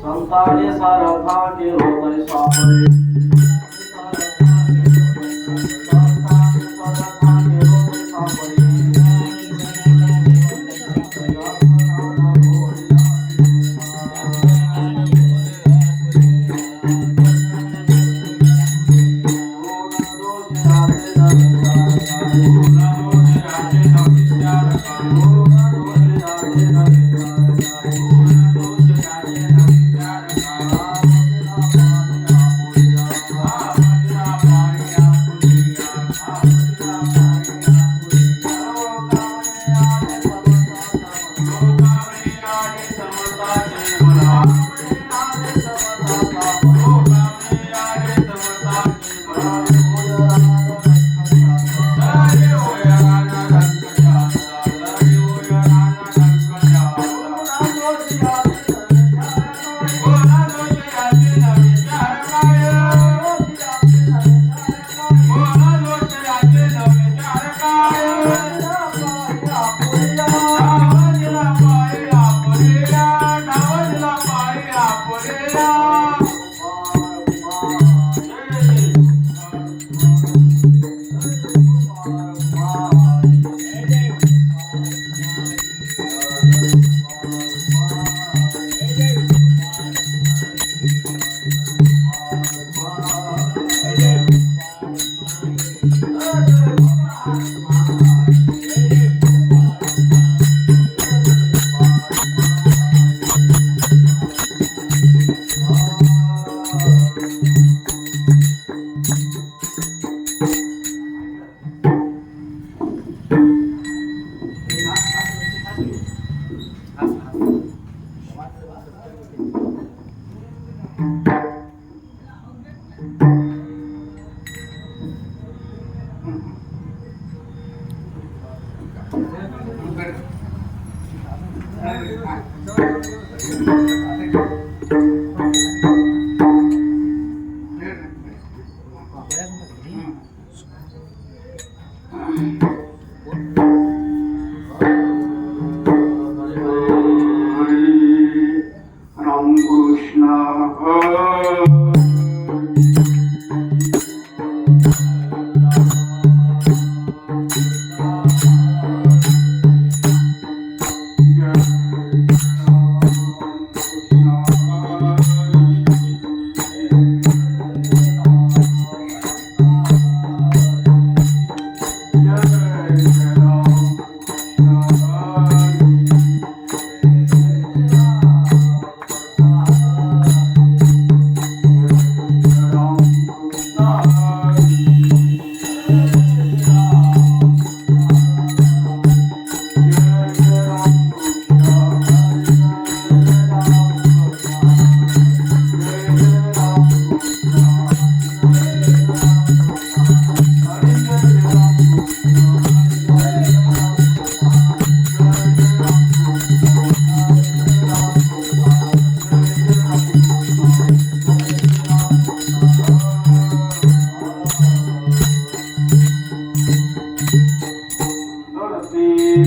संताने सारथा केलो तरी सापडे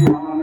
Bye.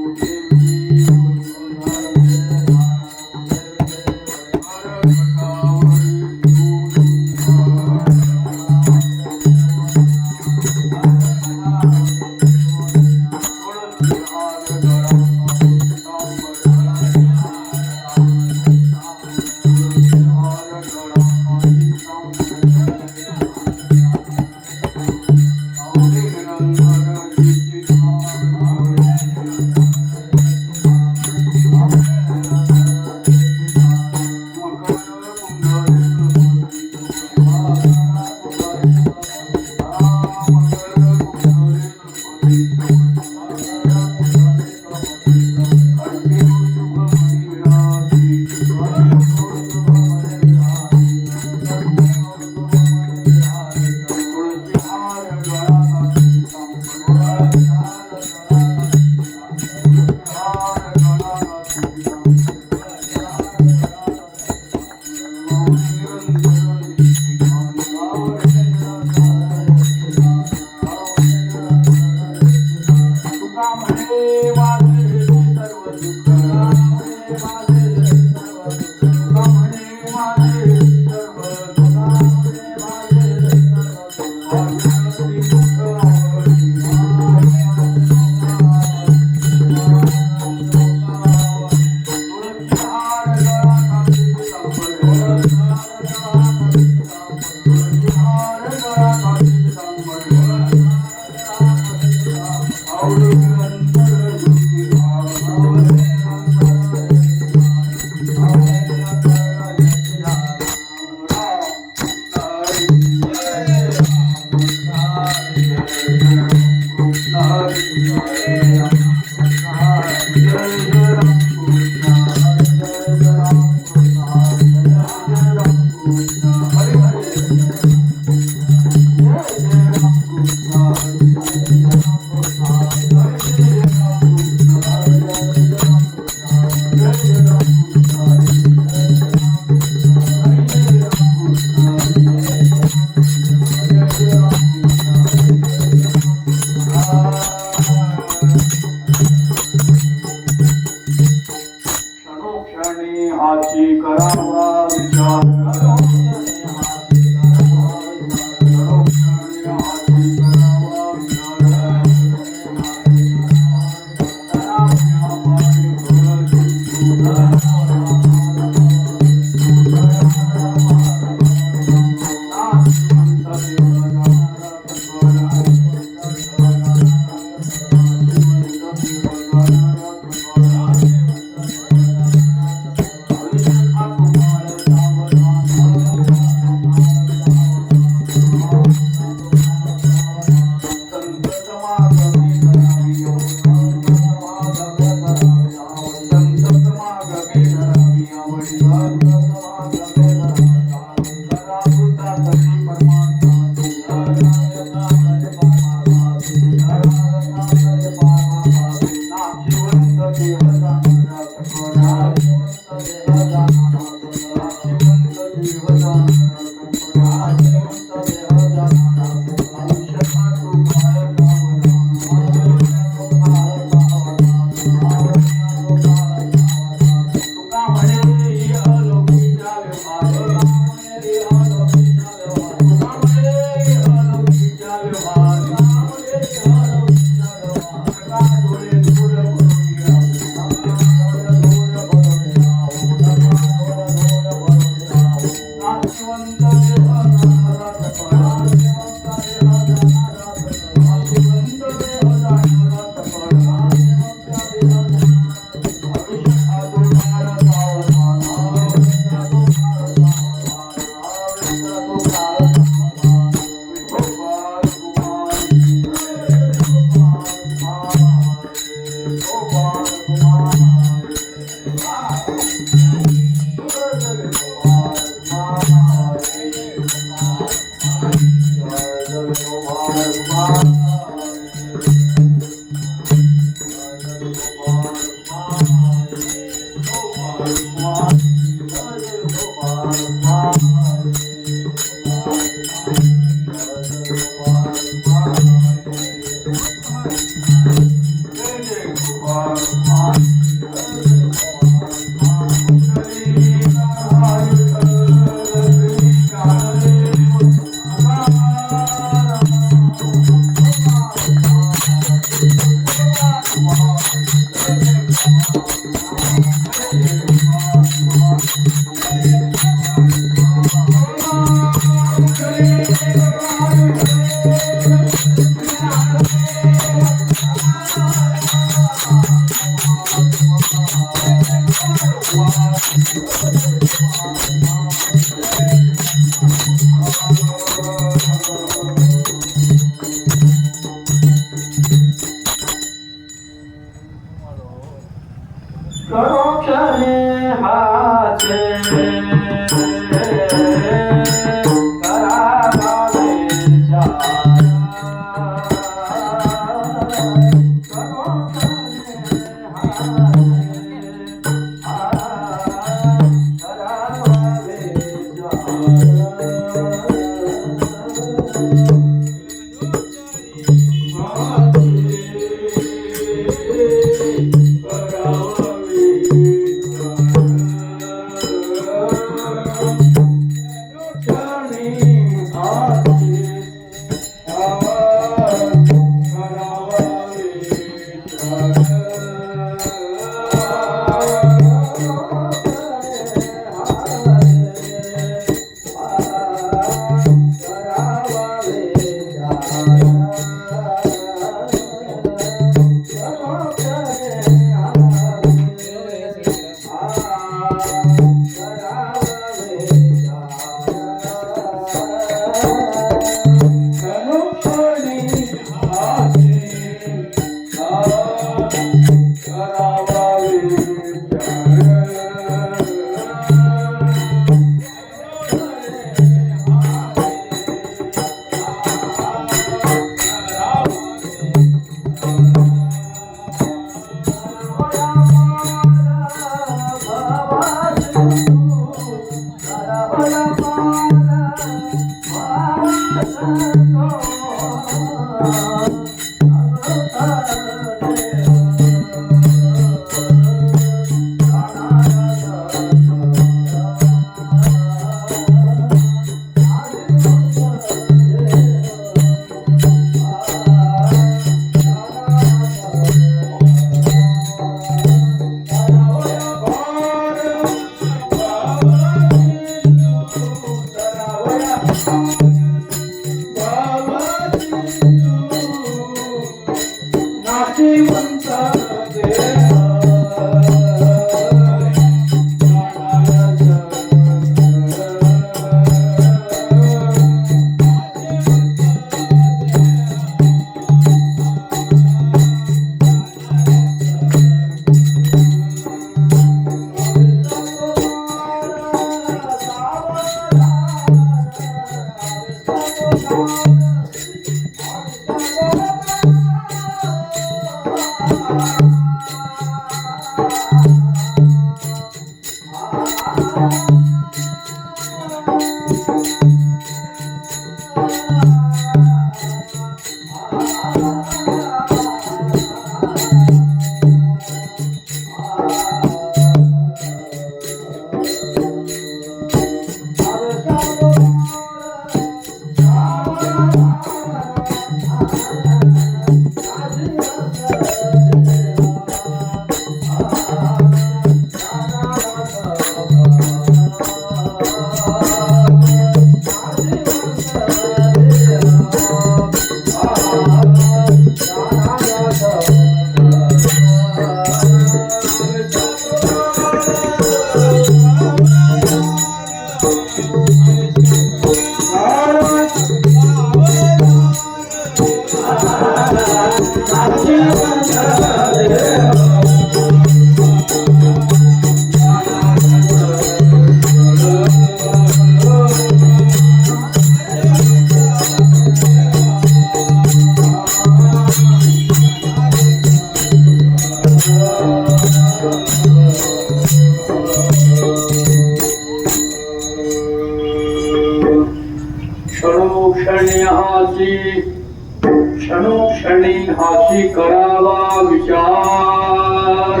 क्षणोक्षणी हाची करावा विचार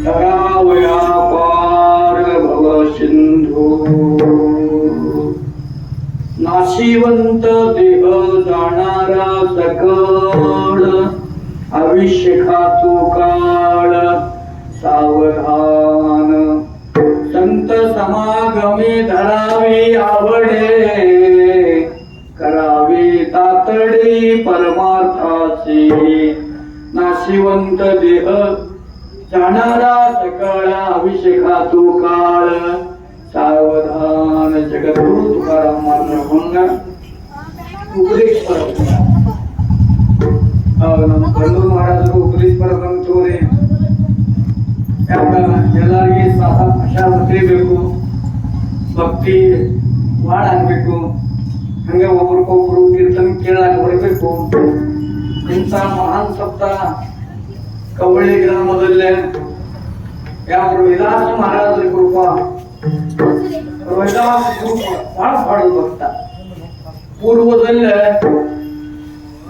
करावया पार भव सिंधू नाशिवंत देह जाणारा सकळ अभिषेकातू काळ सावधान संत समागमे धरावे आवडे करावे तातडे परमार्थाचे नाशिवंत देह जाणारा सकळ अभिषेकातू काळ सावधान जगद्गुरु तुकाराम महाराज उपदेश बंधू महाराज उपदेश परमंतोरे ಎಲ್ಲರಿಗೆ ಸಹ ಅಶಾಂತಿ ಬೇಕು ಭಕ್ತಿ ಬಾಳ ಆಗ್ಬೇಕು ಹಂಗೆ ಒಬ್ರಿಗೊಬ್ರು ಕೀರ್ತನೆ ಕೇಳಾಕ ಬರಬೇಕು ಇಂಥ ಮಹಾನ್ ಸಪ್ತ ಕವಳಿ ಗ್ರಾಮದಲ್ಲೇ ಯಾವ ವಿಲಾಸ ಮಹಾರಾಜರ ಕೃಪಾ ವಿಲಾಸ ಕೃಪ ಬಹಳ ಬಾಳು ಭಕ್ತ ಪೂರ್ವದಲ್ಲೇ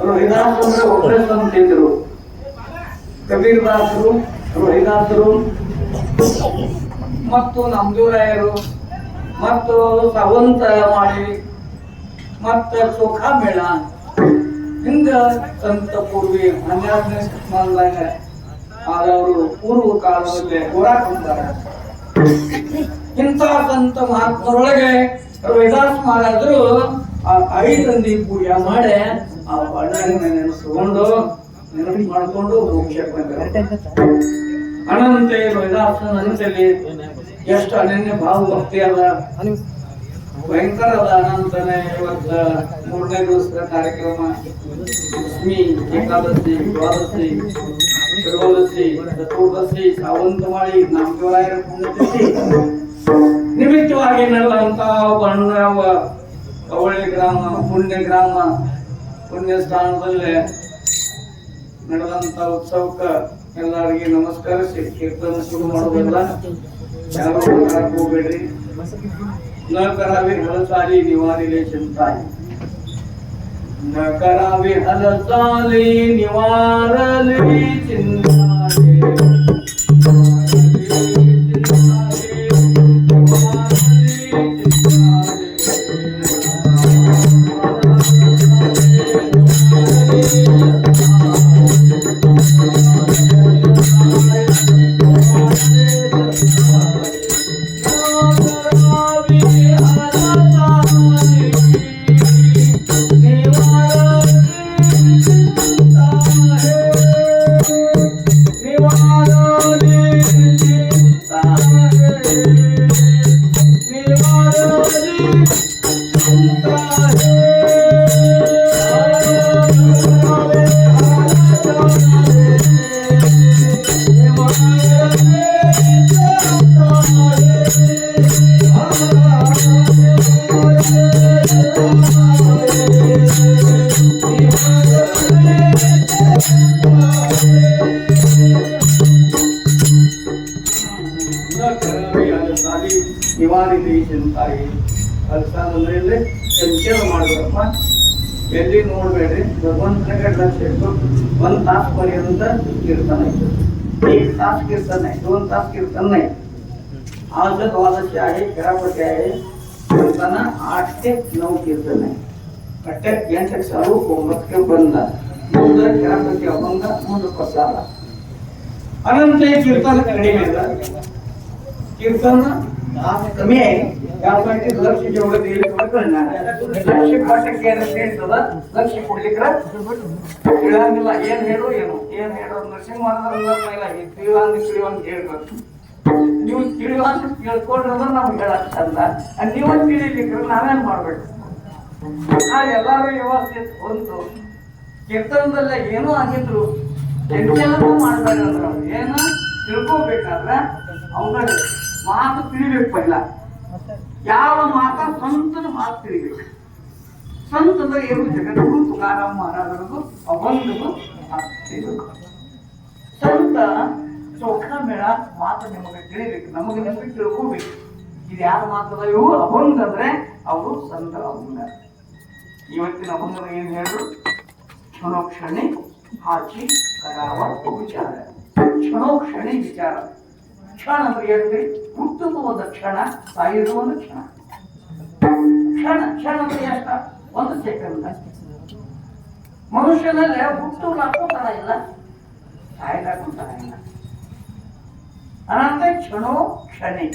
ರೋಹಿದಾಸ್ ಅಂದ್ರೆ ಒಬ್ಬರೇ ಸಂತಿದ್ರು ಕಬೀರದಾಸರು ರೋಹಿದಾಸರು ಮತ್ತು ನಮ್ದೂರಾಯರು ಮತ್ತು ಸಾವಂತ ಮಾಡಿ ಮತ್ತ ಚೋಖಾ ಮೇಳ ಹಿಂಗ ಸಂತ ಪೂರ್ವಿ 12ನೇ ಶತಮಾನದಾಗ ಆದವರು ಪೂರ್ವ ಕಾಲದಲ್ಲಿ ಹೋರಾಡ್ತಾರೆ. ಇಂಥ ಸಂತ ಮಹಾತ್ಮರೊಳಗೆ ರವಿದಾಸ್ ಮಹಾರಾಜರು ಆ 5 ಮಂದಿ ಪೂಜೆ ಮಾಡಿ ಆ ಬಣ್ಣನ ನೆನೆಸ್ಕೊಂಡು ನೆನಪು ಮಾಡಿಕೊಂಡು ಮೋಕ್ಷಕ್ಕೆ ಬಂದರು. ಅನಂತೆ ರವಿದಾಸನ ಅನಂತಲ್ಲಿ ಎಷ್ಟು ಅನನ್ಯ ಭಾವ ಭಕ್ತಿ ಅದ, ಭಯಂಕರ ಅದ. ಅನಂತನೇ ಇವತ್ತ 3ನೇ ದಿವಸದ ಕಾರ್ಯಕ್ರಮ ಲಕ್ಷ್ಮೀ ಏಕಾದಶಿ, ದ್ವಾದಶಿ, ತ್ರಯೋದಶಿ, ಚತುರ್ದಶಿ, ಸಾವಂತಮಾಳಿ, ನಾಮದೇವರಾಯರ ಪುಣ್ಯತಿಥಿ ನಿಮಿತ್ತವಾಗಿ ನಡೆದಂತ ಬಣ್ಣವ ಕವಳಿ ಗ್ರಾಮ ಪುಣ್ಯ ಸ್ಥಾನದಲ್ಲಿ ನಡೆದಂತ ಉತ್ಸವಕ್ಕೆ ಎಲ್ಲರಿಗೆ ನಮಸ್ಕರಿಸಿ ಕೀರ್ತನ ಶುರು ಮಾಡೋದಿಲ್ಲ. ಯಾರು ಹೋಗ್ಬೇಡ್ರಿ. न करावी हलचाली निवारिले चिंताई, न करावी हलचाली निवारले चिंताई. ನಿವಾರಿಲಿ ಚಿಂತಾಯಿ. ಅಂದ್ರೆ ಸಂಚಾರ ಮಾಡಬೇಕಪ್ಪ, ಎಲ್ಲಿ ನೋಡ್ಬೇಡ್ರಿ. ಭಗವಂತನ ಕಡೆ ಲಕ್ಷ್ಯ ಇಟ್ಟು 1 ತಾಸು ಪರ್ಯಂತ कीर्तन आहे, 1 तास कीर्तन आहे, 2 तास कीर्तन नाही. आज द्वादशी आहे, खेरापट्टी आहे, कीर्तना 8 ते 9 कीर्तन आहे. कट्ट्यात 8 चालू, 9 बंद, ಮುಂದೆ खेरापट्टी अभंग, ಮುಂದೆ ಪ್ರಸಾದ. अनंत कीर्तन कಡಿಮೆ ಇಲ್ಲ, कीर्तन कमी आहे. त्यासाठी लक्ष जेवढं दिलं तेवढं कळणार. लक्ष पाठक ಹೇಳ್ತದ, ಲಕ್ಷ ಕೊಡ್ಲಿಕ್ರ ತಿಳಿಯಂಗಿಲ್ಲ. ಏನ್ ಹೇಳು ನರಸಿಂಹ ಮಹಾರಾಜ ತಿಳಿಯುವಂತ ಹೇಳ್ಬೇಕು. ನೀವು ತಿಳಿಯುವಂತ ಕೇಳ್ಕೊಂಡ್ರೆ ನಮ್ಗೆ ಹೇಳಕ್ ಚಂದ. ನೀವು ತಿಳಿಲಿಕ್ರ ನಾವೇನ್ ಮಾಡ್ಬೇಕು? ಎಲ್ಲಾರು ವ್ಯವಸ್ಥೆ ಹೊಂದು ಕೀರ್ತನದಲ್ಲ ಏನೋ ಆಗಿದ್ರು ಟೆನ್ಷನ್ ಮಾಡ್ತಾರೆ. ಅಂದ್ರೆ ಅವ್ರು ಏನ ತಿಳ್ಕೋಬೇಕಾದ್ರೆ ಅವುಗಳ ಮಾತು ತಿಳಿಬೇಕು. ಪೈಲ ಯಾವ ಮಾತ ಸಂತನ ಮಾತು ತಿಳಿಬೇಕು. ಸಂತದ ಏನು ಜಗದ್ಗುರು ತುಕಾರಾಮ್ ಮಹಾರಾಜರದು ಅಭಂಗದು ತಿಳಿಬೇಕು. ಸಂತ ಚೌಖಾ ಮೇಳ ಮಾತು ನಿಮಗೆ ತಿಳಿಬೇಕು, ನಮಗೆ ನಿಮಗೆ ತಿಳ್ಕೋಬೇಕು. ಇದು ಯಾರ ಮಾತದ? ಇವು ಅಭಂಗ ಅಂದ್ರೆ ಅವರು ಸಂತರ ಅಭಂಗ. ಇವತ್ತಿನ ಅಭಂಗದ ಏನ್ ಹೇಳಿದ್ರು? ಕ್ಷಣೋಕ್ಷಣಿ ಹಾಚಿ ಕರಾವ ವಿಚಾರ. ಕ್ಷಣೋಕ್ಷಣಿ ವಿಚಾರ. ಕ್ಷಣ ಅಂದ್ರೆ ಏನ್ರಿ? ಹುಟ್ಟುವ ಒಂದು ಕ್ಷಣ, ಸಾಯುವ ಒಂದು ಕ್ಷಣ. ಕ್ಷಣ ಅಂದ್ರೆ ಎಷ್ಟ? 1 ಸೆಕೆಂಡ್. ಮನುಷ್ಯನಲ್ಲೇ ಹುಟ್ಟುಲಾಕು ತರ ಇಲ್ಲ, ಸಾಯಲಾಕು ತರ ಇಲ್ಲ. ಅನಂತ ಕ್ಷಣೋ ಕ್ಷಣಿ.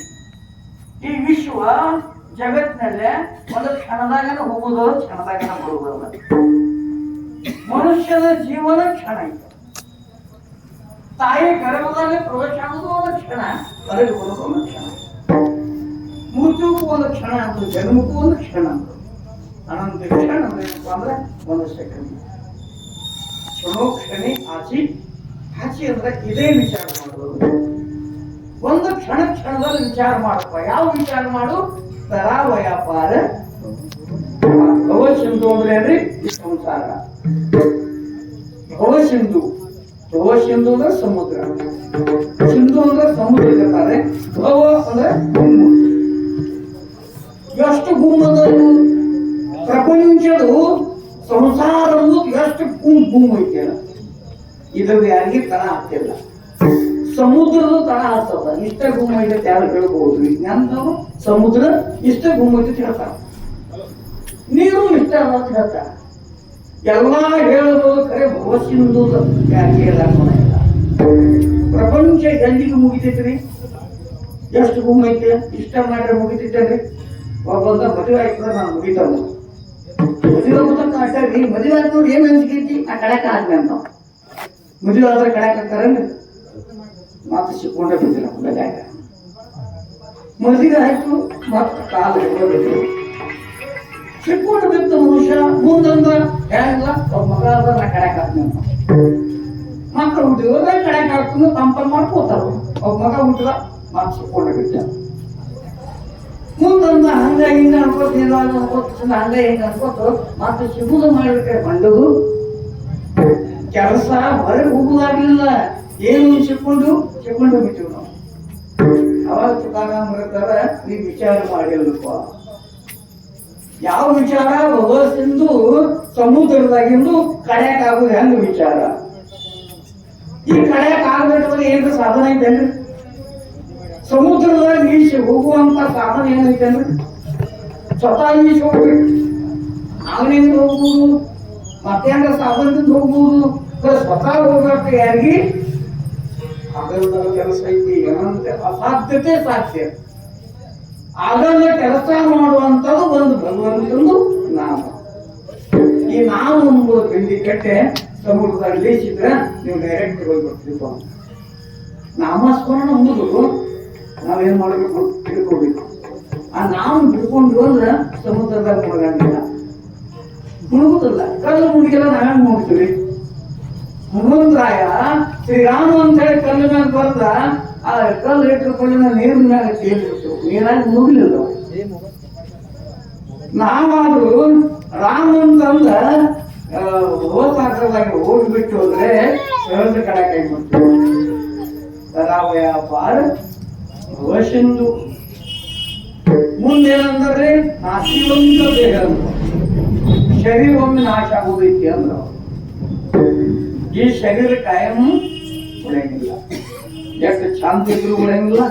ಈ ವಿಶ್ವ ಜಗತ್ತಿನಲ್ಲೇ ಒಂದು ಕ್ಷಣದಾಗನ ಹೋಗುವುದು, ಕ್ಷಣದಾಗನ ಬರುವುದಲ್ಲ. ಮನುಷ್ಯನ ಜೀವನ ಕ್ಷಣ ಇದೆ. ತಾಯಿ ಗರ್ಭದಲ್ಲಿ ಪ್ರವೇಶ ಆಗುವುದು ಒಂದು ಕ್ಷಣ, ಹೊರಗೆ ಬರುವುದು ಒಂದು ಕ್ಷಣ. ಮೃತ್ಯುಗೂ ಒಂದು ಕ್ಷಣ ಅಂತ, ಜನ್ಮಕ್ಕೂ ಒಂದು ಕ್ಷಣ ಅಂತ. ಅನಂತ ಕ್ಷಣ ಅಂದ್ರೆ ಏನಪ್ಪ ಅಂದ್ರೆ 1 ಸೆಕೆಂಡ್. ಕ್ಷಣೋಕ್ಷಣಿ ಹಾಚಿ ಅಂದ್ರೆ ಇದೇ ವಿಚಾರ ಮಾಡೋದು. ಒಂದು ಕ್ಷಣದಲ್ಲಿ ವಿಚಾರ ಮಾಡಪ್ಪ. ಯಾವ ವಿಚಾರ ಮಾಡು? ತರಾ ವ್ಯಾಪಾರ ಭವಸಿಂಧು ಅಂದ್ರೆ ಏನ್ರಿ? ಈ ಸಂಸಾರ. ಭವಸಿಂಧು ಅಂದ್ರೆ ಸಮುದ್ರ, ಸಿಂಧು ಅಂದ್ರೆ ಸಮುದ್ರ ಇರ್ತಾರೆ. ಭವ ಅಂದ್ರೆ ಭೂಮಿ. ಎಷ್ಟು ಭೂಮದಲ್ಲೂ ಪ್ರಪಂಚದು ಸಂಸಾರವು ಎಷ್ಟು ಭೂಮಿ ಐತೆ. ಇದು ಯಾರಿಗೆ ತರ ಆಗ್ತಿಲ್ಲ. ಸಮುದ್ರದ ತರ ಆಗ್ತದ ಇಷ್ಟ ಗುಮ್ಮ ಇದೆ ಯಾರು ಹೇಳ್ಬಹುದು ವಿಜ್ಞಾನದವರು ಸಮುದ್ರ ಇಷ್ಟ ಗುಮ್ಮ ಇದೆ ಹೇಳ್ತಾರ ನೀರು ಇಷ್ಟ ಅಂತ ಹೇಳ್ತಾರ ಎಲ್ಲಾ ಹೇಳಬಹುದು ಕರೆ ಭವಸಿಂದು ಯಾಕೆ ಎಲ್ಲ ಪ್ರಪಂಚ ಎಂದಿಗೂ ಮುಗಿತೈತ್ರಿ ಎಷ್ಟು ಗುಮ್ಮ ಐತೆ ಇಷ್ಟ ಮಾಡ್ರೆ ಮುಗಿತೈತೇನ್ರಿ ಒಬ್ಬಂದ ಮದುವೆ ಆಯ್ತದ ನಾನು ಮುಗಿತಾವ ಮದುವೆ ಆಗುತ್ತೀ ಮದುವೆ ಆದ್ನವ್ರು ಏನ್ ಅನ್ಸ್ಕೈತಿ ಆ ಕಡಕ ಆದ್ಮೆ ಅಂತ ಮದುವೆ ಆದ್ರೆ ಕಡಕ ಹಾಕ್ತಾರೇನ್ರಿ ಮಾತು ಸಿಕ್ಕೊಂಡೇ ಬಿದ್ದಿಲ್ಲ ಹುಡುಗ ಮದುವೆ ಆಯ್ತು ಮತ್ತ ಕಾಲು ಸಿಕ್ಕೊಂಡು ಬಿತ್ತು ಮನುಷ್ಯ ಮುಂದಂದ್ರ ಹೆಂಗ ಒಬ್ಬ ಮಗ ಅದ ನಾ ಕಡಕ ಹಾಕ್ತೀನಿ ಅಂತ ಮಕ್ಕಳು ಹುಟ್ಟಿದ್ರೆ ಕಡಕ ಹಾಕ್ತೀನಿ ತಂಪನ್ ಮಾಡ್ಕೋತಾರ ಒಬ್ಬ ಮಗ ಹುಟ್ಟಿದ ಮಾತು ಸಿಕ್ಕೊಂಡೇ ಬಿದ್ದ ಮುಂದೊಂದು ಹಂಗ ಹಿಂಗ ಅನ್ಕೋತ ಹಂಗ ಹಿಂಗ ಅನ್ಕೋತ ಮತ್ತೆ ಸಿಗುದು ಮಾಡಿದ್ರೆ ಬಂಡದು ಕೆಲಸ ಹೊರಗೆ ಹೋಗುದಾಗ್ಲಿಲ್ಲ ಏನು ಸಿಕ್ಕೊಂಡು ಬಿಟ್ಟಿವ್ ನಾವು ಅವಾಗ ತುಕಾರಾಮ್ ಬರ್ತಾರ ನೀ ವಿಚಾರ ಮಾಡಿಲ್ಲಪ್ಪ ಯಾವ ವಿಚಾರ ಭಗವತ್ಸಿಂದು ಸಮುದ್ರದಾಗಿಂದು ಕಡೆಯಕ್ ಆಗುದು ಹೆಂಗ ವಿಚಾರ ಈ ಕಡೆಯಕ್ ಆಗ್ಬೇಕಾದ್ರೆ ಏನ್ರ ಸಾಧನ ಐತೇನ್ರಿ ಸಮುದ್ರದಾಗ ಈಶೆ ಹೋಗುವಂತ ಸಾಧನ ಏನೈತೇನ್ರಿ ಸ್ವತಃ ಈಶೆ ಹೋಗ್ಬೇಕು ಅವನಿಂದ ಹೋಗ್ಬೋದು ಮತ್ತೇನ್ರ ಸಾಧನದಿಂದ ಹೋಗ್ಬೋದು ಸ್ವತಃ ಹೋಗ್ಬೇಕು ಯಾರಿಗೆ ಆಗಲ್ಲದ ಕೆಲಸ ಐತಿ ಏನಂತೆ ಅಸಾಧ್ಯತೆ ಸಾಧ್ಯ ಆಗಲ್ಲ ಕೆಲಸ ಮಾಡುವಂತದ್ದು ಒಂದು ಭಗವಂತಂದು ನಾಮ ಈ ನಾಮ ಎಂಬುದು ಬೆಂಡಿ ಕಟ್ಟೆ ಸಮುದ್ರದಲ್ಲಿ ಲೇಚಿದ್ರೆ ನೀವು ಡೈರೆಕ್ಟ್ ಹೋಗ್ಬಿಡ್ತೀವಿ ನಾಮಸ್ಮರಣ ಎಂಬುದು ನಾವೇನ್ ಮಾಡಬೇಕು ತಿಳ್ಕೋಬೇಕು ಆ ನಾವು ಬಿಡ್ಕೊಂಡು ಅಂದ್ರೆ ಸಮುದ್ರದಾಗ ಮುಳುಗಂಗಿಲ್ಲ ಮುಳುಗುದಿಲ್ಲ ಕಲ್ಲು ಮುಳುಗಿಲ್ಲ ನಾವೇನ್ ನೋಡ್ತೀವಿ ಹನುಮಂತರಾಯ ಶ್ರೀರಾಮ ಅಂತ ಹೇಳಿ ಕಲ್ಲು ಮ್ಯಾಗ ಬರ್ದ ಆ ಕಲ್ಲು ಇಟ್ಟುಕೊಳ್ಳಿನ ನೀರಿನ ಮ್ಯಾಗ ತೇಲ್ಬಿಟ್ಟು ನೀರಾಗಿ ಮುಗಿಲಿಲ್ಲ ನಾವಾದ್ರೂ ರಾಮ ಅಂತಂದ ಹೋಸಾಕದಾಗ ಹೋಗ್ಬಿಟ್ಟು ಹೋದ್ರೆ ಸಹಜ ಕಡೆ ಕೈ ಮಾಡ್ತೀವಿ ರಾವಯ ಪಾರ ವಶಂದು ಮುಂದೇನಂದ್ರೆ ನಾಶಿವಂತ ದೇಹ ಶರೀರ ಒಮ್ಮೆ ನಾಶ ಆಗುದೈತಿ ಅಂದ್ರ ಈ ಶರೀರ ಕಾಯಂ ಉಳಿಯಂಗಿಲ್ಲ ಎಷ್ಟು ಶಾಂತಿ ಇದ್ರು ಉಳಿಯಂಗಿಲ್ಲ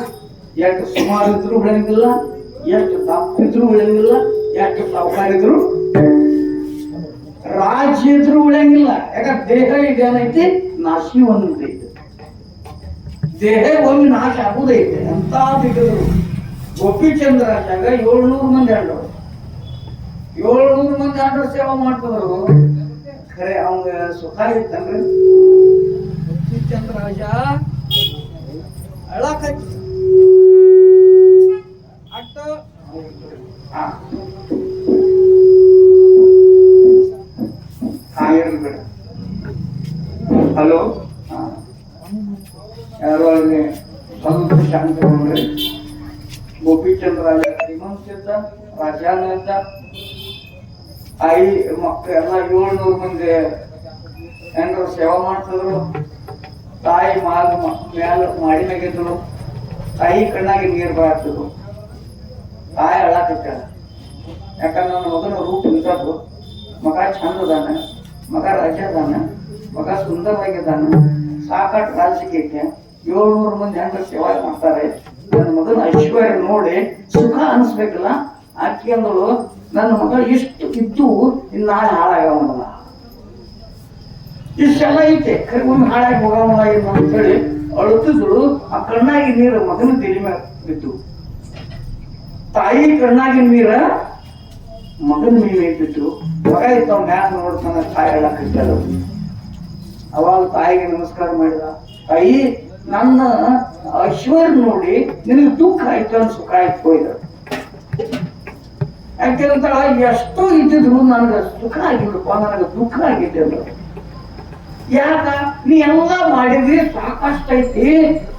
ಎಷ್ಟು ಸುಮಾರು ಇದ್ರು ಉಳಿಯಂಗಿಲ್ಲ ಎಷ್ಟು ತಪ್ಪಿದ್ರು ಉಳಿಯಂಗಿಲ್ಲ ಎಷ್ಟು ಸಾವುಕಾರ ಇದ್ರು ರಾಜ್ಯ ಇದ್ರು ಉಳಿಯಂಗಿಲ್ಲ ಯಾಕಂದ್ರೆ ದೇಹ ಇದೇನೈತಿ ನಾಶಿ ಒಂದೈತಿ ದೇಹ ಒಮ್ಮೆ ನಾಶ ಆಗುದೈತೆ ಅಂತ ಬಿಟ್ಟರು ಗೋಪಿಚಂದ್ರಾಜಾಗ 700 ಮಂದಿ ಆಂಡವರು 700 ಮಂದಿ ಆಂಡವ್ರು ಸೇವಾ ಮಾಡ್ತಿದ್ರು ಖರೆ ಅವಂಗ ಸುಖ ಇತ್ತಂದ್ರೆ ಗೋಪಿಚಂದ್ರಾಜ ಅಳಕತ್ತಿ ಅಟ್ಟ ಇರ್ಲಿ ಹಲೋ ಯಾರು ಅಲ್ಲಿ ಸ್ವಲ್ಪ ಶಾಂತಿ ನೋಡ್ರಿ ಗೋಪಿಚಂದ್ರಾಜ ಶ್ರೀಮಂತ ರಾಜಾನ ಅಂತ ತಾಯಿ ಮಕ್ಕಳು ಎಲ್ಲ 700 ಮಂದಿ ಹೆಂಡ್ರು ಸೇವಾ ಮಾಡ್ತಿದ್ರು ತಾಯಿ ಮ್ಯಾಲ ಮಾಡಿನಾಗಿದ್ರು ತಾಯಿ ಕಣ್ಣಾಗಿ ನೀರು ಬಾರ್ತಿದ್ರು ತಾಯಿ ಅಳಾಕತ್ತಾಳ ಯಾಕಂದ್ರೆ ನನ್ನ ಮಗನ ರೂಪ ನಿಂತದ್ದು ಮಗ ಚಂದದಾನ ಮಗ ರಾಜದಾನ ಮಗ ಸುಂದರವಾಗಿದ್ದಾನ ಸಾಕಾಟ ರಾಜಕೀಯ ಐತೆ 700 ಮಂದಿ ಹೆಂಡ್ರು ಸೇವಾ ಮಾಡ್ತಾರೆ ನನ್ನ ಮಗನ ಐಶ್ವರ್ಯ ನೋಡಿ ಸುಖ ಅನಿಸ್ಬೇಕಲ್ಲ ಆಕೆ ಅಂದಳು ನನ್ನ ಮಗ ಇಷ್ಟು ಇದ್ದು ಇನ್ನು ನಾಳೆ ಹಾಳಾಗವಲ್ಲ ಇಷ್ಟೆಲ್ಲ ಐತೆ ಕರೆ ಒಮ್ಮೆ ಹಾಳಾಗಿ ಹೋಗವಲ್ಲ ಅಂತ ಹೇಳಿ ಅಳುತ್ತಿದ್ರು ಆ ಕಣ್ಣಾಗಿ ನೀರು ಮಗನ ತಲೆ ಮ್ಯಾಗ ಬಿದ್ದು ತಾಯಿ ಕಣ್ಣಾಗಿ ನೀರ ಮಗನ ಮೇಲೆ ಬಿದ್ದು ಮಗ ಇತ್ತು ಮ್ಯಾಗ ನೋಡ್ತಾನ ತಾಯಿ ಹೇಳಕ್ಕಿದ್ದಾಳ ಅವಾಗ ತಾಯಿಗೆ ನಮಸ್ಕಾರ ಮಾಡಿದ ತಾಯಿ ನನ್ನ ಐಶ್ವರ್ಯ ನೋಡಿ ನಿನಗೆ ದುಃಖ ಆಯ್ತು ಅಂತ ಸುಖ ಆಯ್ತು ಹೋಯ್ದ ಯಾಕೆಂತ ಎಷ್ಟೋ ಇದ್ದಿದ್ರು ನನಗೆ ಸುಖ ಆಗಿಲ್ಲಪ್ಪ ನನಗೆ ದುಃಖ ಆಗಿದ್ದೆ ಅಂದ್ರು ಯಾಕ ನೀ ಎಲ್ಲ ಮಾಡಿದ್ರಿ ಸಾಕಷ್ಟು ಐತಿ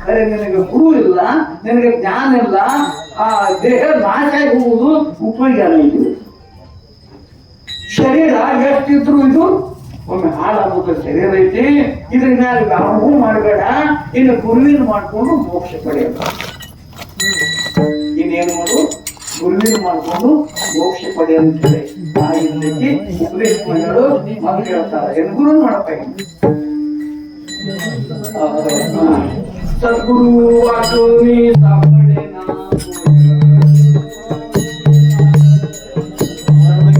ಖರೆ ನಿನಗೆ ಗುರು ಇಲ್ಲ ನಿನಗೆ ಜ್ಞಾನ ಇಲ್ಲ ಆ ದೇಹ ನಾಶ ಆಗಿ ಹೋಗುದು ಉಪಯೋಗ ಐತಿ ಶರೀರ ಎಷ್ಟಿದ್ರು ಇದು ಒಮ್ಮೆ ಹಾಳಾಗುತ್ತ ಶರೀರ ಐತಿ ಇದ್ರಿಂದ ಯಾವೂ ಮಾಡಬೇಡ ಇನ್ನು ಗುರುವಿನ ಮಾಡ್ಕೊಂಡು ಮೋಕ್ಷ ಪಡೆಯಲ್ಲ ಇನ್ನೇನು ಮಾಡು ಗುರುವಿನ ಮಾಡ್ಕೊಂಡು ಮೋಕ್ಷ ಪಡೆಯಂತಿದೆ ತಾಯಿ ಉಪದೇಶ ಮಾಡಿಗಳು ಮಗು ಹೇಳ್ತಾರೆ ಏನು ಗುರು ಮಾಡಪ್ಪ सद्गुरु वाटोनी सापडे ना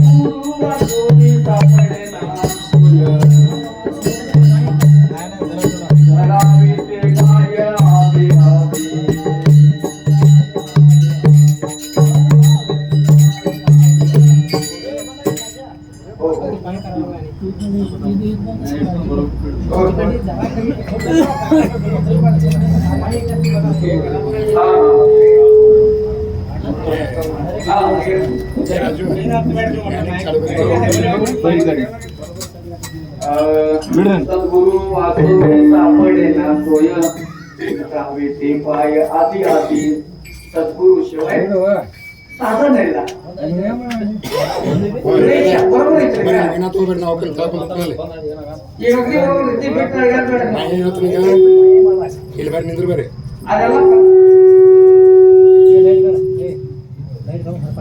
सद्गुरु वाटोनी सापडे ना धरावी ते काय आधी आधी सद्गुरु वासुदेव सापडे ना सोय राहावे ते पाय आधी आधी सद्गुरु शिवाय साधन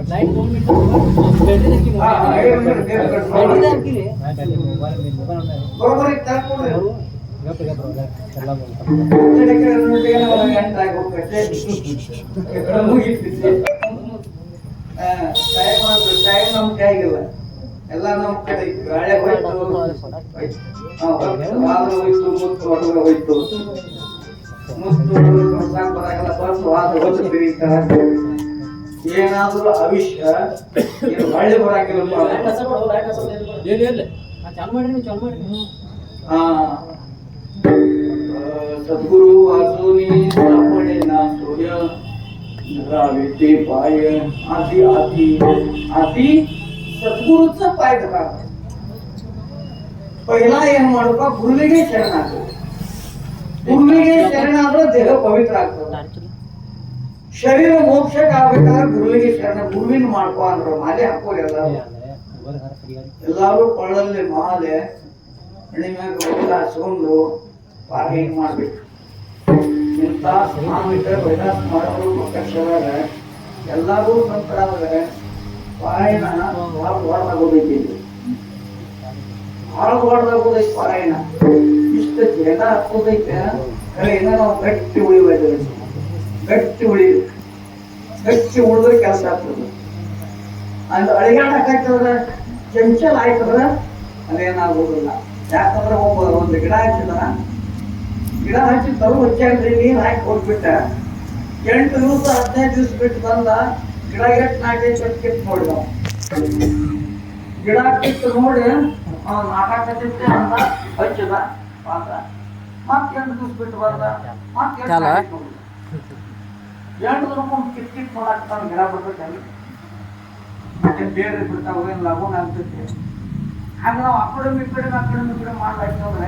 नाही बरोबर ಟೈಮ್ ನಮ್ ಕೈಗಿಲ್ಲ ಎಲ್ಲ ನಮ್ ಕಡೆ ಗಾಳಿ ಹೋಯ್ತು ಹೋಯ್ತು ಮುತ್ತು ಹೊರಗಡೆ ಹೋಯ್ತು ಮುತ್ತು ಬರಾಗಲ್ಲ ಬಸ್ ವಾದ ಹೋಗ್ತೀರಿ ಏನಾದ್ರೂ ಅವಿಷ್ಯ ಏನು ಹಳ್ಳಿ ಬರಾಕಿಲ್ಲ सद्गुरु वासुनी सापडे ना सोय धरावे ते पाय आधी आधी आधी सद्गुरुच पाय धरा पहिला ಏನ್ ಮಾಡಬೇಕು ಗುರುವಿಗೆ ಶರಣಾಗು ಗುರುವಿಗೆ ಶರಣಾದ್ರೆ ದೇಹ ಪವಿತ್ರ ಆಗ್ತದೆ ಶರೀರ ಮೋಕ್ಷಕ್ಕೆ ಆಗಬೇಕಾದ್ರೆ ಗುರುವಿಗೆ ಶರಣ ಗುರುವಿನ ಮಾಡ್ಕೋ ಅಂದ್ರು ಮಾಲೆ ಹಾಕೋರಿ ಎಲ್ಲಾರು ಕೊಳ್ಳಲ್ಲಿ ಮಾಲೆ ಹಣಿ ಮ್ಯಾಗ ಹೋಗಿ ಹಾಸ್ಕೊಂಡು ಪಾರಾಯಣ ಮಾಡ್ಬೇಕು ಇಂಥ ಸ್ವಾಮಿಕ ವೈದಾಸ ಮಾಡೋರು ಮಕ್ಕಳ ಎಲ್ಲರೂ ಸಂತರಾದ್ರೆ ಪಾರಾಯಣ ಭಾಳ ಹೊರದಾಗೋದೈತಿ ಭಾಳ ಹೊರದಾಗೋದೈತಿ ಪಾರಾಯಣ ಇಷ್ಟ ಜನ ಹಾಕೋದೈತೆ ಕರೆಯಿಂದ ನಾವು ಗಟ್ಟಿ ಉಳಿಬೇಕು ಗಟ್ಟಿ ಉಳಿಬೇಕು ಗಟ್ಟಿ ಉಳಿದ್ರೆ ಕೆಲಸ ಆಗ್ತದೆ ಅಂದ್ ಅಳಿಗಾಟಕ್ಕಾಗ್ತದ ಚಂಚಲ ಆಯ್ತದ್ರ ಅದೇನಾಗೋದಿಲ್ಲ ಯಾಕಂದ್ರೆ ಒಂದು ಗಿಡ ಹಚ್ಚಿದ ಗಿಡ ಹಚ್ಚಿ ತರು ಹಚ್ಚಾಡ್ರಿ ನೀರು ಹಾಕಿ ಹೋಗ್ಬಿಟ್ಟ 8 ದಿವಸ 15 ದಿವಸ ಬಿಟ್ಟು ಬಂದ ಗಿಡ ಎಷ್ಟು 4 ವರ್ಷ ಕಿತ್ತು ನೋಡಿ ನಾವು ಗಿಡ ಕಿತ್ತು ನೋಡಿ ನಾಟಕತ್ತಿದ್ದೆ ಅಂದ ಹಚ್ಚಿದ ಮತ್ತೆ 8 ದಿವಸ ಬಿಟ್ಟು ಬಂದ ಮತ್ತೆ 8 ದಿನಕ್ಕೊಮ್ಮೆ ಕಿತ್ತು ನೋಡಾಕ್ತಾನ ಗಿಡ ಬರ್ಬೇಕಲ್ಲ ಮತ್ತೆ ಬೇರೆ ಬಿಡ್ತಾವ ಏನು ಲಘುನ ಆಗ್ತೈತಿ ಹಾಗೆ ನಾವು ಆ ಕಡೆ ಮಾಡ್ಲಾಯ್ತಂದ್ರೆ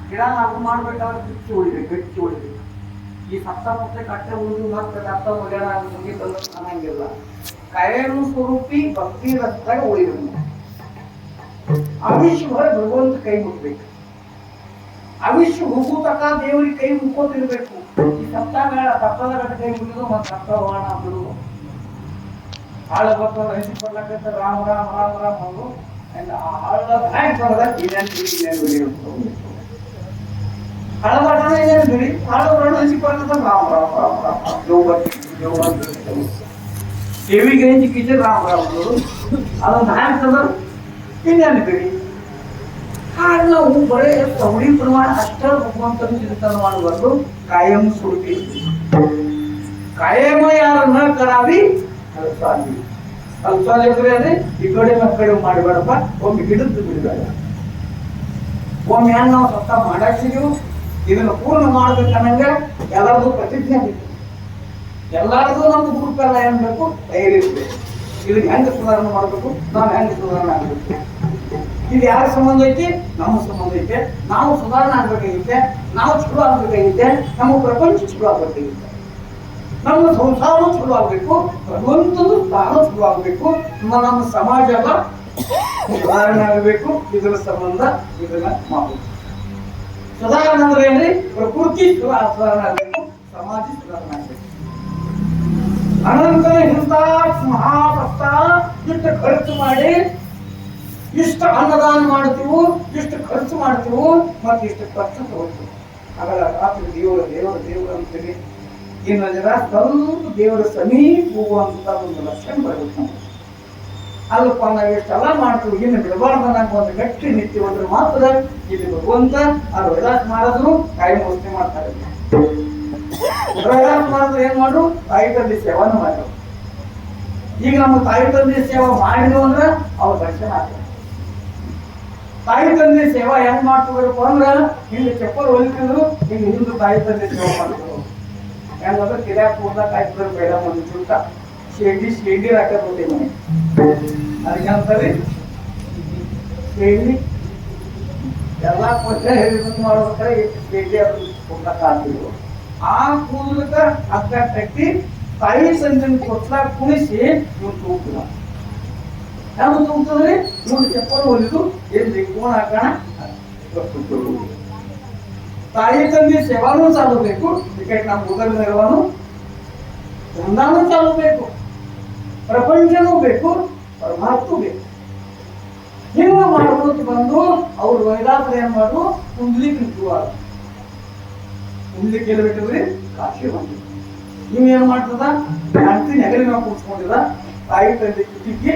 ಗಿಡ ನಾವು ಮಾಡ್ಬೇಕಾದ್ರೆ ಕಿಚ್ಚಿ ಉಳಿಬೇಕು ಗಟ್ಟಿ ಉಳಿಬೇಕು ಈ ಸಪ್ತಮುತ್ತೆ ಕಟ್ಟೆ ಉಳಿದು ಮತ್ತೆ ಸಪ್ತ ಮುಗಿಯೋಣ ಮುಗಿತಂದ್ರೆ ಅನ್ನಂಗಿಲ್ಲ ಕಾಯನು ಸ್ವರೂಪಿ ಭಕ್ತಿ ರಸ್ತಾಗ ಉಳಿಬೇಕು ಅವಿಶ್ವ ಭಗವಂತ ಕೈ ಮುಟ್ಬೇಕು ಅವಿಶ್ವ ಹುಗುತಕ ದೇವರಿಗೆ ಕೈ ಮುಕ್ಕೋತಿರ್ಬೇಕು ಈ ಸಪ್ತದ ಗಟ್ಟ ಕೈ ಮುಗಿದು ಮತ್ತೆ ಸಪ್ತವಾಣ ಬಿಡುದು ಹಾಳ ಬರ್ತದ ಹೆಸರು ಬರ್ಲಕ್ಕ ರಾಮ ರಾಮ ರಾಮ ರಾಮ ಅವರು ಹಾಳದ ಬ್ಯಾಂಕ್ ಬರದ ಹಳಬಾಟನ ಏನೇನು ಬಿಡಿ ಹಾಳಬರಣ ಹೆಸರು ಬರ್ತದ ರಾಮ ರಾಮ ರಾಮ ರಾಮ ದೇವಿಗೆ ಹೆಂಚಿ ಕಿಚ್ಚ ರಾಮ ರಾಮ ಅವರು ಅದೊಂದು ಹಾಕ್ತದ ಇನ್ನೇನು ಬಿಡಿ ಹಾಗೆ ನಾವು ಬರೇ ಸವಳಿ ಪ್ರಮಾಣ ಅಷ್ಟರ ಭಗವಂತನ ಚಿಂತನ ಮಾಡಬಾರ್ದು ಕಾಯಂ ಸುರುತಿ ಕಾಯಮ ಯಾರನ್ನ ಕರಾವಿ ಅಲ್ಪಾಲಿ ಅಂದ್ರೆ ಈ ಕಡೆ ಕಡೆ ಮಾಡಬೇಡಪ್ಪ ಒಮ್ಮೆ ಗಿಡದ್ದು ಬಿಡಬೇಡ ಒಮ್ಮೆ ಏನ್ ನಾವು ಸತ್ತ ಮಾಡಾಕ್ಸಿದೀವಿ ಇದನ್ನ ಪೂರ್ಣ ಮಾಡ್ಬೇಕನ್ನಂಗೆ ಎಲ್ಲರದು ಪ್ರತಿಜ್ಞೆ ಬೇಕು ಎಲ್ಲಾರ್ದು ನಮ್ದು ಗ್ರೂಪ್ ಎಲ್ಲ ಏನ್ ಬೇಕು ಧೈರ್ಯ ಇರ್ಬೇಕು ಇದನ್ನ ಹೆಂಗ ಸುಧಾರಣೆ ಮಾಡ್ಬೇಕು ನಾವು ಹೆಂಗ ಸುಧಾರಣೆ ಆಗ್ಬೇಕು ಇದು ಯಾರ ಸಂಬಂಧ ಐತಿ ನಮ್ಮ ಸಂಬಂಧ ಐತೆ ನಾವು ಸುಧಾರಣೆ ಆಗ್ಬೇಕಾಗಿತ್ತೆ ನಾವು ಚಲೋ ಆಗ್ಬೇಕಾಗಿತ್ತೆ ನಮ್ಮ ಪ್ರಪಂಚ ಚಲೋ ಆಗ್ಬೇಕಾಗಿತ್ತೆ ನಮ್ಮ ಸಂಸಾರ ಚಲೋ ಆಗ್ಬೇಕು ಭಗವಂತನು ತಾನು ಚಲೋ ಆಗ್ಬೇಕು ನಮ್ಮ ಸಮಾಜ ಸುಧಾರಣೆ ಆಗಬೇಕು ಇದರ ಸಂಬಂಧ ಇದನ್ನ ಮಾಡಬೇಕು ಸುಧಾರಣೆ ಅಂದ್ರೆ ಏನ್ರಿ ಪ್ರಕೃತಿ ಸುಧಾರಣೆ ಆಗಬೇಕು ಸಮಾಜ ಸುಧಾರಣೆ ಆಗಬೇಕು ಅನಂತರ ಇಂಥ ಮಹಾಭಕ್ತ ಇಷ್ಟು ಖರ್ಚು ಮಾಡಿ ಇಷ್ಟು ಅನ್ನದಾನ ಮಾಡ್ತೀವಿ, ಇಷ್ಟು ಖರ್ಚು ಮಾಡ್ತೀವಿ, ಮತ್ತೆ ಇಷ್ಟು ಖರ್ಚು ತಗೋತೀವಿ. ಹಾಗಲ್ಲ ರಾತ್ರಿ ದೇವರು ಅಂತೀವಿ. ಇನ್ನು ಜನ ಸ್ವಲ್ಪ ದೇವರ ಸಮೀಪ ಹೋಗುವಂತ ಒಂದು ಲಕ್ಷಣ ಬರಬೇಕು ನಮ್ಗೆ. ಅಲ್ಲಪ್ಪ ನಾವು ಎಷ್ಟೆಲ್ಲ ಮಾಡ್ತೀವಿ, ಇನ್ನು ಬಿಡಬಾರ್ದು ನಂಗೆ ಒಂದು ಗಟ್ಟಿ ನಿತ್ಯ ಹೋದ್ರೆ ಮಾತ್ರ ಇಲ್ಲಿ ಭಗವಂತ ಅದು ವಿಲಾಸ ಮಾಡಿದ್ರು ಕಾಯಿ ಮೋಸನೆ ಮಾಡ್ತಾರೆ. ವಿಲಾಸ ಮಾಡಿದ್ರು ಏನ್ ಮಾಡು, ತಾಯಿ ತಂದೆ ಸೇವಾನು ಮಾಡ್ರು. ಈಗ ನಮ್ಮ ತಾಯಿ ತಂದೆ ಸೇವಾ ಮಾಡಿದ್ವು ಅಂದ್ರೆ ಅವ್ರ ದರ್ಶನ ಆಗ್ತದೆ. ತಾಯಿ ತಂದೆ ಸೇವಾ ಹೆಂಗ್ ಮಾಡ್ತಿದ್ರಪ್ಪ ಅಂದ್ರ ಹಿಂದೆ ಚಪ್ಪಲ್ ಹೊಲಿತಿದ್ರು, ಹಿಂಗೆ ಹಿಂದೂ ತಾಯಿ ತಂದೆ ಸೇವಾ ಮಾಡ್ತಿದ್ರು. ಹೆಂಗಂದ್ರೆ ತಿರ್ಯಾಕ ಕೂಡ್ಲಾಕ ಹಾಕಿದ್ರು ಬೇಡ ಒಂದು ಚುಟ್ಟ ಶೇಂಡಿ ಹಾಕಿ ಮನೆ ಅದಕ್ಕೆ ಅಂತಾರೆ ಶೇಂಡಿ ಎಲ್ಲ ಕೊಟ್ಟೆ ಹೇಳಿದ್ ಮಾಡ್ಬೇಕಾದ್ರೆ ಶೇಂಡಿ ಅದು ಕೂಡ್ಲಾಕ ಹಾಕಿದ್ರು. ಆ ಕೂದಲಕ್ಕ ಅಕ್ಕ ಕಟ್ಟಿ ತಾಯಿ ಸಂಜೆ ಕೊಟ್ಲಾಕ ಕುಣಿಸಿ ಇವ್ರು ತೂಗ್ತಿಲ್ಲ. ಯಾವುದು ತೂಗ್ತದ್ರಿ? ಇವ್ರು ಚಪ್ಪಲ್ ಹೊಲಿದು ಎಲ್ಲಿ ಕೋಣ ಹಾಕೋಣ. ತಾಯಿ ತಂದೆ ಸೇವಾನು ಚಾಲು ಬೇಕು, ಕ್ರಿಕೆಟ್ ನಮ್ಮ ಮೊದಲ ನೆರವಾನು ದಂದಾನು ಚಾಲು ಬೇಕು, ಪ್ರಪಂಚನೂ ಬೇಕು, ಪರಮಾತ್ಮ ಬೇಕು. ಹಿಂಗ ಮಾಡ್ಬೋದು ಬಂದು ಅವ್ರು ವೈದಾತ್ರ ಏನ್ ಮಾಡು ಕುಂಡ್ಲಿಕ್ಕೆ ನಿಂತುವಾಗ ಕುಂಡ್ಲಿಕ್ಕೆ ಎಲ್ಲಿ ಬಿಟ್ಟಿದ್ರಿ? ಕಾಶಿ ಬಂದು ನೀವೇನ್ ಮಾಡ್ತದ ಅಂತಿ ನೆಗಲಿ ನಾವು ಕೂರ್ಸ್ಕೊಂಡಿದ ತಾಯಿ ತಂದೆ ಕುತ್ತಿಗೆ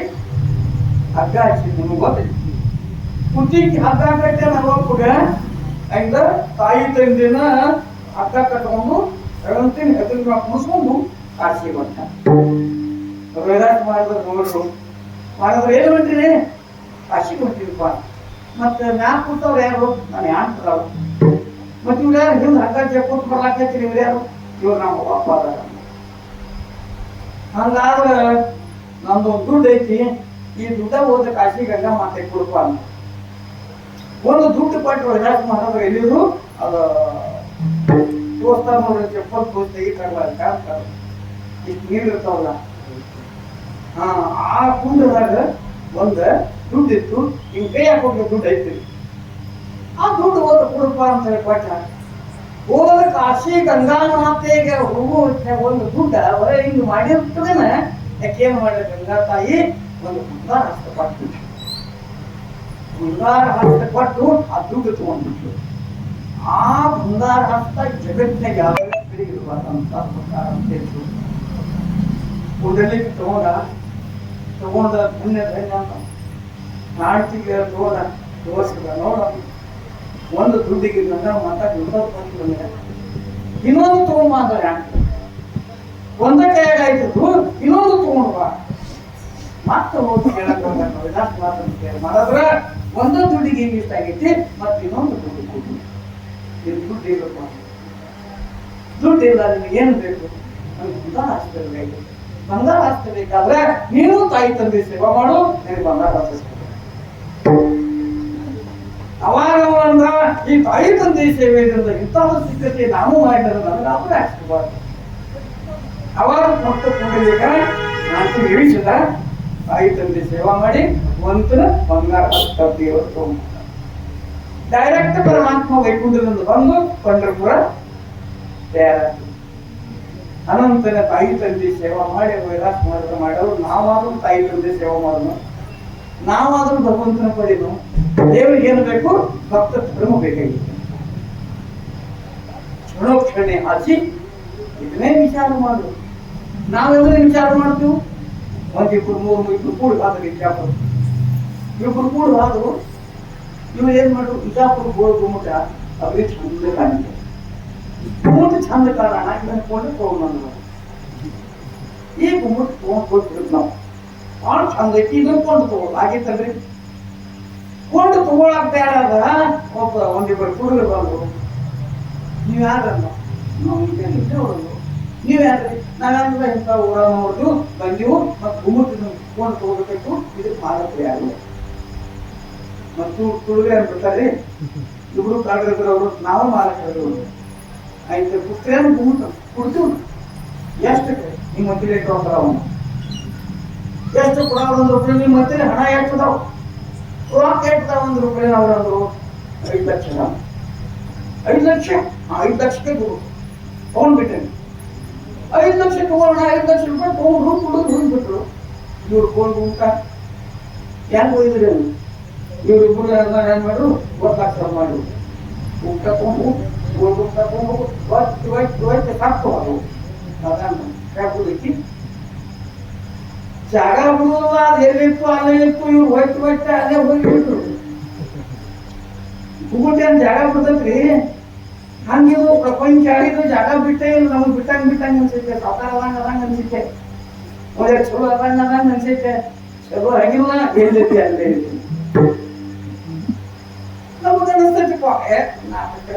ಹಗ್ಗ ಹಚ್ಚಿ ನಿಮ್ಗೆ ಗೊತ್ತಿಲ್ಲ. ಕುತ್ತಿಗೆ ಹಗ್ಗ ಕಟ್ಟೆ ನಲ್ವಪ್ಪಗ ಹಂಗ ತಾಯಿ ತಂದೆನ ಹಗ್ಗ ಕಟ್ಕೊಂಡು ರವಂತಿನ ಹೆಸರು ನಾವು ಕೂರ್ಸ್ಕೊಂಡು ಕಾಶಿ ಬಂದ ವೈರಾಟ ಮಾಡಿದ್ರು ನೋಡ್ರು. ಮಾಡಿದ್ರೆ ಏನು ಹೊಂಟಿರಿ? ಕಾಶಿ ಹೊಂಟಿದಪ್ಪ. ಮತ್ತೆ ಮ್ಯಾಕ್ ಕೂತವ್ರು ಯಾರು? ನಾನು ಯಾರು ಮತ್ತೆ ಇವ್ರು ಯಾರು ಹಿಂದೆ ಹಗ್ಗ ಕೂತ್ ಬರ್ಲಾಕೈತಿರಿ? ಇವ್ರು ಯಾರು? ಇವ್ರು ನಮ್ಮ ಅಪ್ಪ ಅದಾರ. ಹಂಗಾದ್ರೆ ನಮ್ದು ದುಡ್ಡು ಐತಿ, ಈ ದುಡ್ಡ ಹೋದ ಕಾಶಿ ಗಂಗಾ ಮಾತೆ ಕೊಡಪ್ಪ ಅಂತ ಒಂದು ದುಡ್ಡು ಕೊಟ್ಟು ವೈರಾಟ ಮಾಡಿದ್ರೆ ಎಲ್ಲಿದ್ರು ಅದು ತೋರಿಸ್ತಾರ ನೋಡ್ರಿ. ಚಪ್ಪಲ್ ತೋರಿಸ್ ತೆಗಿತಾರಲ್ಲ, ಇಷ್ಟು ನೀರು ಇರ್ತಾವಲ್ಲ, ಆ ಕುಂಡದಾಗ ಒಂದ ದುಡ್ಡು ಇತ್ತು, ಹಿಂಗ್ ಕೈ ಹಾಕೊಂಡು ದುಡ್ಡು ಐತಿ. ಆ ದುಡ್ಡು ಹೋದ ಕೊಡಪ್ಪ ಅಂತ ಹೇಳಿ ಕೊಟ್ಟ. ಹೋದ ಕಾಶಿ ಗಂಗಾ ಮಾತೆಗೆ ಹೋಗೋ ಒಂದು ದುಡ್ಡ ಹೊರ ಹಿಂಗ್ ಮಾಡಿರ್ತದೇನ ಯಾಕೇನ್ ಮಾಡಿದ ಗಂಗಾ ತಾಯಿ ಒಂದು ಬಂಗಾರ ಹಸ್ತ ಕೊಟ್ಟು, ಬಂಗಾರ ಹಸ್ತ ಕೊಟ್ಟು ಆ ದುಡ್ಡು ತಗೊಂಡ್ಬಿಟ್ರು. ಆ ಬಂಗಾರ ಹಸ್ತ ಜಗತ್ತಿನಾಗ ಯಾವ ಇರಬಾರ್ದಂತ ಬಂಗಾರ ಅಂತ ಹೇಳ್ತು. ಕುಂಡಲಿಕ್ಕೆ ತಗೊಂಡ ಧನ್ಯ ಅಂತ ನಾಟಿಗೆ ತೋರಿಸಿದ ನೋಡ. ಒಂದು ದುಡ್ಡಿಗೆ ಮತ್ತ ಇನ್ನೊಂದು ತಗೊಂಬ ಅಂದ್ರೆ ಒಂದ ಕೈಯಾಗ ಆಯ್ತದ್ದು, ಇನ್ನೊಂದು ತಗೊಂಡ್ ಬಾ. ಮತ್ತೆ ಹೋಗಿ ಕೇಳಕ್ ಮಾಡಿದ್ರ ಒಂದು ದುಡ್ಡಿಗೆ ಹಿಂಗ ಇಷ್ಟ ಆಗೈತಿ, ಮತ್ತೆ ಇನ್ನೊಂದು ದುಡ್ಡು ಕೊಡಿ. ಇದು ದುಡ್ಡು ಇಲ್ಲಪ್ಪ, ದುಡ್ಡು ಇಲ್ಲ, ನಿಮ್ಗೆ ಏನು ಬೇಕು? ನಮ್ಗೆ ಬಂಗಾರ ಹಾಸ್ಪಿಟಲ್ ಬಂಗಾರ ಹಾಸ್ಬೇಕಾದ್ರೆ ನೀನು ತಾಯಿ ತಂದೆ ಸೇವಾ ಮಾಡು, ನಿನಗೆ ಬಂಗಾರ ಹಾಸ್ಬೇಕು. ಅವಾಗ ಅಂದ ಈ ತಾಯಿ ತಂದೆ ಸೇವೆಯಿಂದ ಇಂತಹ ಸಿದ್ಧತೆ ನಾವು ಮಾಡಿದ್ರೆ ನನಗೆ ಅವರೇ ಹಾಕ್ಸ್ಕೋಬಾರ್ದು. ಅವಾಗ ಮತ್ತು ಕೂಡಲಿಗ ನಾನು ಇಳಿಸಿದ ತಾಯಿ ತಂದೆ ಸೇವಾ ಮಾಡಿ ಒಂತನ ಬಂಗಾರ ದೇವರು ತಗೊಂಡ ಡೈರೆಕ್ಟ್ ಪರಮಾತ್ಮ ವೈಕುಂಠದಿಂದ ಬಂದು ಪಂಡರಪುರ ತಯಾರಾಗ್ತದೆ. ಅನಂತನ ತಾಯಿ ತಂದೆ ಸೇವಾ ಮಾಡಿ ವೈರಾಟ್ ಮಾಡೋರು ನಾವಾದ್ರೂ ತಾಯಿ ತಂದೆ ಸೇವಾ ಮಾಡೋಣ, ನಾವಾದ್ರೂ ಭಗವಂತನ ಪಡೆದು ದೇವರಿಗೆ ಏನು ಬೇಕು? ಭಕ್ತ ಧರ್ಮ ಬೇಕಾಗಿತ್ತು. ಕ್ಷಣೋಕ್ಷಣೆ ಹಚ್ಚಿ ಇದನ್ನೇ ವಿಚಾರ ಮಾಡು. ನಾವೆಲ್ಲರೂ ವಿಚಾರ ಮಾಡ್ತೀವಿ. ಒಂದಿಬ್ರು ಇಬ್ರು ಕೂಡಿ ಹಾದ್ರು ವಿಜಾಪುರ, ಇಬ್ರು ಕೂಡಿ ಹಾದ್ರು. ಇವ್ರು ಏನ್ ಮಾಡು, ವಿಜಾಪುರ ಗೋಳ ಗುಮ್ಮಟ ಅವ್ರಿಗೆ ಚಂದ ಕಾಣಿಕೆ, ಗುಮ್ಮಟ ಚಂದ ಕಾರಣ ಅನ್ಕೊಂಡು ತಗೊಂಡು ಈ ಗುಮ್ಮಟ ತಗೊಂಡ್ ಕೊಟ್ಟಿದ್ರು. ನಾವು ಭಾಳ ಚಂದ ಐತಿ, ಇದನ್ಕೊಂಡು ತಗೊಂಡು ಆಗಿತ್ತಲ್ರಿ. ಕೊಂಡು ತಗೊಳಕ್ ಬೇಡ ಒಬ್ಬ ಒಂದಿಬ್ಬರು ಹುಡುಗರು ಬಂದ್ರು. ನೀವ್ ಯಾರಲ್ಲ? ನೀವ್ ಯಾರ್ರಿ? ನಾವ್ಯಾರ ಇಂಥ ಊರ ನೋಡ್ದು ಬಂದಿವು, ಮತ್ ಗುಮ್ಮಟ ಕೊಂಡು ತಗೋಬೇಕು, ಇದಕ್ಕೆ ಮಾಡಕ್ಕೆ ಯಾರು? ಮತ್ತು ಹುಡುಗರು ಏನ್ ಬಿಡ್ತಾರ್ರಿ, ಇಬ್ರು ಕಾಡ್ರಿದ್ರು ಅವರು, ನಾವು ಮಾಲಕರು ಆಯ್ತು. ಪುಸ್ತಕ ಗುಮ್ಮಟ ಕೊಡ್ತೀವಿ. ಎಷ್ಟು ನಿಮ್ಮ ಮಂತ್ರಿ ಇಟ್ಕೊಂಡ್ರ ಅವನು ಎಷ್ಟು ಕೊಡ? 1 ರೂಪಾಯಿ. ನಿಮ್ಮ ಮಂತ್ರಿ ಹಣ ಎಷ್ಟದಾವ್? ರೊಕ್ಕ ಎಟ್ಟದ? 1 ರೂಪಾಯಿ. ಅವ್ರಂದ್ರು 5 ಲಕ್ಷ. 5 ಲಕ್ಷ? 5 ಲಕ್ಷಕ್ಕೆ ತಗೊಂಡ್ಬಿಟ್ಟೇನೆ. 5 ಲಕ್ಷ ತಗೋಣ, 5 ಲಕ್ಷ ರೂಪಾಯಿ ತಗೊಂಡು ಹುಡುಗರು ಹೋಗ್ಬಿಟ್ರು. ಇವ್ರು ಕೊಂಡು ಊಟ ಹೆಂಗ್ ಹೋಗಿದ್ರಿ? ಇವರಿಬ್ಬರು ಏನ್ ಮಾಡು ಗೊತ್ತಾಗ್ತದೆ ಮಾಡು ಉಪ್ಪು ತಗೊಂಡು ಗೋಲ್ಗುಪ್ ತಗೊಂಡು ಒಟ್ಟು ಸಾಕು ಅದು ಅದಕ್ಕೆ ಜಾಗ ಬಿಡುವುದಿಲ್ಲ ಅದು ಎಲ್ಲಿತ್ತು ಅಲ್ಲೇ ಇತ್ತು ಇವ್ರು ಒಟ್ಟು ಅಲ್ಲೇ ಹೋಗಿಬಿಟ್ರು ಹುಗುಟೇನ್ ಜಾಗ ಬಿಡ್ತೈತ್ರಿ ಹಂಗಿದು ಪ್ರಪಂಚ ಆಡಿದು ಜಾಗ ಬಿಟ್ಟೇ ಇಲ್ಲ ನಮ್ಗೆ ಬಿಟ್ಟಂಗ್ ಅನ್ಸೈತೆ ಸಾಕಾರ ಅದಂಗ ಅನ್ಸೈತೆ ಒಳ್ಳೆ ಚಲೋ ಅದಂಗ ಅನ್ಸೈತೆ ಚಲೋ ಹಂಗಿಲ್ಲ ಎಲ್ಲೈತಿ ಅಲ್ಲೇ ನಮ್ಗೆ ಅನಿಸ್ತೈತಿಪ್ಪ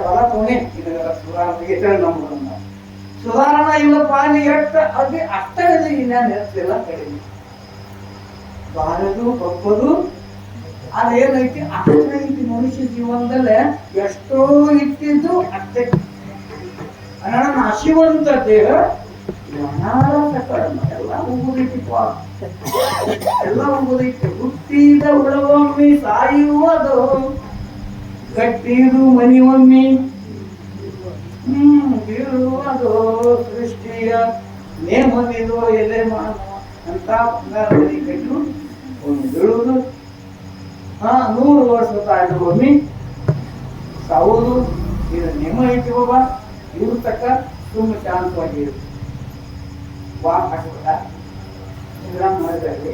ಹೊಲ ತೋಣಿ ಇದೆಲ್ಲ ಸುಧಾರಣಾ ಇಲ್ಲಪ್ಪ ನೀ ಎಷ್ಟ ಅದೇ ಅಷ್ಟ ಇನ್ನೇನು ಹೇಳ್ತಿಲ್ಲ ಕಡಿಮೆ ಬಾರದು ಬಪ್ಪದು ಅದೇನೈತಿ ಅಷ್ಟೈತಿ ಮನುಷ್ಯ ಜೀವನದಲ್ಲೇ ಎಷ್ಟೋ ಇಟ್ಟಿದ್ದು ಅಷ್ಟೇ ಹಸಿವಂತ ದೇಹ ಎಲ್ಲ ಹೋಗುದೈತಿಪ್ಪ ಎಲ್ಲ ಹೋಗುದೈತಿ ಹುಟ್ಟಿದ ಉಳವೊಮ್ಮೆ ಸಾಯುವುದು ಕಟ್ಟಿದು ಮನಿಯೊಮ್ಮೆ ಬೀಳುವುದು ಸೃಷ್ಟಿಯ ನೇಮದಿದು ಎಲೆ ಮಾನ ಅಂತ ಬಂಗಾರದಲ್ಲಿ ಕಟ್ಟು ಬೀಳುವುದು 100 ವರ್ಷ ತಾಳ್ದು ಸಾವುದು ಇದು ನೇಮ ಐತಿ ಬಾಬಾ ಇವ್ರ ತಕ್ಕ ತುಂಬ ಶಾಂತವಾಗಿ ವಾಕ್ ಹಾಕ್ಬೇಕ ಸಿದ್ದರಾಮ ಮಾಡಿದ್ರಲ್ಲಿ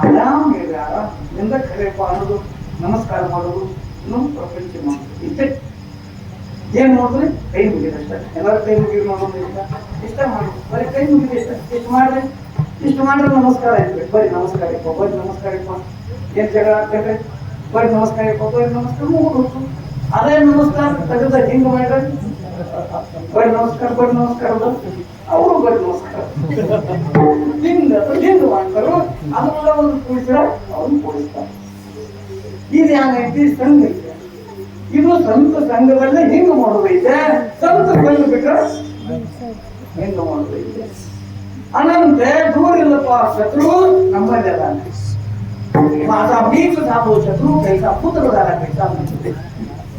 ಆರಾಮ್ ಹೇಳಿ ಆರಾಮ್ ನಿಂದ ಕರೆಯಪ್ಪ ಅನ್ನೋದು ನಮಸ್ಕಾರ ಮಾಡೋದು ಇನ್ನೂ ಪ್ರಪಂಚ ಮಾಡೋದು ಇಷ್ಟೇ ಏನ್ ನೋಡಿದ್ರಿ ಕೈ ಮುಗಿದಷ್ಟ ಎಲ್ಲರೂ ಕೈ ಮುಗಿದು ನೋಡೋದು ಇಷ್ಟ ಮಾಡಿ ಬರೀ ಕೈ ಮುಗಿದ ಇಷ್ಟು ಮಾಡ್ರೆ ನಮಸ್ಕಾರ ಆಯ್ತು ಬರೀ ನಮಸ್ಕಾರ ಬರೀ ನಮಸ್ಕಾರ ಏನ್ ಜಗಳ ಆಗ್ತದೆ ಬರೀ ನಮಸ್ಕಾರ ಬರೀ ನಮಸ್ಕಾರ ಮುಗಿದು ಅದೇ ನಮಸ್ಕಾರ ತೆಗೆದ ಹಿಂಗ ಮಾಡ್ರಿ ಬರೀ ನಮಸ್ಕಾರ ಅವರು ಬರೀ ನಮಸ್ಕಾರ ಹಿಂಗ ಮಾಡ್ತಾರು ಅದನ್ನೆಲ್ಲ ಒಂದು ಕೂಡಿಸಿರ ಅವ್ರನ್ನ ಕೂಡಿಸ್ತಾರೆ ಇದು ಏನೈತಿ ಸಂಘ ಐತೆ ಇದು ಸಂತ ಸಂಘದಲ್ಲೇ ಹಿಂಗ ಮಾಡೋದೈತೆ ಸಂತ ಸಂಘ ಬಿಟ್ರೆ ಹಿಂಗ ಮಾಡೋದೈತೆ ಅನಂತೆ ದೂರ ಇಲ್ಲಪ್ಪ ಶತ್ರು ನಮ್ಮಲ್ಲಿ ಅದಾನೆ माझा मीच झालो शत्रू कैसा पुत्र झाला कैसा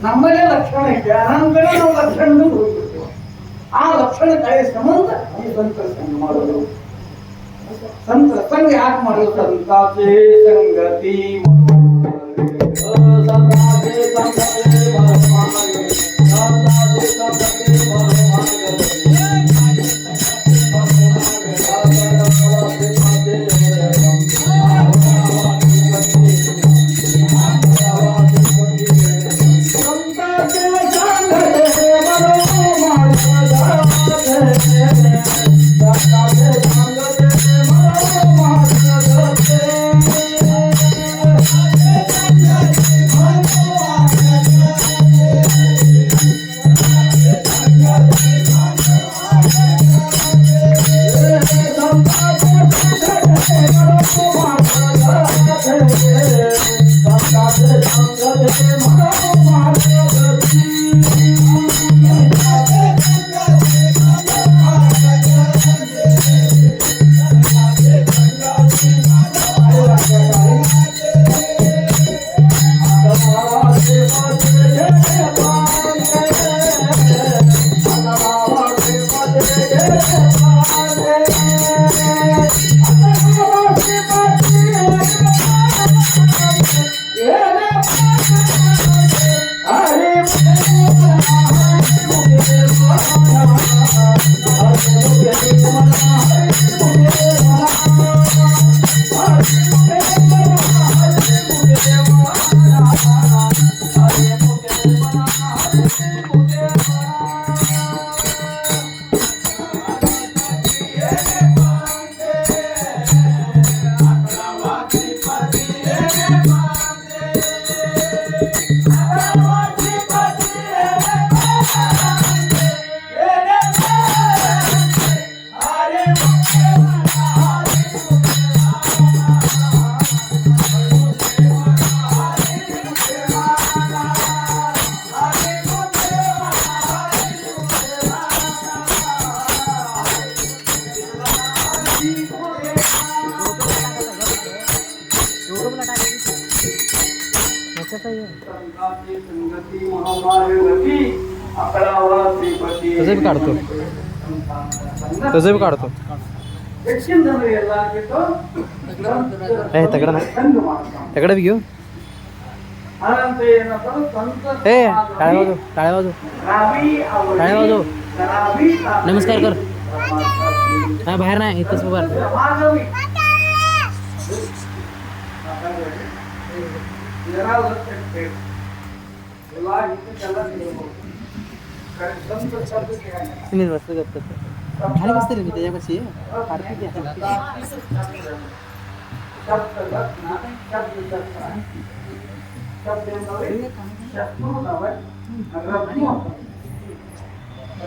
ನಮ್ಮಲ್ಲೇ ಲಕ್ಷಣ ಐತೆ ಅನಂತರ ನಾವು ಲಕ್ಷಣ ಹೋಗ್ಬಿಡ್ತೇವೆ ಆ ಲಕ್ಷಣ ಕಡೆ ಸಂಬಂಧ ಸಂತರ ಸಂಘ ಮಾಡೋದು ಸಂತರ ಸಂಘ ಯಾಕೆ ಮಾಡೋದು ಸಂತಾಸೆ ಸಂಗತಿ तसं काढतो तगडा नाही तगडा बी घेऊ अनंत ಏನಂತಾರೆ ಸಂತ ए टाळ्या वाजव टाळ्या वाजव रावी आवडी टाळ्या वाजव रावी नमस्कार कर नाही बाहेर नाही इथंच उभा राहा. समागमी जरा लक्ष ठेव तुला इथे त्याला देऊ कारण संत शब्द काय तुम्ही मस्त गप्प खाली बसते रे मी त्याच्यापाशी शब्द रत्न शब्द रत्न शब्द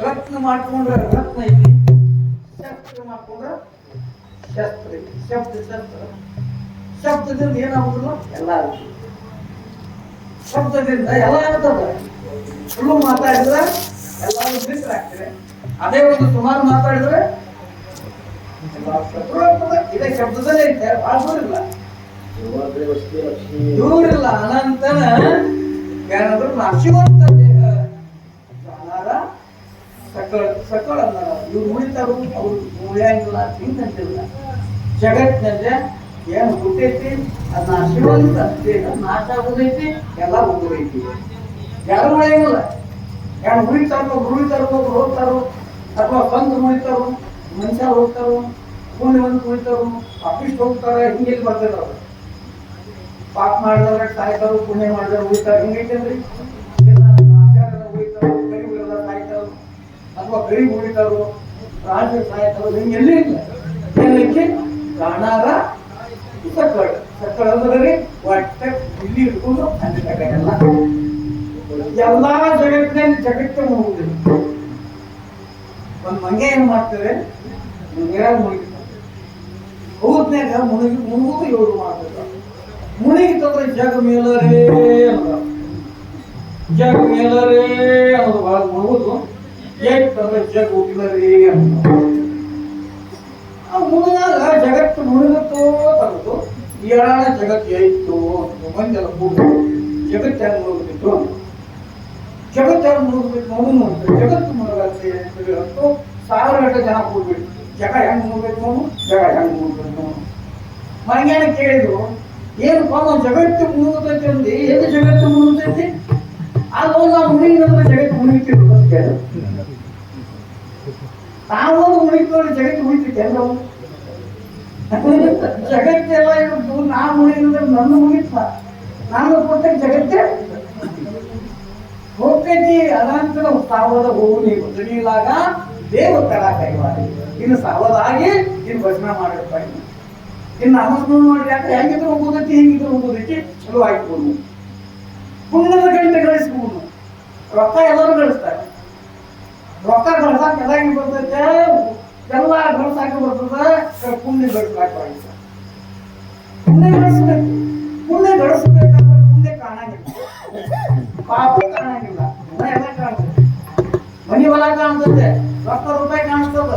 रत्न ಮಾಡ್ಕೊಂಡ್ರೆ ರತ್ನ ಐತಿ ಶಸ್ತ್ರ ಮಾಡ್ಕೊಂಡ್ರೆ ಶಸ್ತ್ರ ಐತಿ ಶಬ್ದ ಶಸ್ತ್ರ ಶಬ್ದದಿಂದ ಏನಾಗುದಿಲ್ಲ ಎಲ್ಲ ಆಗುತ್ತೆ ಶಬ್ದದಿಂದ ಎಲ್ಲ ಆಗ್ತದೆ ಸುಳ್ಳು ಮಾತಾಡಿದ್ರೆ ಎಲ್ಲರೂ ಮಿಸ್ರಾಗ್ತದೆ ಅದೇ ಒಂದು ಸುಮಾರು ಮಾತಾಡಿದ್ರೆ ಇದೇ ಶಬ್ದದಲ್ಲೇ ಐತೆ ಭಾಳ ದೂರಿಲ್ಲ ಅನಂತನ ಏನಾದ್ರು ನಾಶಿವಂತ ದೇಹ ಜಾನಾರ ಸಕಳ ಸಕಳ ಇವ್ರು ಉಳಿತಾರು ಅವ್ರು ಉಳಿಯಂಗಿಲ್ಲ ಹಿಂಗಂತಿಲ್ಲ ಜಗತ್ತಿನಲ್ಲಿ ಏನು ಹುಟ್ಟೈತಿ ಅದು ನಾಶಿವಂತ ದೇಹ ನಾಶ ಆಗೋದೈತಿ ಎಲ್ಲ ಹೋಗೋದೈತಿ ಯಾರು ಉಳಿಯಂಗಿಲ್ಲ ಯಾರು ಉಳಿತಾರೋ ಒಬ್ರು ಹೋಗ್ತಾರೋ ಅಥವಾ ಬಂದು ಉಳಿತಾರೋ ಮನುಷ್ಯ ಹೋಗ್ತಾರೋ ಪುಣ್ಯವಂತ ಉಳಿತಾರೋ ಆಫೀಸ್ ಹೋಗ್ತಾರೆ ಹಿಂಗೆ ಬರ್ತಿದ್ರು ಪಾಪ ಮಾಡಿದವ್ರೆ ಸಾಯ್ತಾರು ಪುಣ್ಯ ಮಾಡಿದವ್ರು ಉಳಿತಾರೆ ಹಿಂಗೈತೇನ್ರಿ ಉಳಿತಾರೋ ಗರೀಬರೆಲ್ಲ ಸಾಯ್ತಾರು ಅಥವಾ ಗರೀಬ್ ಉಳಿತಾರೋ ರಾಜರು ಸಾಯ್ತಾರೋ ಹಿಂಗೆಲ್ಲೇ ಇಲ್ಲ ಏನೈತಿ ಪ್ರಾಣಾರ ಸಕ್ಕಳ ಸಕ್ಕಳ ಅಂದ್ರೆ ಒಟ್ಟ ಇಲ್ಲಿ ಇಟ್ಕೊಂಡು ಎಲ್ಲ ಎಲ್ಲಾ ಜಗತ್ತಿನಲ್ಲಿ ಜಗತ್ತೇ ಮುಳುಗುದಿಲ್ಲ ಒಂದ್ ಮಂಗೆ ಏನ್ ಮಾಡ್ತಾರೆ ನೀರಾಗ ಮುಳುಗಿತಾರೆ ಹೌದ್ನಾಗ ಮುಳುಗುದು ಇವರು ಮಾಡ್ತಾರೆ ಮುಳುಗಿತಂದ್ರೆ ಜಗ ಮೇಲರೇ ಅನ್ನೋದು ಜಗ ಮೇಲರೇ ಅನ್ನೋದು ಬಹಳ ಮುಳುಗುದು ಏಕಂದ್ರೆ ಜಗ ಉಗಿಲರೇ ಅನ್ನೋದು ಆ ಮುಳುಗಾಗ ಜಗತ್ತು ಮುಳುಗುತ್ತೋ ತಗೋದು ಏಳಾಣ ಜಗತ್ತು ಏಯ್ತು ಮಂದೆಲ್ಲ ಕೂಡ ಜಗತ್ತು ಹೆಂಗ್ ಮುಳುಗುತ್ತಿತ್ತು ಜಗತ್ತು ಮುಳುಗಬೇಕು ನೋಡು ಜಗತ್ತು ಮುಳುಗತ್ತೆ ಅಂತೂ 1000 ಗಂಟೆ ಜನ ಕೂಡ್ಬೇಕು ಜಗ ಹೆಂಗ್ ಮುಳುಗಬೇಕು ನೋಡು ಜಗ ಹೆಂಗ್ ಮುಳುಗಬೇಕು ನೋಡು ಮಂಗ್ಯಾನ ಕೇಳಿದ್ರು ಏನು ಪಾಪ ಜಗತ್ತು ಮುಳುಗುತ್ತೈತಿ ಅಂದು ಏನು ಜಗತ್ತು ಮುಳುಗುತ್ತೈತಿ ಅದು ನಾವು ಮುಳುಗಿದ್ರೆ ಜಗತ್ತು ಮುಳುಗುತ್ತಿರೋದು ಅಂತ ಕೇಳಿದ್ರು ತಾವು ಮುಳುಗಿದವರು ಜಗತ್ತು ಮುಳುಗ್ತೈತಿ ಅಂದ್ರೆ ಜಗತ್ತೆಲ್ಲ ಇರೋದು ನಾ ಮುಳುಗಿದ್ರೆ ನನ್ನ ಮುಗಿತ ನಾನು ಕೊಟ್ಟ ಜಗತ್ತೇ ಹೋಗ್ತೈತಿ ಅನಂತರ ಸಾವದ ಹೋಗು ನೀವು ತಿಳಿಯಲಾಗ ದೇವತರ ಕೈವಾಡಿ ಇನ್ನು ಸಾವದಾಗಿ ಇನ್ನು ಭಜನ ಮಾಡಪ್ಪ ಇನ್ನು ನಾಮಸ್ಮರಣ ಮಾಡಿ ಯಾಕೆ ಹೆಂಗಿದ್ರು ಹೋಗೋದೈತಿ ಹೆಂಗಿದ್ರು ಹೋಗೋದೈತಿ ಚಲೋ ಆಯ್ತು ಪುಣ್ಯದ ಗಂಟೆ ಗಳಿಸ್ಬೋದು ರೊಕ್ಕ ಎಲ್ಲರೂ ಗಳಿಸ್ತಾರೆ ರೊಕ್ಕ ಗಳಿಸಾಕ ಎಲ್ಲ ಬರ್ತೈತೆ ಎಲ್ಲ ಗಳಿಸಾಕ ಬರ್ತದ ಪುಣ್ಯ ಗಳಿಸ್ಲಾಕ ಪುಣ್ಯ ಗಳಿಸ್ಬೇಕು ಪುಣ್ಯ ಗಳಿಸ್ಬೇಕಾದ್ರೆ ಪುಣ್ಯ ಕಾಣಂಗಿಲ್ಲ ಪಾಪ ಕಾಣಂಗಿಲ್ಲ ಎಲ್ಲ ಕಾಣ್ತದೆ ಮನಿ ಹೊಲ ಕಾಣ್ತದೆ ರೊಕ್ಕ ರೂಪಾಯಿ ಕಾಣಿಸ್ತದ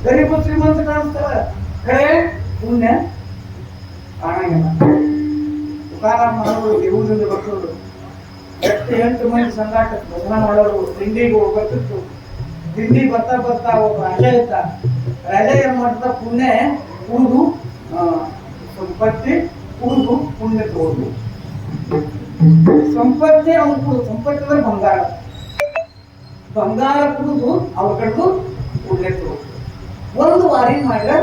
ಗರೀಬ ಶ್ರೀಮಂತ ಕಾಣಿಸ್ತಾರ ಕಡೆ ಪುಣ್ಯ ಕಾಣಂಗಿಲ್ಲ ತುಕಾರಾಮ್ ಮಾಡೋರು ದೇವರಿಂದ ಬರ್ತದ್ರು 8 ಮಂದಿ ಸಂಗಾಟ ಭಜನ ಮಾಡೋರು ತಿಂಡಿಗೆ ಹೋಗ್ಬೇಕಿತ್ತು ತಿಂಡಿ ಬರ್ತಾ ಬರ್ತಾ ಒಬ್ಬ ರಾಜ ಇದ್ದ ರಾಜ ಏನ್ ಮಾಡ್ತಾ ಪುಣ್ಯ ಕುಡಿದು ಸಂಪತ್ತಿ ಕುಡಿದು ಪುಣ್ಯ ತೋದು ಸಂಪತ್ತಿ ಅವ್ನು ಕುಡಿದು ಸಂಪತ್ತಿ ಅಂದ್ರೆ ಬಂಗಾರ ಬಂಗಾರ ಕುಡಿದು ಅವ್ರ ಕಡೆದು ಪುಣ್ಯ ತೋದು ಒಂದು ವಾರಿ ಮಾಡಿದ್ರೆ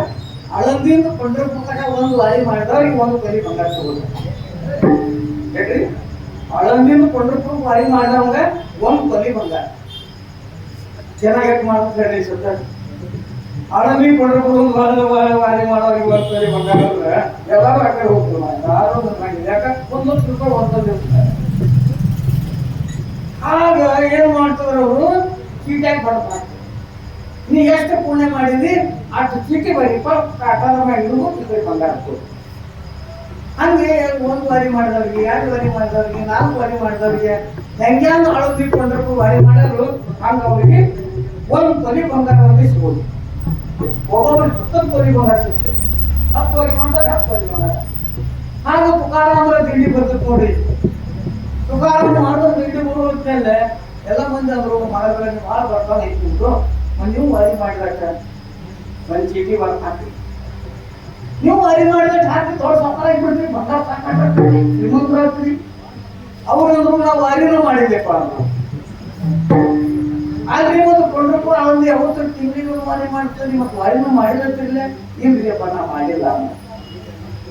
ಅಳಂದಿಂದ ಪಂಡ್ರಪುರದಾಗ ಒಂದು ವಾರಿ ಮಾಡಿದವ್ರಿಗೆ ಒಂದು ಕಲಿ ಬಂಗಾರ ತಗೋದು ಹೇಳ್ರಿ ಅಳಂದಿಂದ ಪಂಡ್ರಪುರ ವಾರಿ ಮಾಡಿದವಂಗ ಒಂದು ಕಲಿ ಬಂಗಾರ ಚೆನ್ನಾಗಿ ಮಾಡ್ತಾರೆ ಸತ್ತ ಅಳಂದಿ ಪಂಡ್ರಪುರ ವಾರಿ ಮಾಡೋರಿಗೆ ಒಂದು ಕಲಿ ಬಂಗಾರ ಅಂದ್ರೆ ಎಲ್ಲರೂ ಆ ಕಡೆ ಹೋಗ್ತೀವಿ ಯಾರು ಯಾಕೆ ₹1 ಲಕ್ಷ ಹೊಂದಿರ್ತಾರೆ ಆಗ ಏನ್ ಮಾಡ್ತಾರೆ ಅವರು ಚೀಟ್ಯಾಗಿ ಬರ್ತಾರೆ ನೀ ಎಷ್ಟು ಪುಣ್ಯ ಮಾಡಿದ್ರಿ ಅಷ್ಟು ಚೀಟಿ ಬರೀಪ್ಪ ಕಾಟದ ಮ್ಯಾಗ ಇರ್ಬೇಕು ಬಂಗಾರ ಹಂಗೆ 1 ವಾರಿ ಮಾಡಿದವ್ರಿಗೆ 2 ವಾರಿ ಮಾಡಿದವ್ರಿಗೆ 4 ವಾರಿ ಮಾಡಿದವ್ರಿಗೆ ಹೆಂಗ್ಯಾಂಗ ಅಳದಿ ಕೊಂಡ್ರು ವಾರಿ ಮಾಡಿದ್ರು ಹಂಗ ಅವ್ರಿಗೆ 1 ತೊಲಿ ಬಂಗಾರ ಸಿಗೋದು ಒಬ್ಬೊಬ್ಬರು 10 ತೊಲಿ ಬಂಗಾರ ಸಿಗ್ತದೆ 10 ವಾರಿ ಮಾಡಿದ್ರೆ 10 ತೊಲಿ ಬಂಗಾರ ಆಗ ತುಕಾರಾಮರ ದಿಲ್ಲಿ ಬರ್ತದೆ ನೋಡ್ರಿ ತುಕಾರಾಮ ಮಾಡೋ ದಿಲ್ಲಿ ಬರುವಂತೆಲ್ಲ ಎಲ್ಲ ಮಂದಿ ಅಂದ್ರು ಮರಗಳಲ್ಲಿ ಭಾಳ ಬರ್ತಾನೆ ಇತ್ತು ನೀವು ವಾರಿ ಮಾಡಿದಾಗ ಒಂದು ಚೀಟಿ ಬರ್ತ ಹಾಕಿ ನೀವು ವಾರಿ ಮಾಡಿದಾಗ ಹಾಕಿ ದೊಡ್ಡ ಸಾಕಾರ ಆಗಿಬಿಡ್ತೀರಿ ಬಂಗಾರ ಸಾಕಾಗ್ತದೆ ಶ್ರೀಮಂತರಾಗ್ತೀರಿ ಅವ್ರಂದ್ರು ನಾವು ವಾರಿನೂ ಮಾಡಿದ್ದೆಪ್ಪ ಅಂತ. ಆದ್ರೆ ಒಂದು ಕೊಂಡ್ರಪ್ಪ ಅವನು ಯಾವತ್ತು ತಿಂಗಳಿಗೆ ವಾರಿ ಮಾಡ್ತಾರೆ, ಮತ್ತೆ ವಾರಿನೂ ಮಾಡಿರತ್ತಿರ್ಲೆ ಇಲ್ರಿಯಪ್ಪ ನಾ ಮಾಡಿಲ್ಲ ಅಂತ.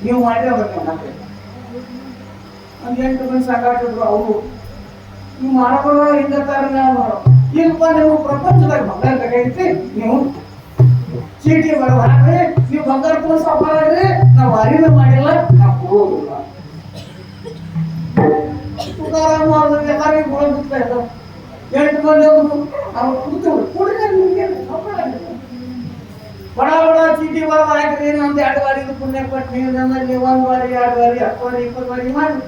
ನೀವು ಮಾಡಿದ್ರೆ ಅವ್ರಿಗೆ ಹಾಕಿ ಒಂದು 8 ಮಂದಿ ಸಾಕಾಟಿದ್ರು ಅವರು. ನೀವು ಮಾಡೋಣ ಹಿಂಗತ್ತಾರ ಇಲ್ಪ ನೀವು ಪ್ರಪಂಚದಾಗ ಬಂಗಾರ ಬೇಕಾಗಿತ್ತು, ನೀವು ಚೀಟಿ ಬರೋದು ಹಾಕ್ರಿ, ನೀವು ಬಂಗಾರ ಕೂಡ ಸಾಪಾಡ್ರಿ, ನಾವು ವಾರಿನೂ ಮಾಡಿಲ್ಲ, ನಾವು ಕೊಡೋದಿಲ್ಲ. ತುಕಾರಾಮ ಅವ್ರಿಗೆ ಎಲ್ಲರಿಗೂ ಕೊಡೋದಿಲ್ಲ. 8 ಮಂದಿ ನಾವು ಕೂತೀವಿ ಕೂಡಿದ್ರೆ ಬಡ ಬಡ ಚೀಟಿ ಬರೋದು ಹಾಕ್ರಿ, ನಮ್ದು 2 ವಾರಿದು ಪುಣ್ಯ ಕೊಟ್ಟು ನೀವು ನನ್ನಲ್ಲಿ 1 ವಾರಿ 2 ವಾರಿ 10 ವಾರಿ 20 ವಾರಿ ಮಾಡಿ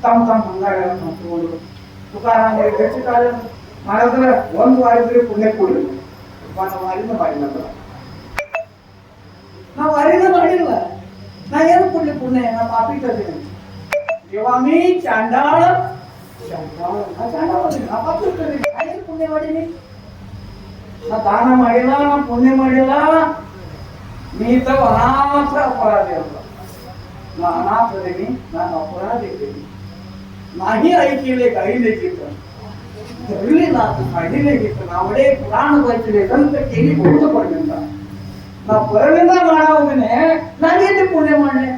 ತಮ್ಮ ಬಂಗಾರ ತಗೊಂಡು ತುಕಾರಾಮ ಹೆಚ್ಚು ಕಾಲ ಮಾಡಿದ್ರೆ 1 ವಾರಿದ್ರೆ ಪುಣ್ಯ ಕೊಡ್ರಿ. ನಾವು ವಾರಿನೂ ಮಾಡಿಲ್ಲ, ನಾವು ವಾರಿನೂ ಮಾಡಿಲ್ಲ, ನಾ ಏನು ಕೊಡ್ಲಿ ಪುಣ್ಯ, ನಾ ಪಾಪಿ ಕಲ್ತೀನಿ. ದೇವಾಮಿ ಚಾಂಡಾಳ ಪುಣ್ಯ ಮಾಡೀನಿ, ನಾ ದಾನ ಮಾಡಿಲ್ಲ, ನಾ ಪುಣ್ಯ ಮಾಡಿಲ್ಲ. ನೀತ ಅನಾಥ ಅಪರಾಧಿ ಅಲ್ಲ, ನಾ ಅನಾಥದೇನಿ, ನಾನು ಅಪರಾಧಿ ಇದ್ದೀನಿ. नाही ऐकले काही लेखित धरली ना काही लेखित नावडे पुराण वाचले संत केली बोध पर्यंत ನಾ ಪರವಿಂದ ಮಾಡೋದನ್ನೇ ನಾನೇನು ಪುಣ್ಯ ಮಾಡಲೆ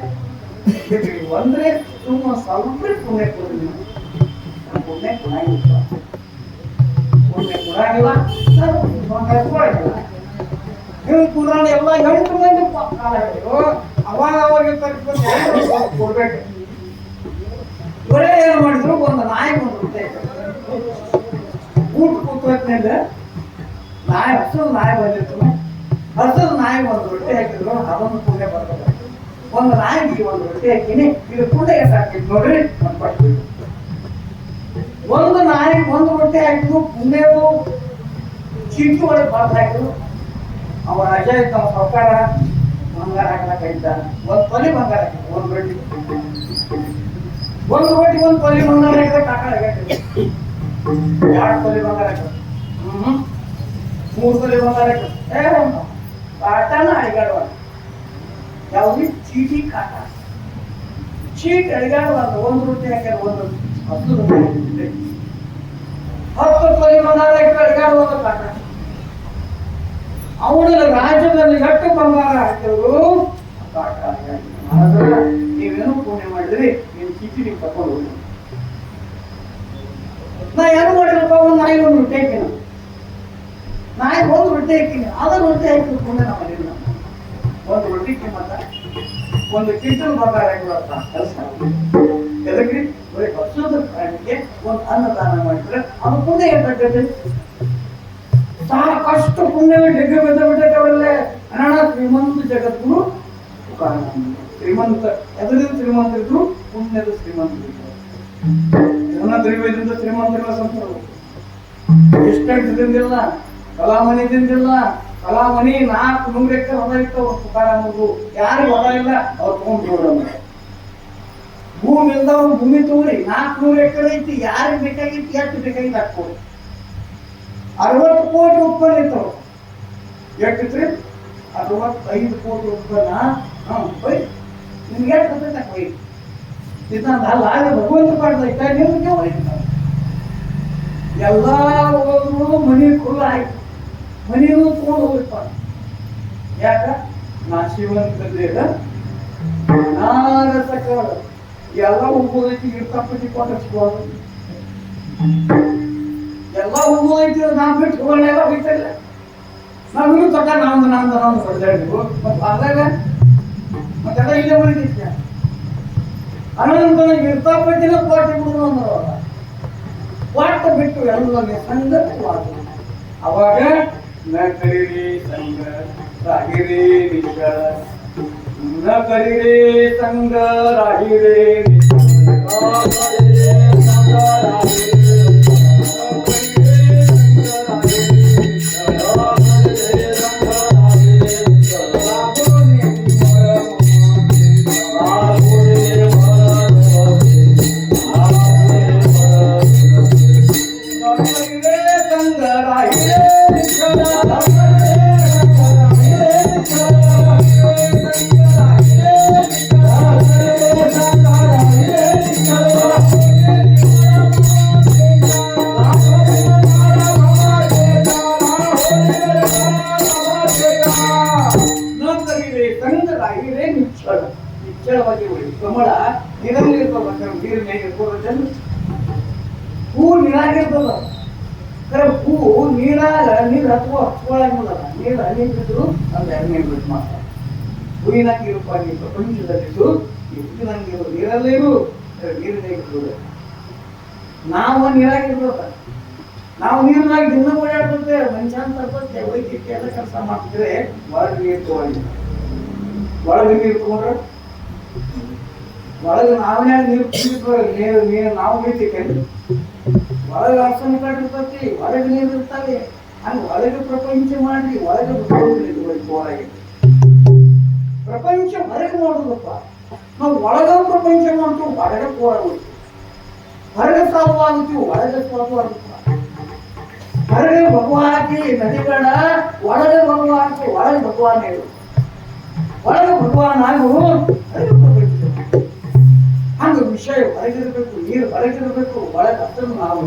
ಅಂದ್ರೆ ತುಂಬ ಸ್ವಲ್ಪ ಪುಣ್ಯ ಕೊಡ್ತೀನಿ. ಪುಣ್ಯ ಕೊಡಂಗಿಲ್ಲ, ಪುಣ್ಯ ಕೊಡಂಗಿಲ್ಲ, ಕೊಡಂಗಿಲ್ಲ. ನೀವು ಪುರಾಣ ಎಲ್ಲ 8 ಮಂದಿ ಕಾಲ ಹೇಳಿದ್ರು, ಅವಾಗ ಕೊಡ್ಬೇಕು. ಇವರೇ ಏನು ಮಾಡಿದ್ರು, ಒಂದು ನಾಯಿ ಬಂದ್ಬಿಟ್ಟೆ ಊಟ ಕೂತ್ಮೇಲೆ ನಾಯಿ ಹಸು ನಾಯಿ ಬಂದಿತ್ತು, ಹಸು ನಾಯಿ ಒಂದು ರೊಟ್ಟಿ ಹಾಕಿದ್ರು, ಅದೊಂದು ಪುಣ್ಯ ಬರ್ತದೆ. ಒಂದು ನಾಯಿಗೆ ಒಂದು ರೊಟ್ಟಿ ಹಾಕಿನಿ, ಇದು ಪುಣ್ಯ ಸಾಕಿದ್ ನೋಡ್ರಿ ಒಂದು ಪಟ್ಟು. ಒಂದು ನಾಯಿಗೆ ಒಂದು ರೊಟ್ಟಿ ಹಾಕಿದ್ರು, ಪುಣ್ಯವು ಚೀಟಿ ಒಳಗೆ ಬರ್ದು ಹಾಕಿದ್ರು. ಅವ ರಾಜ ಇದ್ದ ಸರ್ಕಾರ ಬಂಗಾರ ಹಾಕ್ಲಾಕ ಒಂದು ತೊಲಿ ಬಂಗಾರ ಹಾಕಿದ್ರು, ಒಂದು ರೊಟ್ಟಿ ಒಂದು ರೋಟಿ 1 ತೊಲಿ ಬಂಗಾರ ಹಾಕಿದ್ರೆ ಕಾಕ 2 ತೊಲಿ ಬಂಗಾರ ಹಾಕಿದ್ರು, 3 ತೊಲಿ ಬಂಗಾರ ಹಾಕಿದ್ರು. ಕಾಟನ ಅಡಿಗಾಡುವ ಯಾವುದು ಚೀಟಿ ಕಾಟ, ಚೀಟಿ ಅಡಿಗಾಡುವಂತ 1 ರೊಟ್ಟಿ ಹಾಕ್ಯಾರ, 10 ತೊಲಿ ಬಂಗಾರ ಹಾಕಿದ್ರೆ ಅಡಿಗಾಡುವಂತ ಕಾಟ. ಅವನ ರಾಜ್ಯದಲ್ಲಿ ಎಷ್ಟು ಬಂಗಾರ ಹಾಕಿದ್ರು ಕಾಟ. ನೀವೇನು ಪುಣ್ಯ ಮಾಡಿದ್ರಿ, ನೀವು ಚೀಟಿ ನೀವು ತಕೊಂಡು ಹೋಗಿ. ನಾ ಏನು ಮಾಡಿರಪ್ಪ, ಒಂದು ನಾಯಿ ಒಂದು ರೊಟ್ಟಿ ಹಾಕಿನ, ನಾಯಿ ಒಂದು ರೊಟ್ಟಿ ಹಾಕಿನಿ, ಅದನ್ನು ರೊಟ್ಟಿ ಹಾಕಿದ್ರು ಪುಣ್ಯ ನಾವು ಮಾಡಿಲ್ಲ. ಒಂದು ರೊಟ್ಟಿ ಕಿಮ್ಮತ್ತ 1 ಕ್ವಿಂಟಲ್ ಬಂಗಾರ ಹಾಕಿರುವಂತ ಕೆಲಸ ಎದಕ್ರಿ? ಬರೀ ವರ್ಷದ ಪ್ರಾಣಿಗೆ ಒಂದು ಅನ್ನದಾನ ಮಾಡಿದ್ರೆ ಅದು ಪುಣ್ಯ ಏನಾಗ್ತದೆ? ಸಾಕಷ್ಟು ಪುಣ್ಯವೇ ಡೆಗ್ಗೆ ಬಿದ್ದವಲ್ಲೇ. ಅನಾಥ ಶ್ರೀಮಂತ ಜಗದ್ಗುರು ಶ್ರೀಮಂತ ಎದರಿಂದ ಶ್ರೀಮಂತರಿದ್ರು, ಪುಣ್ಯದ ಶ್ರೀಮಂತರಿದ್ರು. ಜನ ದ್ರವ್ಯದಿಂದ ಶ್ರೀಮಂತರಿಲ್ಲ, ಸಂತರು ಎಷ್ಟೆಂಟದಿಂದಿಲ್ಲ, ಕಲಾಮಣಿದಿಂದಿಲ್ಲ. ಕಲಾಮಣಿ 400 ಎಕರೆ ಹೊಲ ಇತ್ತು ತುಕಾರಾಮರು. ಯಾರಿಗೆ ಹೊಲ ಇಲ್ಲ ಅವ್ರು ತಗೊಂಡ್ರು. ಭೂಮಿ ಇಲ್ದವ್ರು ಭೂಮಿ ತಗೋರಿ, 400 ಎಕರೆ ಐತಿ, ಯಾರಿಗೆ ಬೇಕಾಗಿತ್ತು ಎಷ್ಟು ಬೇಕಾಗಿತ್ತು ಹಾಕ್ಕೊಡಿ. 60 ಕೋಟಿ ಉತ್ಪನ್ನ ಇತ್ತು. ಎಷ್ಟಿತ್ರಿ? 65 ಕೋಟಿ ಉತ್ಪನ್ನ. ನಿಮ್ಗೆ ಎಷ್ಟು ಬರ್ತೈತೆ ಹೋಯ್ ಇದಂತ ಅಲ್ಲ, ಭಗವಂತ ಮಾಡ್ದೈತೆ ನಿಮ್ಗೆ ಹೋಯ್ತು. ಎಲ್ಲ ಹೋದ್ರು ಮನಿ ಕುಲ್ಲ ಆಯ್ತು, ಮನಿನೂ ತಗೊಂಡು ಹೋಗ್ಪ. ಯಾಕ? ನಾ ಶಿವಂತದೇವ ಸಕಲ ಎಲ್ಲ ಹೋಗೋದೈತಿ, ಇರ್ತಪ್ಪಿ ಕೊಟ್ಟಿಸ್ಬೋದು, ಎಲ್ಲ ಹೋಗೋದೈತಿ. ನಾವು ಬಿಟ್ಟು ಎಲ್ಲ ಹೋಗ್ತಿಲ್ಲ, ನಾವಿನ್ನು ತಕ್ಕ ನಮ್ದು ಹೊಡೆದಾಡಿದ್ವು. ಮತ್ತೆ ಆದಾಗ ಮತ್ತೆಲ್ಲ ಇಲ್ಲೇ ಬರೀತಿದ್ದೆ. ಅನಂತರ ಇರ್ತಾಪಟ್ಟಿನ ಕೋಟಿ ಬಿಡುವ ವಾಟ ಬಿಟ್ಟು ಎಲ್ಲ ಸಂಗತವಾದ. ಅವಾಗ ನ ಕರೀರಿ ಸಂಘ ರಾಗಿರಿ ನಿಶ್ಚಳ, ನ ಕರೀರಿ ಸಂಘ ರಾಗಿರಿ Oh ವಿಶಾಲವಾಗಿ ಉಳಿ ಕಮಲ ನೀರಲ್ಲಿ ಇರ್ತದ ನೀರಿನ ಇರ್ಬೋದ ಹೂ ನೀರಾಗಿರ್ತದ ಖರೆ ಹೂ ನೀರಾಗ ನೀರು ಹಚ್ಕೊಳಂಗಿಲ್ಲ ನೀರು ಹನಿ ಬಿದ್ರು ಅದು ಎಣ್ಣೆ ಬಿಟ್ಟು ಮಾಡ್ತಾರೆ ಹೂವಿನಾಗಿರುವಾಗಿ ಪ್ರಪಂಚದಲ್ಲಿದ್ದು ಹುಟ್ಟಿನಂಗಿರು ನೀರಲ್ಲೇ ಇರು ನೀರಿನ ಇರ್ತದೆ ನಾವು ನೀರಾಗಿರ್ತದ ನಾವು ನೀರಿನಾಗಿ ದಿನ ಓಡಾಡ್ತೇವೆ ಮನುಷ್ಯನ ತಪ್ಪತ್ತೆ ವೈದ್ಯಕೀಯ ಎಲ್ಲ ಕೆಲಸ ಮಾಡ್ತಿದ್ರೆ ಒಳಗೆ ನೀರು ತಗೊಂಡು ಒಳಗೆ ನೀರು ತಗೊಂಡ್ರೆ ಒಳಗೆ ನಾವೇ ನೀರು ನೀರು ನೀರು ನಾವು ಬೀಳ್ತಿಕ್ಕೆ ಒಳಗೆ ರಾಸಾಯನಿಕ ಇರ್ತೈತಿ ಒಳಗೆ ನೀರು ಇರ್ತಾವೆ ಹಂಗೆ ಒಳಗೆ ಪ್ರಪಂಚ ಮಾಡಿ ಒಳಗೆ ಹೊರಗೆ ಪ್ರಪಂಚ ಹೊರಗೆ ನೋಡುದಪ್ಪ ನಾವು ಒಳಗ ಪ್ರಪಂಚ ಮಾಡ್ತೀವಿ ಒಳಗೆ ಹೋರಾಡ್ತೀವಿ ಹೊರಗೆ ಸಾಗುವಾಗುತ್ತೀವಿ ಒಳಗೆ ಸಾಗುವಾಗುತ್ತ ಹೊರಗೆ ಭಗವಾಕಿ ನದಿಗಳ ಒಳಗೆ ಭಗವಾಕಿ ಒಳಗೆ ಭಗವಾನ್ ಹೇಳು ಒಳಗೆ ಭಗವಾನ್ ಆಗು ಹೊರಗೆ ಪ್ರಪಂಚ ಹಂಗ ವಿಷಯ ಹೊರಗಿರ್ಬೇಕು ನೀರು ಹೊರಗಿರ್ಬೇಕು ಒಳಗೆ ಅಷ್ಟನ್ನು ನಾವು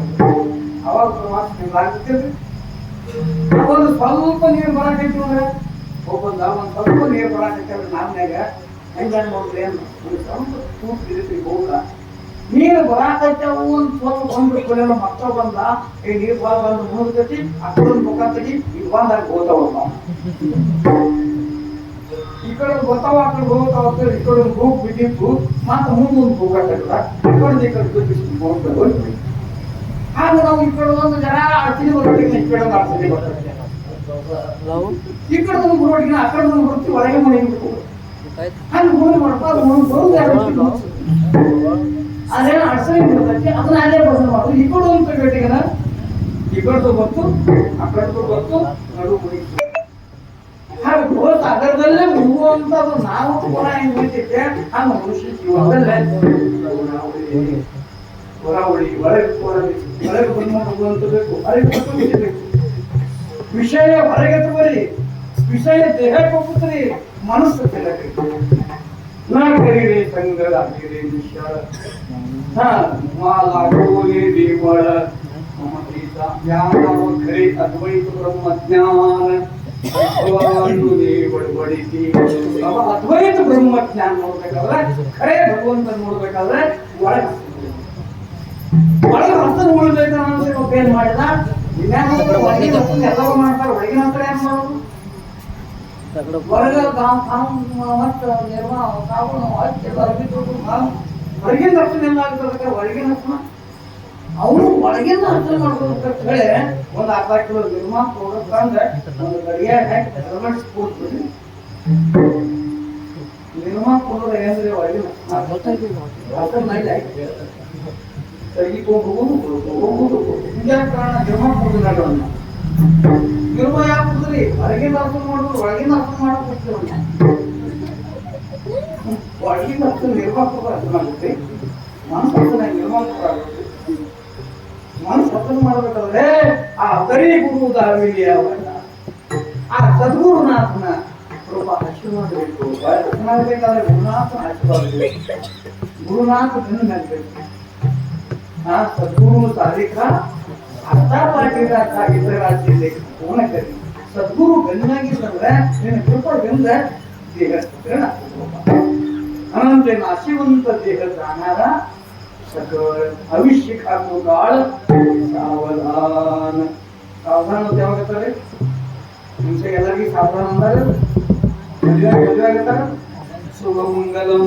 ಅವಾಗ ಪ್ರವಾಸ ನೀವು ಆಗ್ತಿರ್ರಿ ಒಂದು ಸ್ವಲ್ಪ ನೀರು ಬರಾಕೈತಿ ಅಂದ್ರೆ ಒಬ್ಬಂದ ಒಂದು ಸ್ವಲ್ಪ ನೀರು ಬರಾಕೈತಿ ನಾಮ್ಯಾಗ ಹೆಂಗ ನೋಡ್ರಿ ಒಂದು ಸ್ವಲ್ಪ ಕೂತಿರ್ತೀವಿ ಹೋಗ ನೀರು ಬರಾಕೈತವು ಒಂದು ಸ್ವಲ್ಪ ಬಂದು ಮಕ್ಕಳು ಬಂದ ಈ ನೀರು ಬಾಳ ಬಂದು ಮುಗಿದೈತಿ ಅಕ್ಕಡೊಂದು ಮುಖ ತೆಗಿ ಈಗ ಬಂದಾಗ ಹೋಗ್ತಾವ ಈ ಕಡೆ ಗೊತ್ತಾವ ಆ ಕಡೆ ಹೋಗ್ತಾವ ಈ ಕಡೆ ಒಂದು ಹೋಗಿ ಬಿದ್ದಿತ್ತು ಮತ್ತೆ ಮುಂದೊಂದು ಹೋಗಲ್ಲ ಈ ಕಡೆ ಹೋಗ್ಬೇಕು ಆಗ ನಾವು ಈ ಕಡೆ ಒಂದು ಜನ ಅಡ್ತೀನಿ ಬರೋಟಿಗೆ ಈ ಕಡೆ ಒಂದು ಅಡ್ತೀನಿ ಬರ್ತದೆ ಈ ಕಡೆ ಒಂದು ಬರೋಟಿಗೆ ಆ ಕಡೆ ಒಂದು ಬರ್ತೀವಿ ಒಳಗೆ ಮನೆಗೆ ಹಂಗೆ ಮೂರು ಮಾಡ್ತಾ ಅದು ಬರುದು ಅದೇನೋ ಅಡ್ಸಣೆ ಬರ್ತೈತಿ ಅದನ್ನ ಅಲ್ಲೇ ಬದಲು ಮಾಡೋದು ಈ ಕಡೆ ಒಂದು ಕಡೆಗನ ಈ ಕಡೆದು ಗೊತ್ತು ಆ ಕಡೆದು ಗೊತ್ತು ನಡು ಮುಗಿತು ಹಾಗೆ ಗೋಲ್ ಸಾಗರದಲ್ಲೇ ಮುಗುವಂತದ್ದು ನಾವು ಕೂಡ ಹೆಂಗ್ ಬಿಟ್ಟಿದ್ದೆ ಹಂಗ ಮನುಷ್ಯ ಜೀವನದಲ್ಲೇ ಹೊರವಳಿ ಒಳಗೆ ಬಂದು ಬೇಕು ಹೊರಗೆ ಬೇಕು ವಿಷಯ ಹೊರಗೆ ತಗೋರಿ ವಿಷಯ ದೇಹಕ್ಕೆ ಹೋಗುತ್ತದೆ ಮನಸ್ಸು ತಿನ್ನಬೇಕು ನಾ ಕರೀರಿ ಸಂಗರಾಗಿರಿ ವಿಷಯ ಮಾಲಾಗೋಲಿ ದೇವಳ ಖರೆ ಅದ್ವೈತ ಬ್ರಹ್ಮಜ್ಞಾನ ಅದ್ವೈತ ಬ್ರಹ್ಮಜ್ಞಾನ ನೋಡ್ಬೇಕಾದ್ರೆ ಖರೆ ಭಗವಂತ ನೋಡ್ಬೇಕಾದ್ರೆ ಒಳಗೆ ಅರ್ಥ ನೋಡ್ಬೇಕು ಏನ್ ಮಾಡಿದ ಎಲ್ಲವೂ ಮಾಡ್ತಾರೆ ಒಳಗಿನ ಹತ್ರ ಏನ್ ಮಾಡೋದು ಹೊರಗೆ ಹೊರಗಿನ ಅರ್ಥ ಎಲ್ಲ ಆಗ್ತದೆ ಒಳಗಿನ ಅರ್ಥ ಅವರು ಒಳಗಿನ ಅರ್ಥ ಮಾಡ್ಕೋಬೇಕಂತ ಹೇಳಿ ಒಂದು ಅರ್ಧ ಕಿಲೋ ನಿರ್ಮಾ ಹೋಗಬೇಕಂದ್ರೆ ಒಂದು ಗಡಿಯಾಗ ಕೂಡ್ತೀವಿ ನಿರ್ಮಾ ಕೊಡೋದು ಏನ್ರಿ ಒಳಗಿನ ಹೋಗುದು ಹಿಂಗೆ ಕಾರಣ ನಿರ್ಮಾ ಕೊಡೋದು ನಿರ್ಮ ಯಾಕೆ ಕುದ್ರಿ ಹೊರಗಿನ ಅರ್ಥ ಮಾಡೋದು ಒಳಗಿನ ಅರ್ಥ ಮಾಡಕ್ ಒಳಗಿನ ಅರ್ಥ ನಿರ್ಮಾಪಕ ಅರ್ಥ ಆಗುತ್ತೆ ಮನಸ್ಸು ನಿರ್ಮಾಪಕ ಆಗುತ್ತೆ ಮನಸ್ಸು ಅರ್ಥ ಮಾಡ್ಬೇಕಾದ್ರೆ ಆ ಕರಿ ಗುರುದಾವಿಗೆ ಆ ಸದ್ಗುರುನಾಥನ ರೂಪ ಹಚ್ಚಿಬೇಕು ಬೇಕಾದ್ರೆ ಗುರುನಾಥನ ಹಚ್ಚಬೇಕು ಗುರುನಾಥ ಬೆನ್ನಬೇಕು ಆ ಸದ್ಗುರು ತಾರೀಖ ಅರ್ಥ ಪಾಠಿದ್ರೆ ಫೋನ ಕರಿ ಸದ್ಗುರು ಬೆನ್ನಾಗಿರ್ತಂದ್ರೆ ನಿನ್ನ ಕೃಪ ಬೆಂದ ದೇಹ ಅನಂತ ನಾಶಿವಂತ ದೇಹದ ಆಹಾರ ಭವಿಷ್ಯ ಹಾಕುವ ಕಾಳ ಸಾವಧಾನ ಸಾವಧಾನ ಅಂತ ಯಾವಾಗತ್ತಾರೆ ಮುಂಚೆ ಎಲ್ಲರಿಗೂ ಸಾವಧಾನ ಅಂದಾಗ ಮದುವೆ ಆಗತ್ತಾರ ಶುಭ ಮಂಗಲಂ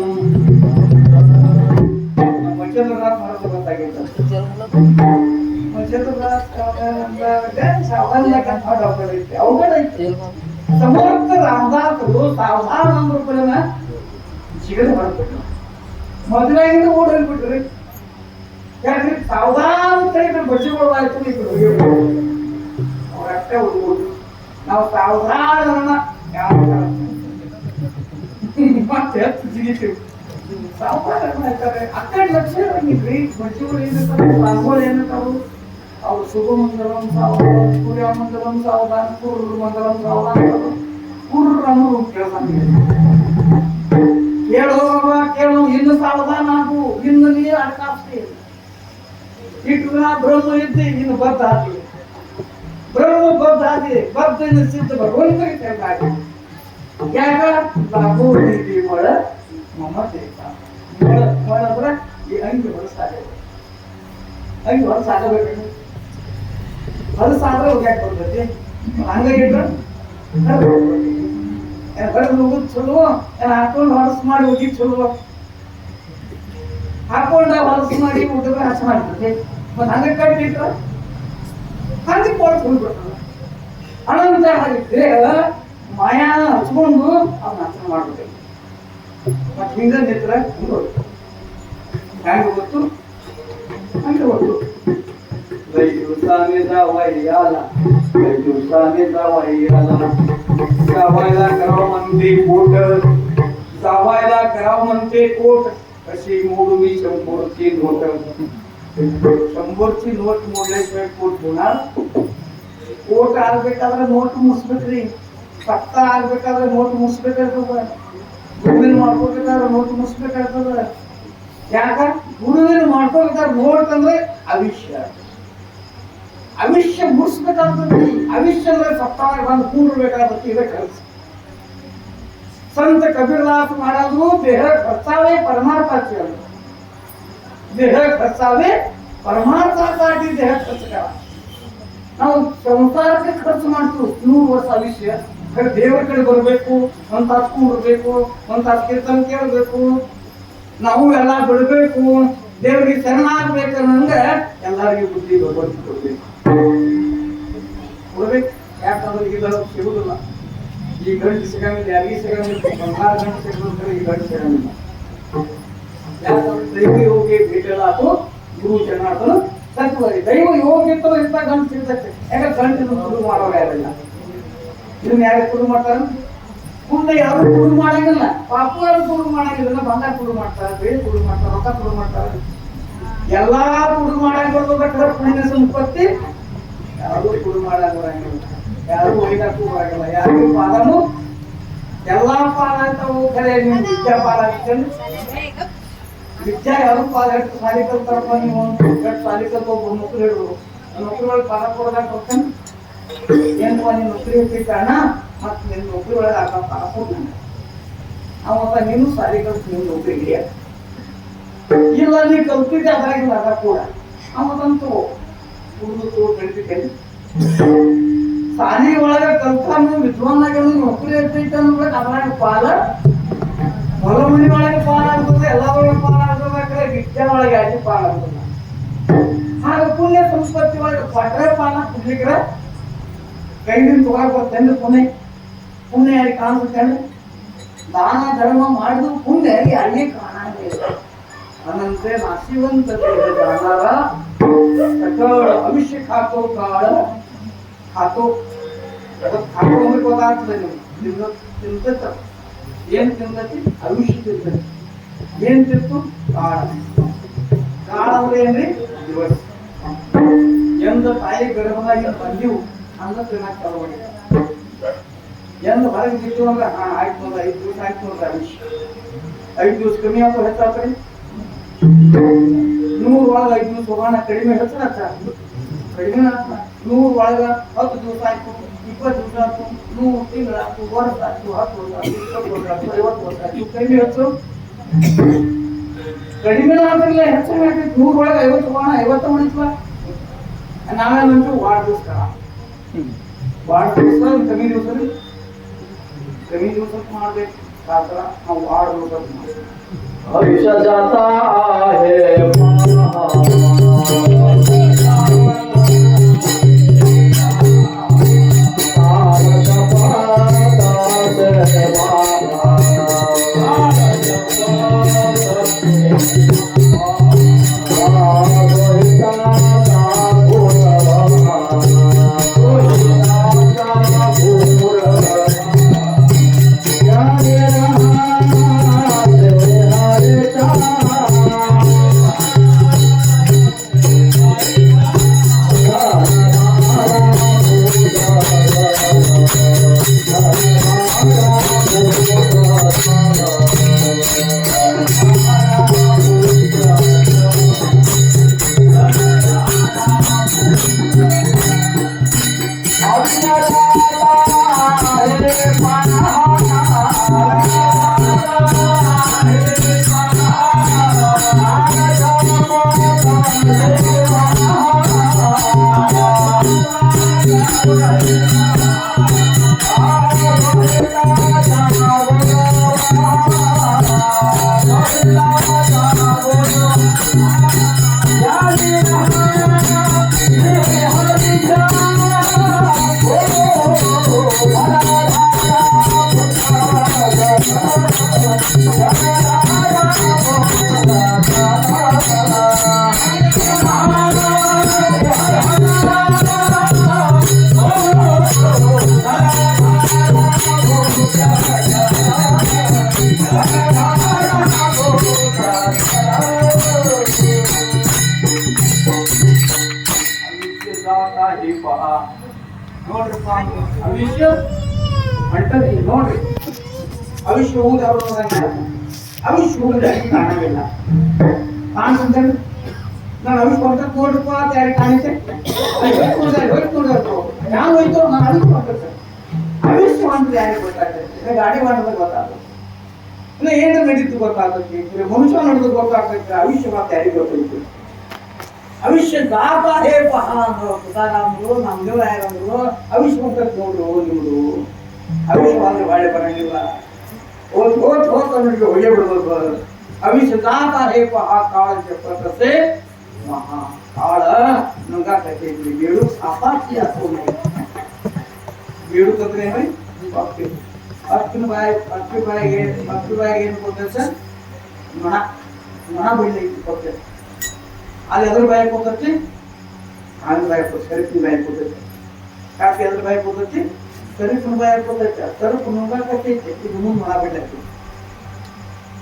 ಮಚಂದ್ರನಾಥ್ ಮಹಾರಾಜ ಗೊತ್ತಾಗಿತ್ತು ಸಮರ್ಥ ರಾಮದಾಸರು ಸಾವಧಾನ ರೂಪಾಯಿನ ಜಿಗದ ಮಾಡ್ಬಿಟ್ರು ಮದುವೆಯಿಂದ ಓಡಿ ಹೋಗ್ಬಿಟ್ರಿ ಯಾಕ್ರಿ ಸಾವಧಾನ ಕಡೆ ಬಜ್ಜಿಗಳು ಆಯ್ತು ಈ ಕಡೆ ಅವ್ರ ಅಷ್ಟೇ ಹುಡುಗರು ನಾವು ಸಾವಧಾನ ಮತ್ತೆ ಜಿಗಿತೀವಿ ಸಾವಧಾನ ಅಕ್ಕಡೆ ಲಕ್ಷ ಇರಂಗಿಲ್ರಿ ಬಜ್ಜಿಗಳು ಏನಿರ್ತಾವ ರಾಂಗೋಳಿ ಏನಿರ್ತಾವು ಅವ್ರು ಶುಭ ಮಂಗಲಂ ಸಾವಧಾನ ಸೂರ್ಯ ಮಂಗಲಂ ಸಾವಧಾನ ಕೂರ್ರು ಮಂಗಲಂ ಸಾವಧಾನ ಕೂರ್ರು ಅನ್ನೋದು ಕೇಳೋ ಇನ್ನು ಸಾವಧಾನ ಆಗು ಇನ್ನು ನೀರು ಅಡ್ಕಾಸ್ತಿ ಇಟ್ಟು ಬ್ರಹ್ಮ ಇದ್ದೆ ಇನ್ನು ಬದ್ಧ ಆಗಿ ಬ್ರಹ್ಮ ಬದ್ಧ ಆಗಿ ಬದ್ಧ ಸಿದ್ಧ ಭಗವಂತರಿಗೆ ಯಾಕ ಬಾಬು ಒಳ ಮಮತೆ ಅಂದ್ರೆ ಈ ಅಂಗಿ ಹೊಲಸಾಗ ಅಂಗಿ ಹೊಲಸಾಗಬೇಕು ಹೊಲಸಾದ್ರೆ ಹೋಗ್ಯಾಕ ಬರ್ತೈತಿ ಹಂಗಾಗಿಟ್ರ ಬಡದು ಹೋಗುದು ಚಲೋ ಹಾಕೊಂಡು ಹೊಲಸು ಮಾಡಿ ಹೋಗಿ ಚಲೋ ಹಾಕೊಂಡ ಹೊಲಸು ಮಾಡಿ ಊಟದ ಹಸ ಮಾಡ್ತೈತಿ ಮತ್ತೆ ಹಂಗ ಕಟ್ಟಿಟ್ರ ಹಂಗೆ ಕೊಟ್ಟು ಹೋಗ್ಬಿಡ್ತದ ಅನಂತರ ಹಾಗೆ ಮಾಯಾ ಹಚ್ಕೊಂಡು ಅವ್ನ ಹಸನ ಮಾಡ್ಬಿಡ್ತೈತಿ ಮತ್ತೆ ಹಿಂಗ ನಿಂತ್ರ ಹೆಂಗ ಗೊತ್ತು ಹಂಗೆ ಗೊತ್ತು लई दिवसाने जावयाला लई दिवसाने जावयाला जावायला करावं म्हणते कोट जावायला करावं म्हणते कोट कशी मोडू मी 100ची नोट 100ची नोट मोडल्याशिवाय कोट होणार कोट ಆಗ್ಬೇಕಾದ್ರೆ ನೋಟ್ ಮುಸ್ಬೇಕ್ರಿ ಪತ್ತ ಆಗ್ಬೇಕಾದ್ರೆ ನೋಟ್ ಮುಸ್ಬೇಕಾಗ್ತದ ಗುರುವಿನ ಮಾಡ್ಕೋಬೇಕಾದ್ರೆ ನೋಟ್ ಮುಸ್ಬೇಕಾಗ್ತದ ಯಾಕ ಗುರುವಿನ ಮಾಡ್ಕೋಬೇಕಾದ್ರೆ ನೋಟ್ ಅಂದ್ರೆ ಅವಿಷ್ಯ ಅವಿಷ್ಯ ಮುಗಿಸ್ಬೇಕಾಗ್ತದೆ ಅವಿಷ್ಯ ಅಂದ್ರೆ ಸಪ್ತಾಹ ಬಂದು ಕೂಡಬೇಕಾಗುತ್ತೆ ಇದೇ ಕೆಲಸ ಸಂತ ಕಬೀರದಾಸ್ ಮಾಡೋದು ದೇಹ ಖರ್ಚಾವೇ ಪರಮಾರ್ಥಾಚಿ ಅಂತ ದೇಹ ಖರ್ಚಾವೇ ಪರಮಾರ್ಥಾಚಾಟಿ ದೇಹ ಖರ್ಚು ನಾವು ಸಂಸಾರಕ್ಕೆ ಖರ್ಚು ಮಾಡ್ತೀವಿ 100 ವರ್ಷ ಅವಿಷ್ಯ ದೇವರ ಕಡೆ ಬರಬೇಕು ಒಂದ್ ತಾಸು ಕೂಡಬೇಕು ಒಂದ್ ತಾಸು ಕೀರ್ತನ ಕೇಳಬೇಕು ನಾವು ಎಲ್ಲ ಬಿಡಬೇಕು ದೇವರಿಗೆ ಶರಣಾಗಬೇಕು ಅನ್ನಂಗೆ ಎಲ್ಲರಿಗೂ ಬುದ್ಧಿ ಭಗವಂತ ಕೊಡ್ಬೇಕು ಕೊಡ್ಬೇಕು ಯಾಕಂದ್ರೆ ಈಗ ಸಿಗುದಿಲ್ಲ ಈ ಗಂಟು ಸಿಗಂಗಿಲ್ಲ ಯಾರಿಗೆ ಸಿಗಂಗಿಲ್ಲ 16 ಗಂಟೆ ಸಿಗಂದ್ರೆ ಈ ಗಂಟು ಸಿಗಂಗಿಲ್ಲ ಯಾಕಂದ್ರೆ ದೈವ ಯೋಗಿ ಭೇಟಿಯಾತು ಗುರು ಜನಾರ್ದನ ಸತ್ವರಿ ದೈವ ಯೋಗಿ ಇತ್ತು ಇಂಥ ಗಂಟು ಸಿಗ್ತೈತೆ ಯಾಕಂದ್ರೆ ಗಂಟು ಶುರು ಮಾಡೋರು ಯಾರಿಲ್ಲ ಇದನ್ನ ಯಾರು ಶುರು ಮಾಡ್ತಾರೆ ಮುಂದೆ ಯಾರು ಶುರು ಮಾಡಂಗಿಲ್ಲ ಪಾಪು ಯಾರು ಶುರು ಮಾಡಂಗಿಲ್ಲ ಬಂಗಾರ ಶುರು ಮಾಡ್ತಾರೆ ಬೇಳೆ ಶುರು ಮಾಡ್ತಾರೆ ರೊಕ್ಕ ಶುರು ಮಾಡ್ತಾರೆ ಎಲ್ಲಾ ಶುರು ಮಾಡಕ್ ಬರ್ತದ ಪುಣ್ಯ ಸಂಪತ್ತಿ ಯಾರು ಶುರು ಮಾಡಕ್ ಬರಂಗಿಲ್ಲ ಯಾರು ಒಯ್ದಾಕು ಬರಂಗಿಲ್ಲ ಯಾರು ಪಾದನು ಎಲ್ಲಾ ಪಾದ ಅಂತಾವು ಕರೆ ನೀವು ವಿದ್ಯಾ ಪಾದ ವಿದ್ಯಾ ಯಾರು ಪಾದ ಎಷ್ಟು ಸಾಲಿ ಕಲ್ತಾರಪ್ಪ ನೀವು ಎಷ್ಟು ಸಾಲಿ ಕಲ್ತ ಒಬ್ಬ ನೌಕರಿ ಹಿಡಿದು ನೌಕರಿ ಒಳಗೆ ಪಾದ ಕೊಡದಾಗ ಹೋಗ್ತಾನೆ ಏನ್ಪ ನೀನ್ ನೌಕರಿ ಹೋಗ್ತಿದ್ದಾನ ಮತ್ ನಿನ್ ನೌಕರಿ ಒಳಗೆ ಪಾದ ಕೊಡ್ತಾನೆ ಅವತ್ತ ನೀನು ಸಾಲಿ ಕಲ್ತು ನೀವು ನೌಕರಿ ಹಿಡಿಯ ಇಲ್ಲ ನೀ ಕಲ್ತಿದ್ದೆ ಅದ್ರಾಗಿಲ್ಲ ಅದ ಕೂಡ ಅವತ್ತಂತೂ ಕುಡಿದು ಬೆಳಿತಿದ್ದೆ ಸಾಲಿ ಒಳಗ ಕಲ್ತಾನು ವಿದ್ವಾನಾಗ ನೌಕರಿ ಇರ್ತೈತೆ ಅಂದ್ರೆ ಅದ್ರಾಗ ಪಾಲ ಹೊಲ ಮನಿ ಒಳಗೆ ಪಾಲ ಆಗ್ತದೆ ಎಲ್ಲದೊಳಗೆ ಪಾಲ ಆಗ್ತದೆ ವಿದ್ಯೆ ಒಳಗೆ ಯಾಕೆ ಪಾಲ ಆಗ್ತದೆ ಹಾಗ ಪುಣ್ಯ ಸಂಸ್ಕೃತಿ ಒಳಗೆ ಪಟ್ರೆ ಪಾಲ ಕುಡ್ಲಿಕ್ರ ಕೈದಿಂದ ತಗೋಕ್ ಬರ್ತೇನೆ ಪುಣ್ಯ ಯಾರಿಗೆ ಕಾಣಿಸ್ತೇನೆ ದಾನ ಧರ್ಮ ಮಾಡಿದ್ರು ಪುಣ್ಯ ಯಾರಿಗೆ ಕಾಣಂಗಿಲ್ಲ ಅನಂತೆ ನಾಶಿವಂತ ದಾನಾರ ಸಕಳ ಅವಿಷ್ಯ ಖಾತೋ ಕಾಳ ಖಾತೋ ಖಾತೋ ಅಂದ್ರೆ ಗೊತ್ತಾಗ್ತದೆ ನೀವು ತಿಂತ ಏನ್ ತಿಂದತಿ ಅವಿಷ್ಯ ತಿಂತತಿ ಏನ್ ತಿಂತು ಕಾಳ ಕಾಳ ಅಂದ್ರೆ ಏನ್ರಿ ದಿವಸ ಎಂದ ತಾಯಿ ಗರ್ಭದಾಗ ಬಂದಿವು ಹಂಗ ತಿನ್ನಕ್ ತರಬೇಡಿ ಎಂದ ಹೊರಗೆ ಬಿಟ್ಟು ಅಂದ್ರೆ ಆಯ್ತು ಅಂದ್ರೆ 5 ದಿವಸ ಆಯ್ತು ಅಂದ್ರೆ ಅವಿಷ್ಯ 5 ದಿವಸ ಕಮ್ಮಿ ಆಯ್ತು ಹೆಚ್ಚಾಗ್ತದೆ 100 ಒಳಗ 5 ದಿವಸ ಹೋಗೋಣ ಕಡಿಮೆ ಹೆಚ್ಚ ಕಡಿಮೆ 100 ಒಳಗ 10 ದಿವಸ ಆಯ್ತು 20 ದಿವಸ ಆಯ್ತು 100 ತಿಂಗಳಾಯ್ತು ವರ್ಷ ಆಯ್ತು 10 ವರ್ಷ ಆಯ್ತು 20 ವರ್ಷ ಆಯ್ತು 50 ವರ್ಷ ಆಯ್ತು ಕಡಿಮೆ ಹೆಚ್ಚು ಕಡಿಮೆ ಆಗಿರಲಿಲ್ಲ ಹೆಚ್ಚಾಗಿ ಆಗ್ತೈತಿ 100 ಒಳಗ 50 ಹೋಗೋಣ 50 ಉಳಿಸ್ಲ ನಾವೇನಂತೂ ವಾರ ದಿವಸ ವಾರ ದಿವಸ ಕಮ್ಮಿ ದಿವಸ ಮಾಡ್ಬೇಕು ಶಾಸ್ತ್ರ ನಾವು ವಾರ ದಿವಸ ಮಾಡ್ಬೇಕು आयुष्य जाता है Hare ನೋಡ್ರಪ್ಪ ಅವಿಷ್ಯ ಅಂಟದಿ ನೋಡ್ರಿ ಅವಿಷ್ಯ ಹೋಗುದು ಅವ್ರು ನೋಡಂಗಿಲ್ಲ ಅವಿಷ್ಯ ಹೋಗುದು ಕಾಣಂಗಿಲ್ಲ ಕಾಣ್ತಂತೇಳಿ ನಾನು ಅವಿಷ್ಯ ಕೊಡ್ತಾರೆ ನೋಡ್ರಪ್ಪ ಅಂತ ಯಾರಿಗೆ ಕಾಣಿತೆ ಯಾವ ಹೋಯ್ತು ನಾನು ಅವಿಷ್ಯ ಕೊಡ್ತಾರೆ ಅವಿಷ್ಯ ಅಂತ ಯಾರಿಗೆ ಗೊತ್ತಾಗ್ತದೆ ಗಾಡಿ ಮಾಡಿದ್ರೆ ಗೊತ್ತಾಗ್ತದೆ ಇನ್ನು ಏನು ನಡೀತು ಗೊತ್ತಾಗ್ತೈತಿ ಮನುಷ್ಯ ನಡೆದು ಗೊತ್ತಾಗ್ತೈತಿ ಅವಿಷ್ಯ ಮಾತು ಯಾರಿಗೆ ಗೊತ್ತೈತಿ ಅವಿಷ್ಯ ದಾತ ಹೇ ಪಹ ಅಂದ್ರು ತುಕಾರಾಮರು ನಮ್ಮ ದೇವರಾಯರಂದ್ರು ಅವಿಷ್ಯ ಹೋಗ್ತದೆ ನೋಡ್ರು ನಿಮ್ದು ಅವಿಷ್ಯವಾದ್ರೆ ಬಾಳೆ ಬರಂಗಿಲ್ಲ ಹೋದ್ ಕನ್ನಡಿಗೆ ಹೊಯ್ಯ ಬಿಡ್ಬೇಕು ಅವಿಷ್ಯ ದಾತ ಹೇ ಪಹ ಕಾಳ ಜಪತಸೆ ಮಹಾ ಕಾಳ ನುಂಗಾಕೈತಿ ಬೇಡು ಅಪಾಚಿ ಹಾಕೋಣ ಬೇಡು ತಂದ್ರೆ ಏನ್ರಿ ಅಕ್ಕಿನ ಬಾಯಿಗೆ ಏನು ಕೊಡ್ತೇವೆ ಸರ್ ನೊಣ ಬೆಳ್ಳಿ ಕೊಡ್ತೇವೆ ಅಲ್ಲಿ ಎದ್ರ ಬಾಯಿಗೆ ಕೊಡ್ತೈತಿ ಹಾಂಗ್ ಬಾಯಿಗೆ ಕೊಡ್ತೈತಿ ಕರಿಪಿನ ಬಾಯಿಗೆ ಕೊಡ್ತೈತಿ ಕಾಫಿ ಎದ್ರ ಬಾಯಿಗೆ ಕೊಡ್ತೈತಿ ಕರಿಪಿನ ಬಾಯಿಗೆ ಕೊಡ್ತೈತಿ ಕರುಪು ನುಂಗಾಕೈತಿ ಇದು ಮುಂದೆ ನೊಣ ಬೆಳ್ಳೈತಿ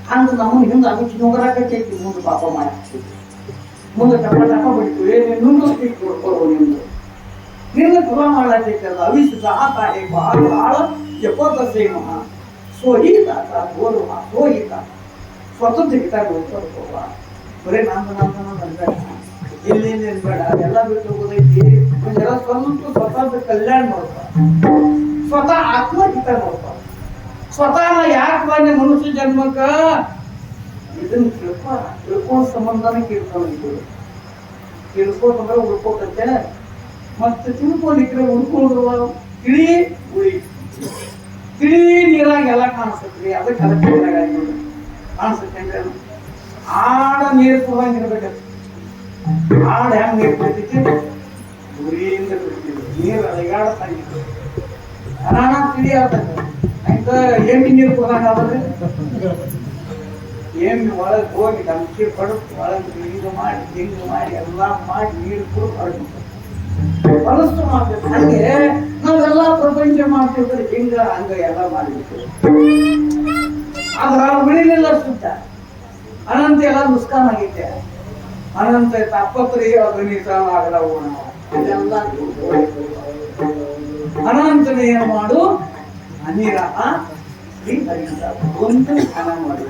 ಹಂಗ ನಮ್ಮನ್ನ ಹಿಂದೆ ಅವಿಚ್ಚಿ ನುಂಗರಾಕೈತಿ ಮುಂದೆ ಪಾಪ ಮಾಡಿ ಮುಂದೆ ಟಪ ಬಿಡ್ತು ಏನೇನು ನುಂಗಿಸ್ಬೇಕು ಕೊಡ್ಕೊಡು ನಿಮ್ದು ನಿನ್ನ ತುಲ ಮಾಡಾಕೈತಲ್ಲ ಅವಿಷ್ಯ ದಾತ ಹೇ ಕಾಳ ಜಪತಸೆ ಮಹಾ ಸೋಹಿತ ಗೋರು ಸೋಹಿತ ಸ್ವತಂತ್ರ ಗಿಟಾರ್ ಹೋಗ್ತಾರ ಬರೀ ನಂದು ಇಲ್ಲಿ ಬೇಡ ಎಲ್ಲ ಬಿಟ್ಟು ಹೋಗೋದೈತಿ ಎಲ್ಲ ಸ್ವಲ್ಪ ಸ್ವತಂತ್ರ ಕಲ್ಯಾಣ ಮಾಡ್ತಾರೆ ಸ್ವತಃ ಆತ್ಮಹಿತ ಮಾಡ್ತಾರೆ ಸ್ವತಃ ಯಾಕೆ ಬಂದೆ ಮನುಷ್ಯ ಜನ್ಮಕ್ಕ ಇದನ್ನ ತಿಳ್ಕೊ ಸಂಬಂಧನೇ ಕೇಳ್ಕೊಂಡಿದ್ದು ತಿಳ್ಕೊಂಡ್ರೆ ಉಳ್ಕೋತಂತೆ ಮತ್ತೆ ತಿಳ್ಕೊಂಡಿದ್ರೆ ಉಳ್ಕೊಂಡ್ರು ತಿಳಿ ಉಳಿ ತಿಳಿ ನೀರಾಗ ಎಲ್ಲ ಕಾಣಿಸ್ತೈತ್ರಿ ಅದಕ್ಕೆ ಅದಕ್ಕೆ ನೀರಾಗ ಕಾಣಿಸ್ತೈತೆ ಆಡ ನೀರು ಕುಡ್ದಂಗೆ ಇರ್ಬೇಕಂತ ಆಡ ಹೆಂಗ್ ನೀರು ಕುಡಿತೈತಿ ಉರಿಯಿಂದ ಕುಡಿತೀವಿ ನೀರು ಅಲೆಗಾಡ್ತಾಗಿತ್ತು ಅನಾಣ ತಿಳಿ ಆಗ್ತದೆ ಅಂತ ಏಮಿ ನೀರು ಕುಡ್ದಂಗೆ ಆದ್ರೆ ಏಮಿ ಒಳಗೆ ಹೋಗಿ ನಂಬಿಕೆ ಪಡುತ್ತೆ ಒಳಗೆ ಹಿಂಗೆ ಮಾಡಿ ಹಿಂಗೆ ಮಾಡಿ ಎಲ್ಲ ಮಾಡಿ ನೀರು ಕುಡಿದು ಹೊರಡ್ಬೇಕು ಮನಸ್ಸು ಮಾಡ್ಬೇಕು ಹಂಗೆ ನಾವೆಲ್ಲ ಪ್ರಪಂಚ ಮಾಡ್ತಿರ್ತಾರೆ ಹಿಂಗ ಹಂಗ ಎಲ್ಲ ಮಾಡಿಬಿಟ್ಟು ಆದ್ರ ಉಳಿಲಿಲ್ಲ ಸುತ್ತ ಅನಂತ ಎಲ್ಲ ನುಸ್ಕಾನ್ ಆಗೈತೆ ಅನಂತ ತಾಪತ್ರಿ ಅಗಣಿತ ಆಗಲವು ಇದೆಲ್ಲ ಅನಂತನ ಏನ್ ಮಾಡು ಅನಿರಹ ಒಂದು ಹಣ ಮಾಡು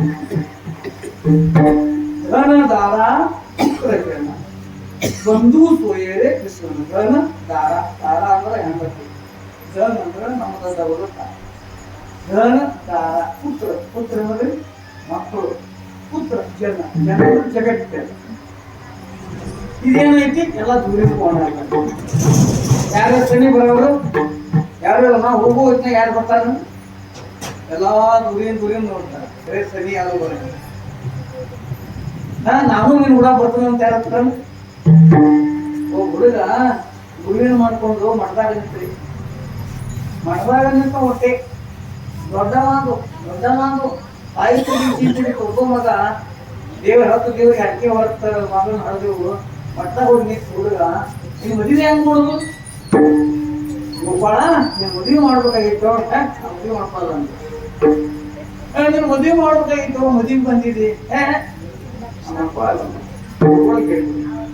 ಧನದಾರ ಪ್ರಕರಣ ಬಂಧು ಸೋಯರೆ ಕೃಷ್ಣನ ಧನ ದಾರ ದಾರ ಅಂದ್ರೆ ಹೆಂಡತಿ ಧನ ಅಂದ್ರೆ ನಮ್ಮದವರು ಧನ ದಾರ ಪುತ್ರ ಪುತ್ರ ಅಂದ್ರೆ ಮಕ್ಕಳು ಪುತ್ರ ಜನ ಜನ ಜಗತ್ತೆ ಇದೇನೈತಿ ಎಲ್ಲ ದೂರಿಸ್ಕೊಂಡ ಯಾರು ಶನಿ ಬರೋರು ಯಾರು ನಾವು ಹೋಗೋ ಹೊತ್ತಿನ ಯಾರು ಬರ್ತಾರ ಎಲ್ಲಾ ದೂರಿನ ನೋಡ್ತಾರೆ ಶನಿ ಯಾರು ಬರ ನಾವು ನೀನು ಕೂಡ ಬರ್ತಾನೆ ಅಂತ ಯಾರು ಬರ್ತಾರ ಓ ಹುಡುಗ ಗುರುವಿನ ಮಾಡ್ಕೊಂಡು ಮಠದಾಗ ನಿಂತ್ರಿ ಮಠದಾಗ ನಿಂತ ಹೊಟ್ಟೆ ದೊಡ್ಡವಾಂದು ತಾಯಿ ಚಿಂತೆ ಒಬ್ಬ ಮಗ ದೇವ್ರ ದೇವ್ರಿಗೆ ಅಡಿಕೆ ಹೊರತಾರ ಮಗನ ಹರಿದೆವು ಮಠದಾಗ ಹೋಗಿ ನಿಂತು ಹುಡುಗ ನೀನ್ ಮದುವೆ ಹೆಂಗ್ ಮಾಡೋದು ಗೋಪಾಳ ನೀನ್ ಮದುವೆ ಮಾಡ್ಬೇಕಾಗಿತ್ತು ಮದುವೆ ಮಾಡ್ಕೊಳ್ಳ ಅಂತ ನೀನು ಮದುವೆ ಮಾಡ್ಬೇಕಾಗಿತ್ತು ಮದುವೆ ಬಂದಿದ್ದಿ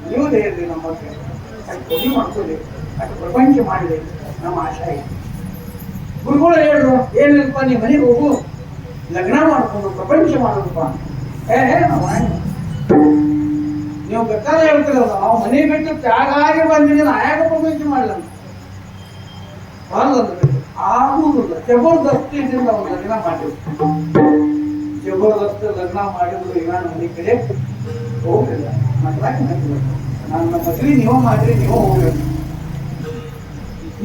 ನೀವು ಹೇಳ್ರಿ ನಮ್ಮ ಮದುವೆ ಮಾಡ್ಕೊಳ್ಳಿ ಅಷ್ಟು ಪ್ರಪಂಚ ಮಾಡಿದೆ ನಮ್ಮ ಆಶೆ ಆಯ್ತು ಗುರುಗಳು ಹೇಳ್ರು ಏನಿಲ್ಲಪ್ಪ ನೀ ಮನೆಗೆ ಹೋಗು ಲಗ್ನ ಮಾಡ್ಕೊಂಡು ಪ್ರಪಂಚ ಮಾಡೋದಪ್ಪ ನೀವು ಬೇಕಾದ್ರೆ ಹೇಳ್ತಿರಲ್ಲ ನಾವು ಮನೆ ಬಿಟ್ಟು ತ್ಯಾಗ ಆಗಿ ಬಂದಿದ್ದೀನಿ ಆಯಾಗ ಪ್ರಪಂಚ ಮಾಡಲ್ಲ ಆಗುವುದಿಲ್ಲ ಜಬರ್ದಸ್ತಿಯಿಂದ ಒಂದು ಲಗ್ನ ಮಾಡಿದ್ರು ಜಬರ್ದಸ್ತಿ ಲಗ್ನ ಮಾಡಿದ್ರು ಇವಾಗ ಮನೆ ಕಡೆ ಹೋಗಿಲ್ಲ ನನ್ನ ಮದುವೆ ನೀವು ಮಾಡಿರಿ ನೀವು ಹೋಗ್ಬೇಕು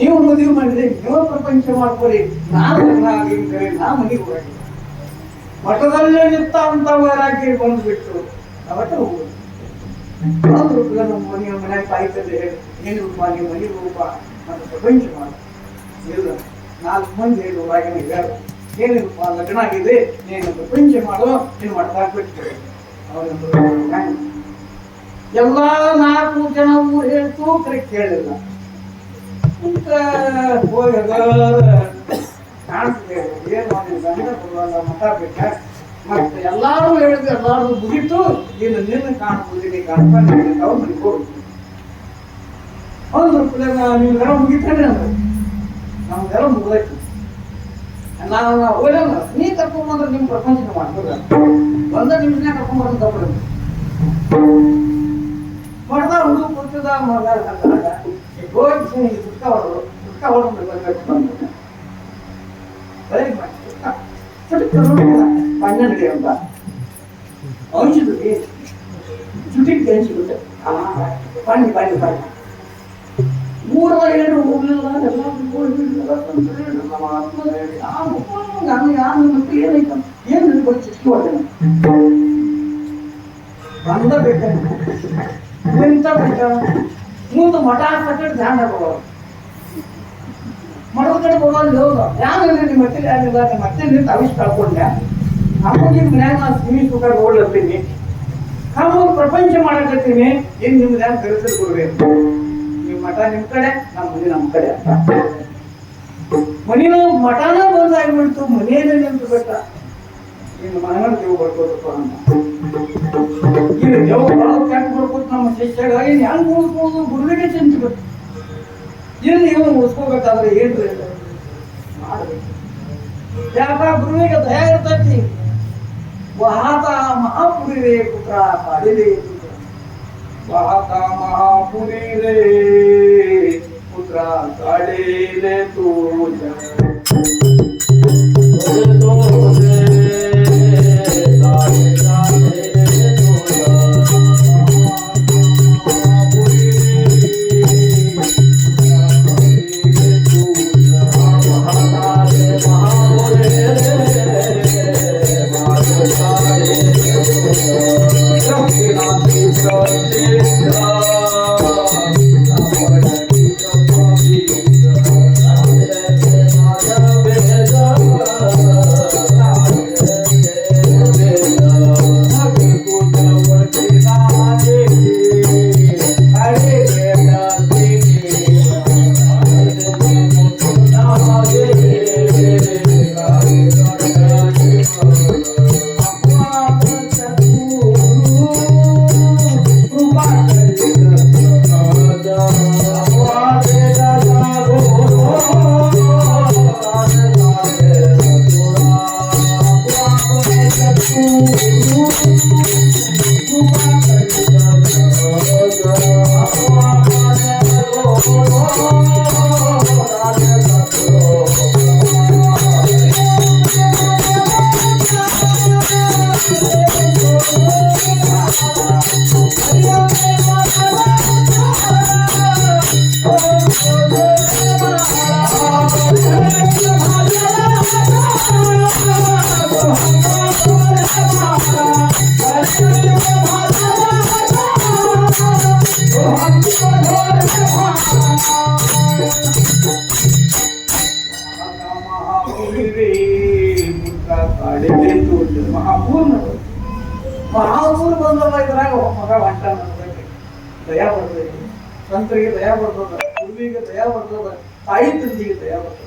ನೀವು ಮದುವೆ ಮಾಡಿದ್ರೆ ನೀವು ಪ್ರಪಂಚ ಮಾಡ್ಕೊಳ್ಳಿ ನಾನು ಲಗ್ನ ಆಗಿ ಕರೆ ನಾ ಮನೆಗೆ ಹೋಗಿ ಮಠದಲ್ಲೇ ನಿಂತ ಅಂತ ವೈರಾಗ್ಯ ಬಂದ್ಬಿಟ್ಟು ಅವತ್ತ ಹೋಗುದು ನಮ್ಮ ಮನೆಯ ಮನೆ ಕಾಯ್ತದೆ ಏನು ರೂಪ ನೀವು ಮನೆಗೆ ರೂಪ ಮತ್ತು ಪ್ರಪಂಚ ಮಾಡ ಇಲ್ಲ 4 ಮಂದಿ ಹೇಳು ಹಾಗೆ ಹೇಳು ಏನಿರಪ್ಪ ಲಗ್ನ ಆಗಿದೆ ನೀನು ಪ್ರಪಂಚ ಮಾಡೋ ನೀನು ಮಾಡ್ತಾ ಬಿಟ್ಟು ಎಲ್ಲ 4 ಜನ ಊರು ಹೇಳ್ತು ಕರೆ ಕೇಳಿಲ್ಲ ಹೋಗಿ ಕಾಣಿಸ್ತದೆ ಏನು ಮಾಡಿದ ಗಂಡ ಬರುವಲ್ಲ ಮಠ ಬೇಕ ಮತ್ತೆ ಎಲ್ಲಾರು ಹೇಳಿದ್ರು ಎಲ್ಲಾರು ಮುಗಿತು ನೀನು ನಿನ್ನ ಕಾಣ್ಬೋದಿನಿ ಕಾಣ್ಕೊಂಡು ಅವ್ರು ಮನೆ ಹೋಗ್ತು ಅಂದ್ರು ನೀವು ಗರ ಮುಗಿತಾನೆ ಅಂದ್ರೆ ನಮ್ದೆಲ್ಲ ಮುಗ್ದೈತಿ. ನಾವು ಹೋಗಲ್ಲ, ನೀ ಕರ್ಕೊಂಬಂದ್ರೆ ನಿಮ್ಮ ಪ್ರಪಂಚ ಮಾಡ್ಬೋದ ಒಂದ ನಿಮಿಷನೇ ಕರ್ಕೊಂಬಂದು ತಪ್ಪು ಮಾಡ್ದ ಹುಡುಗ ಕೂತಿದ ಹೋಗಿ ಸುತ್ತ ಹೊಡೆದು ಬರ್ಬೇಕು ಬಂದ ಪನ್ನಡಿ ಅಂತ ಔಷಧಿ ಚುಟಿಗೆ ತೆಂಚಿಬಿಟ್ಟೆ ಬನ್ನಿ ಬನ್ನಿ ಬನ್ನಿ 3 ವರ್ಷ ಹೋಗ್ಲಿಲ್ಲ ಎಲ್ಲ ಏನೈತ ಏನು ಚಿಕ್ಕಿ ಹೊಡ್ತೇನೆ ಬಂದ ಬೇಕ ಎಂತ ಬೇಕ ಮುಂದೆ ಮಠ ಕಟ್ಟಡ ಧ್ಯಾನ ಹೋಗೋದು ಮಠದ ಕಡೆ ಹೋಗೋದು ಹೋಗ ಯಾರಿಲ್ಲ ನಿಮ್ಮ ಮಟ್ಟಲ್ಲಿ ಯಾರಿಲ್ಲ ಮತ್ತೆ ನಿಂತು ಅವಿಷ್ ಕಳ್ಕೊಂಡೆ ನಮಗೆ ನಿಮ್ಮ ಮನ್ಯಾಗ ನಾನು ಸಿಮಿ ಸುಖ ನೋಡ್ಲತ್ತೀನಿ ನಾವು ಪ್ರಪಂಚ ಮಾಡಕತ್ತೀನಿ ಏನ್ ನಿಮ್ದು ಯಾರು ಕರೆಸಲು ಕೊಡ್ಬೇಕು ನಿಮ್ಮ ಮಠ ನಿಮ್ ಕಡೆ ನಮ್ಮ ಮನೆ ನಮ್ಮ ಕಡೆ ಅಂತ ಮನೇನ ಮಠನ ಬಂದಾಗ್ಬಿಡ್ತು ಮನೆಯಲ್ಲೇ ನಿಂತು ಬೇಕ ಇನ್ನು ಮನೆಗಳ ದೇವ್ ಬರ್ಕೋದಪ್ಪ ಅಂತ ಇಲ್ಲಿ ದೇವ್ ಕೆಟ್ಟ ಬರ್ಕೋದು ನಮ್ಮ ಶಿಷ್ಯಗಾಗಿ ಹೆಂಗ್ ಉಳಿಸ್ಬೋದು ಗುರುವಿಗೆ ಚಿಂತೆ ಬರ್ತು ಇಲ್ಲಿ ಇವನು ಉಳಿಸ್ಕೋಬೇಕಾದ್ರೆ ಏನ್ರಿ ಮಾಡ್ಬೇಕು ಯಾಕ ಗುರುವಿಗೆ ದಯ ಇರ್ತೈತಿ ವಹಾತ ಮಹಾಪುರಿ ರೇ ಪುತ್ರ ಕಾಡಿಲೆ ವಹಾತ ಮಹಾಪುರಿ ರೇ ಪುತ್ರ ಕಾಡಿಲೆ ತೂಜ ಮಹಾಪೂರ್ ಬಂದಲ್ಲ ಇದ್ರಾಗ ಮಗ ಹೊಂಟ ದಯಾ ಬರ್ತದೆ ಸಂತರಿಗೆ ದಯಾ ಬರ್ತದ ಗುರುವಿಗೆ ದಯಾ ಬರ್ತದ ತಾಯಿ ತಂದಿಗೆ ದಯಾ ಬರ್ತದೆ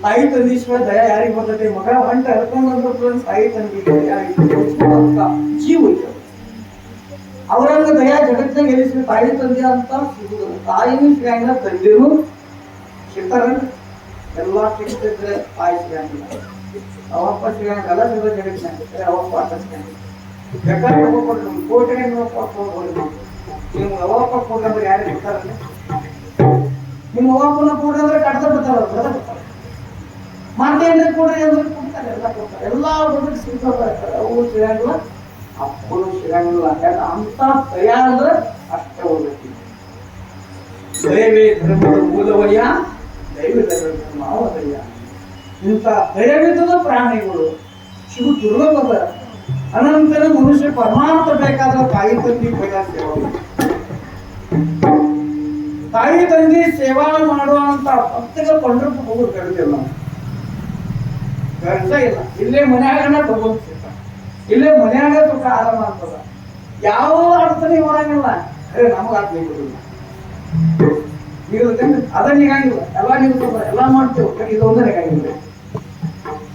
ತಾಯಿ ತಂದೀಶ್ವರ ದಯಾ ಯಾರಿಗೆ ಬರ್ತದೆ ಮಗ ಹೊಂಟ ಹರ್ಕೊಂಡ್ ತಾಯಿ ತಂದಿಗೆ ದಯಾ ಜೀವ ಐತೆ ಅವರಂಗ ದಯಾ ಜಗತ್ತಿನಾಗ ಎಲ್ಲಿಸಿ ತಾಯಿ ತಂದೆ ಅಂತ ಸಿಗುದಿಲ್ಲ ತಾಯಿನೂ ಸಿಗಂಗಿಲ್ಲ ತಂದೆನೂ ಸಿಗ್ತಾರಲ್ಲ ಎಲ್ಲಾ ಸಿಗ್ತಿದ್ರೆ ತಾಯಿ ಸಿಗಂಗಿಲ್ಲ ಅವಪ್ಪ ಸಿಗಂಗಿಲ್ಲ ಎಲ್ಲ ಸಿಗೋ ಜಗತ್ತಿನಾಗ ಅವಪ್ಪ ಆಟ ಸಿಗಂಗಿಲ್ಲ ಬೇಕಾದ್ರೆ ಕೊಡ್ರಿ ಕೋಟೆಗೆ ನಿಮ್ಗೆ ಅವಪ್ಪ ಕೊಡ್ರಿ ಯಾರು ಬಿಡ್ತಾರಲ್ಲ ನಿಮ್ಮ ಅವಪ್ಪನ ಕೊಡ್ರಿ ಅಂದ್ರೆ ಕಡ್ದ ಬಿಡ್ತಾರ ಬಿಡ್ತಾರೆ ಮಾತೇನ್ರಿ ಕೊಡ್ರಿ ಅಂದ್ರೆ ಕೊಡ್ತಾರೆ ಎಲ್ಲ ಕೊಡ್ತಾರೆ ಎಲ್ಲಾ ಹುಡುಗರಿಗೆ ಸಿಗ್ತಾರೆ ಅವು ಸಿಗಂಗಿಲ್ಲ ಅಪ್ಪನು ಸಿಗಂಗಿಲ್ಲ ಯಾಕಂದ್ರೆ ಅಂತ ದಯ ಅಂದ್ರೆ ಅಷ್ಟೇ ಹೋಗ್ಬೇಕು ದಯವೇ ಧರ್ಮದ ಮೂಲವಯ್ಯ ದೈವ ಧರ್ಮ ಅವದಯ್ಯ ಇಂಥ ದಯವಿದ್ದದ ಪ್ರಾಣಿಗಳು ಶಿವ ದುರ್ಲಭದ ಅನಂತರ ಮನುಷ್ಯ ಪರಮಾರ್ಥ ಬೇಕಾದ್ರೆ ತಾಯಿ ತಂದೆ ಪೈಲ ಸೇವಾ ತಾಯಿ ತಂದೆ ಸೇವಾ ಮಾಡುವಂತ ಭಕ್ತಿಗೆ ಪಂಡ್ರಪ್ಪ ಹೋಗೋದು ಕರೆದಿಲ್ಲ ಕರ್ಸ ಇಲ್ಲ ಇಲ್ಲೇ ಮನ್ಯಾಗನ ತಗೊಂಡ್ ಇಲ್ಲೇ ಮನ್ಯಾಗ ತುಕ ಆರಾಮ ಆಗ್ತದ ಯಾವ ಅರ್ಥನೇ ಹೊರಂಗಿಲ್ಲ ಅರೆ ನಮಗ ಆಗ್ಬೇಕಿಲ್ಲ ಅದ ನಿಗಂಗಿಲ್ಲ ಎಲ್ಲ ನಿಲ್ತದ ಎಲ್ಲ ಮಾಡ್ತೇವೆ ಇದೊಂದ ನಿಗಂಗಿಲ್ಲ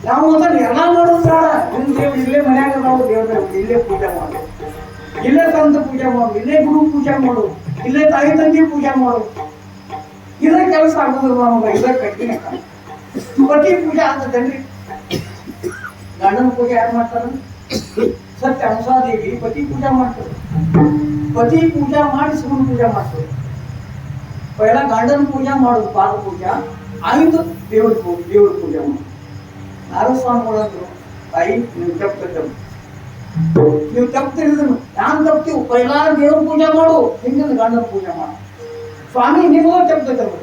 ನಾವು ಮೊದಲು ಎಲ್ಲ ಮಾಡೋದು ಬೇಡ ನಿಮ್ ದೇವ್ರು ಇಲ್ಲೇ ಮನ್ಯಾಗ ನಾವು ದೇವ್ರ ಇಲ್ಲೇ ಪೂಜೆ ಮಾಡು ಇಲ್ಲೇ ತಂದು ಪೂಜೆ ಮಾಡು ಇಲ್ಲೇ ಗುರು ಪೂಜೆ ಮಾಡು ಇಲ್ಲೇ ತಾಯಿ ತಂದೆ ಪೂಜೆ ಮಾಡು ಇದ ಕೆಲಸ ಆಗುದಿಲ್ಲ ನಮಗೆ ಇದ ಕಠಿಣ ಪತಿ ಪೂಜೆ ಆಗ್ತದೇನ್ರಿ ಗಂಡನ ಪೂಜೆ ಯಾರು ಮಾಡ್ತಾರ ಸತ್ಯ ಅಂಸಾದೇವಿ ಪತಿ ಪೂಜಾ ಮಾಡ್ತಾರೆ ಪತಿ ಪೂಜಾ ಮಾಡಿ ಶಿವನ ಪೂಜಾ ಮಾಡ್ತಾರೆ ಪೈಲ ಗಂಡನ ಪೂಜಾ ಮಾಡೋದು ಪಾದ ಪೂಜಾ ಆಯ್ತು ದೇವ್ರ ಪೂಜೆ ಮಾಡೋದು ನಾರಸ್ವಾಮಿಗಳು ಅಂದ್ರು ತಾಯಿ ನೀವು ತಪ್ಪು ನೀವು ತಪ್ಪು ತಿಳಿದ್ರು ನಾನು ತಪ್ತೀವಿ ಪೈಲ ದೇವ್ರ ಪೂಜೆ ಮಾಡು ಹಿಂದಿನ ಗಂಡನ ಪೂಜೆ ಮಾಡು ಸ್ವಾಮಿ ನಿಮಗೂ ತಪ್ಪು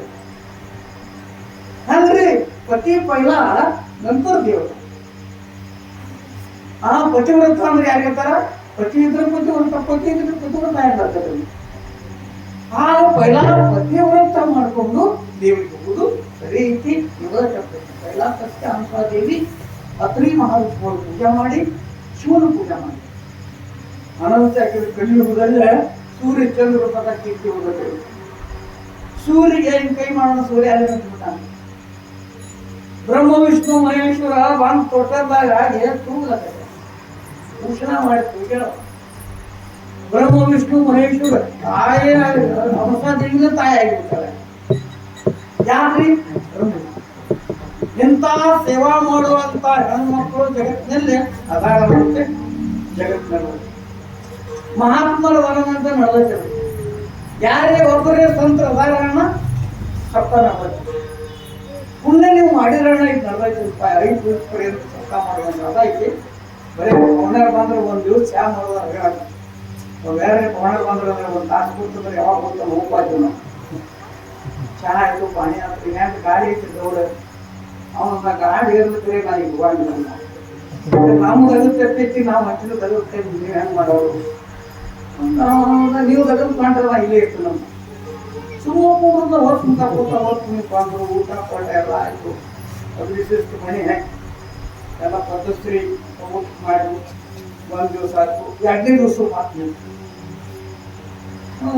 ಹಂಗ್ರಿ ಪತಿ ಪೈಲ ನಂತರ ದೇವರು ಆ ಪತಿವ್ರತ ಅಂದ್ರೆ ಯಾರಿರ್ತಾರ ಪತಿ ಇದ್ರೆ ಪತಿ ಇದ್ರೆ ಪತಿವ್ರತ ಯಾರು ಆ ಪೈಲ ಪತಿವ್ರತ ಮಾಡ್ಕೊಂಡು ದೇವರಿಗೆ ಹೋಗುದು ಸರಿ ಐತಿ ಇವಾಗ ತಪ್ಪೈತಿ ಪೈಲ ಸತ್ಯ ಅಂಸಾದೇವಿ ಅತ್ರಿ ಮಹಾವಿಷ್ಣುವರು ಪೂಜೆ ಮಾಡಿ ಶಿವನ ಪೂಜೆ ಮಾಡಿ ಅನಂತ ಕಲಿಯುಗದಲ್ಲೇ ಸೂರ್ಯ ಚಂದ್ರ ಪದ ಕೀರ್ತಿ ಹೋಗುತ್ತೆ ಸೂರ್ಯಗೆ ಕೈ ಮಾಡೋಣ ಸೂರ್ಯ ಅಲ್ಲಿ ನಿಂತ್ಬಿಟ್ಟಾನೆ ಬ್ರಹ್ಮ ವಿಷ್ಣು ಮಹೇಶ್ವರ ಬಂದು ತೊಟ್ಟದಾಗ ತೂಗ್ಲತ್ತ ಭೂಷಣ ಮಾಡಿ ಪೂಜೆ ಬ್ರಹ್ಮ ವಿಷ್ಣು ಮಹೇಶ್ವರ ತಾಯಿ ದೇವಿನ ತಾಯಿ ಆಗಿಬಿಡ್ತಾರೆ ಯಾಕ್ರಿ ಇಂಥ ಸೇವಾ ಮಾಡುವಂತ ಹೆಣ್ಮಕ್ಳು ಜಗತ್ತಿನಲ್ಲಿ ಅದಾಗಂತೆ ಜಗತ್ತಿನಲ್ಲಿ ಮಹಾತ್ಮರ ವರನಂತ ನಡೆದಿದ್ದಾರೆ ಯಾರೇ ಒಬ್ಬರೇ ಸಂತರ ಅದಾರಣ್ಣ ಸಪ್ತಾನ ಪುಣ್ಯ ನೀವು ಮಾಡಿರೋಣ ಇದು 45 ರೂಪಾಯಿ 5 ದಿವಸ ಪಡೆಯೋದು ಸಪ್ತ ಮಾಡುವಂತ ಅದೈತಿ ಬರೀ ಪೌಣರ್ ಬಂದ್ರೆ ಒಂದು ದಿವಸ ಚಾ ಮಾಡೋದು ಬೇರೆ ಪೌಣರ್ ಬಂದ್ರೆ ಒಂದು ತಾಸು ಕೂತಂದ್ರೆ ಯಾವಾಗ ಕೂತ ಹೋಗ್ಬಾರ್ದು ನಾವು ಚಾ ಆಯ್ತು ಪಾನಿ ಆಯ್ತು ಇನ್ನೇನು ಗಾಡಿ ಐತಿ ದೌಡ ಅವನ ಗಾಡಿ ಇರ್ಲಿಕ್ಕೆ ನಾ ಈಗ ಹೋಗಿಲ್ಲ ನಮ್ಗೆ ಅದು ತಪ್ಪೈತಿ ನಾವು ಹಚ್ಚಿದ ತಗೋತೇವೆ ನೀವು ಹೆಂಗೆ ಮಾಡೋರು ನೀವು ತಗೊಂಡು ಕಂಡ್ರಲ್ಲ ಇಲ್ಲೇ ಇತ್ತು ನಮ್ಮ ಸುಮ್ಮನೆ ಹೊತ್ತು ಮುಖ ಕೂತ ಹೊತ್ತು ಬಂದರು ಊಟ ಪಾಠ ಎಲ್ಲ ಆಯಿತು ಅದು ವಿಶಿಷ್ಟ ಮನೆ ಎಲ್ಲ ಪದ್ಧತಿ ಮಾಡಿ ಒಂದು ದಿವಸ ಆಯ್ತು 2ನೇ ದಿವಸ ಮಾತು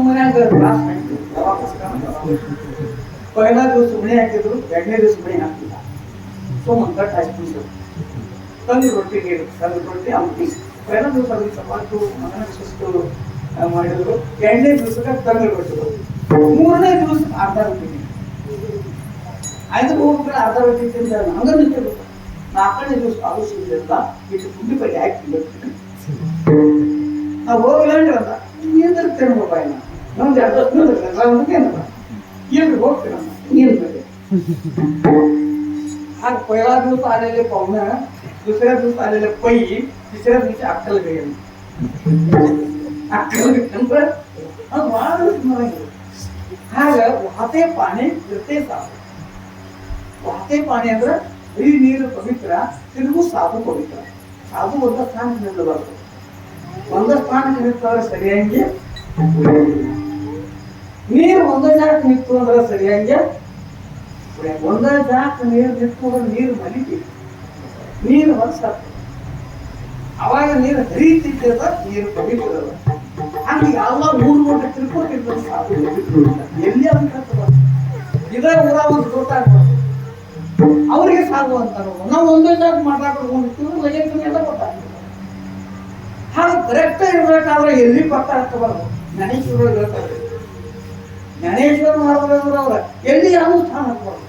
ಮನ್ಯಾಗ ಕ್ಲಾಸ್ ಪೈಲ ದಿವಸ ಮನೆ ಹಾಕಿದ್ರು 2ನೇ ದಿವಸ ಮನೆ ಹಾಕ್ತಿಲ್ಲ ಸುಮ್ಮನೆ ಕಟ್ ಹಾಕ್ತಿದ್ರು ತಂದು ರೊಟ್ಟಿ ನೀರು ತಂದು ರೊಟ್ಟಿ ಆಮ್ತಿ ಪೈಲ ದಿವಸ ಅದಕ್ಕೆ ಚಪಾತು ಮಗನ ಶಿಸ್ತು ಮಾಡಿದ್ರು 2ನೇ ದಿವಸಕ್ಕೆ ತಂದು ರೊಟ್ಟಿಗಳು 3ನೇ ದಿವಸ ಅರ್ಧ ರೊಟ್ಟಿ ಆಯ್ತು ಹೋಗ್ಬಿಟ್ರೆ ಅರ್ಧ ರೊಟ್ಟಿ ತಿಂದ ಹಂಗ ನಿಂತಿರ್ಬೇಕು 4ನೇ ದಿವಸ ಆಲೋಚಿಸಿದ್ರಿಂದ ಇದು ಪುಂಡಿ ಪಲ್ಯ ಹಾಕಿ ನಾವು ಹೋಗಿಲ್ಲ ಅಂತ ನೀನು ತಿನ್ಬೇಕು ನಮ್ದು ಏನು ಹೋಗ್ತೀರ ಏನು ಬೇರೆ ಹಾಗೆ पहिला दिवस आलेले पाहुणं दुसऱ्या दिवस आलेले पै तिसऱ्या दिवशी अक्कल गेली अक्कल नंतर ಹಾಗ ವಾತೆ ಪಾನಿ ಇರ್ತೇ ವಾತೆ ಪಾನಿ ಅಂದ್ರೆ ಈ ನೀರು ಪವಿತ್ರ ತಿರುಗು ಸಾಧು ಪವಿತ್ರ ಸಾಧು ಒಂದ ಸ್ಥಾನಕ್ಕೆ ನಿಲ್ಲಬಾರ್ದು ಒಂದ ಸ್ಥಾನಕ್ಕೆ ನಿಂತಂದ್ರೆ ಸರಿಯಾಗಿ ನೀರು ಒಂದ ಜಾಗಕ್ಕೆ ನಿಂತು ಅಂದ್ರೆ ಸರಿಯಾಗಿ ಒಂದ ಜಾಗಕ್ಕೆ ನೀರು ನಿಂತು ಅಂದ್ರೆ ನೀರು ಮಲಿತಿ ನೀರು ವರ್ಷ ಅವಾಗ ನೀರು ಹರಿತಿದ್ದ ನೀರು ಪವಿತ್ರ ಹಂಗೆ ಎಲ್ಲ ಊರು ನೋಡಿ ತಿಳ್ಕೊಂಡಿರ್ತಾರೆ ಸಾಧು ಎಲ್ಲಿ ಅಂತ ಇದೇ ಊರ ಒಂದು ಗೊತ್ತಾಗ್ಬಾರ್ದು ಅವರಿಗೆ ಸಾಧು ಅಂತಾರ ನಾವು ಒಂದೇ ಜಾಗ ಮಾತಾಡ್ಕೊಂಡು ಎಲ್ಲ ಗೊತ್ತಾಗ್ತದೆ ಹಾಗೆ ಕರೆಕ್ಟ್ ಇರ್ಬೇಕಾದ್ರೆ ಎಲ್ಲಿ ಗೊತ್ತಾಗ್ತಬಾರ್ದು ಜ್ಞಾನೇಶ್ವರ ಹೇಳ್ತಾರೆ ಜ್ಞಾನೇಶ್ವರ ಮಾಡಿದ್ರೆ ಅವ್ರ ಎಲ್ಲಿ ಯಾವ ಸ್ಥಾನ ಹಾಕ್ಬಾರ್ದು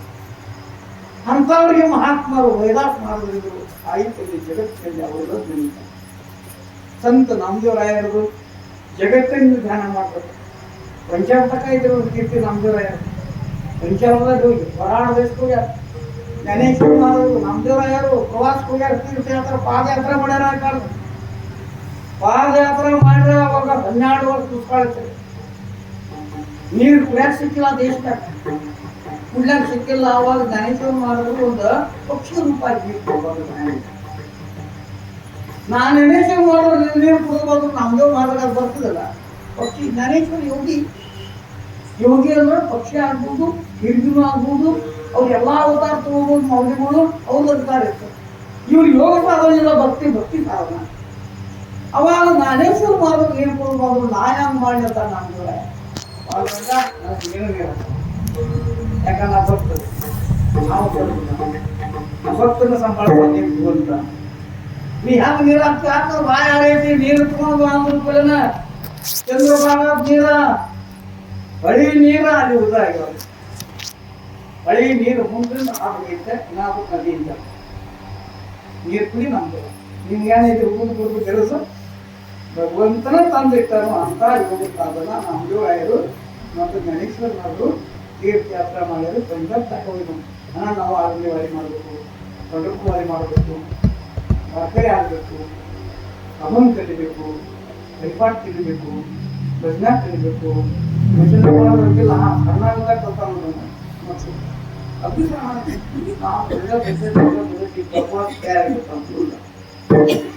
ಅಂಥವ್ರಿಗೆ ಮಹಾತ್ಮರು ವೇದಾಸ್ ಮಾಡಿದ್ರು ಸಾಹಿತ್ಯದಲ್ಲಿ ಜಗತ್ತಿನಲ್ಲಿ ಅವರೆಲ್ಲ ಬೆಳೀತಾರೆ ಸಂತ ನಾಮದೇವರಾಯರು ಜಗತ್ತನ್ನು ಧ್ಯಾನ ಮಾಡ್ತಾರೆ ಪಂಚಾಮೃತಕ ಇದ್ರು ಕೀರ್ತಿ ನಾಮದೇವರಾಯರು ಪಂಚಾಮೃತ ಹೋಗಿ ಹೊರಾಣ ದೇಶಕ್ಕೆ ಹೋಗ್ಯಾರ ಜ್ಞಾನೇಶ್ವರ ಮಾಡಿದ್ರು ನಾಮದೇವರಾಯರು ಪ್ರವಾಸಕ್ಕೆ ಹೋಗ್ಯಾರ ತೀರ್ಥಯಾತ್ರೆ ಪಾದಯಾತ್ರೆ ಮಾಡ್ಯಾರ ಕಾಲ ಪಾದಯಾತ್ರೆ ಮಾಡಿದ್ರೆ ಅವಾಗ 12 ವರ್ಷ ಸುಸ್ಕಾಳುತ್ತೆ ನೀರು ಕುಡಿಯಾಕ ಸಿಕ್ಕಿಲ್ಲ ದೇಶದಾಗ ಕುಡ್ಲಾಕ ಸಿಕ್ಕಿಲ್ಲ ಅವಾಗ ಜ್ಞಾನೇಶ್ವರ ಮಾಡಿದ್ರು ಒಂದು ಪಕ್ಷಿ ರೂಪ ನಾನು ಜ್ಞಾನೇಶ್ವರ ಮಾಡೋದು ನೀರು ಕುಡಿದು ನಮ್ದು ಮಾಡಿದಾಗ ಬರ್ತದಲ್ಲ ಪಕ್ಷಿ ಜ್ಞಾನೇಶ್ವರ ಯೋಗಿ ಯೋಗಿ ಅಂದ್ರೆ ಪಕ್ಷಿ ಆಗ್ಬೋದು ಹಿರಿದು ಆಗ್ಬೋದು ಅವ್ರು ಎಲ್ಲಾ ಅವತಾರ ತಗೋಬಹುದು ಮೌಲ್ಯಗಳು ಅವ್ರ ಅಧಿಕಾರ ಇರ್ತದೆ ಇವ್ರು ಯೋಗ ಸಾಧನೆಲ್ಲ ಭಕ್ತಿ ಸಾಧನ ಅವಾಗ ಜ್ಞಾನೇಶ್ವರ ಮಾಡೋದು ನೀರು ಕುಡಿದು ನಾ ಹೆಂಗ್ ಮಾಡಿರ್ತ ನಮ್ದು ಯಾಕಂದ್ರೆ ಭಕ್ತರು ನಾವು ಭಕ್ತನ ಸಂಪಾದನೆ ಅಂತ ನೀ ಹೆಂಗ ನೀರು ಹಾಕ್ತಿ ಹಾಕಿದ್ರೆ ಬಾಯಿ ಆರೈತಿ ನೀರು ತಗೊಂಡು ಅಂದ್ರನ ಚಂದ್ರಭಾಗ ನೀರ ಹೊಳಿ ನೀರ ಅಲ್ಲಿ ಉದಾಗಿ ಮಳೆ ನೀರು ಮುಂದೆ ಆಗೈತೆ ನಾವು ನದಿಯಿಂದ ನೀರು ಕುಡಿ ನಮ್ದು ನಿಮ್ಗೇನಿದೆ ಊರು ಕೆಲಸ ಭಗವಂತನ ತಂದಿಟ್ಟರು ಅಂತ ಯೋಗ ಸಾಧನ ಅಂಜುವಾಯರು ಮತ್ತು ಗಣೇಶ್ವರನವರು ತೀರ್ಥಯಾತ್ರೆ ಮಾಡಿದ್ರು ಪಂಚಾಯತ್ ತಗೊಂಡು ಹಣ ನಾವು ಆರನೇ ವಾರಿ ಮಾಡಬೇಕು ತೊಡಕು ವಾರಿ ಮಾಡಬೇಕು ಸರ್ಕಾರಿ ಆಗಬೇಕು ಹವನ್ ಕಲಿಬೇಕು ಹರಿಪಾಟ್ ಕಲಿಬೇಕು ಭಜನಾ ಕಲಿಬೇಕು ಭಜನೆ ಮಾಡೋದಕ್ಕೆಲ್ಲ ಕರ್ನಾಟಕದಾಗ ಕಲ್ತಾನ ಅದು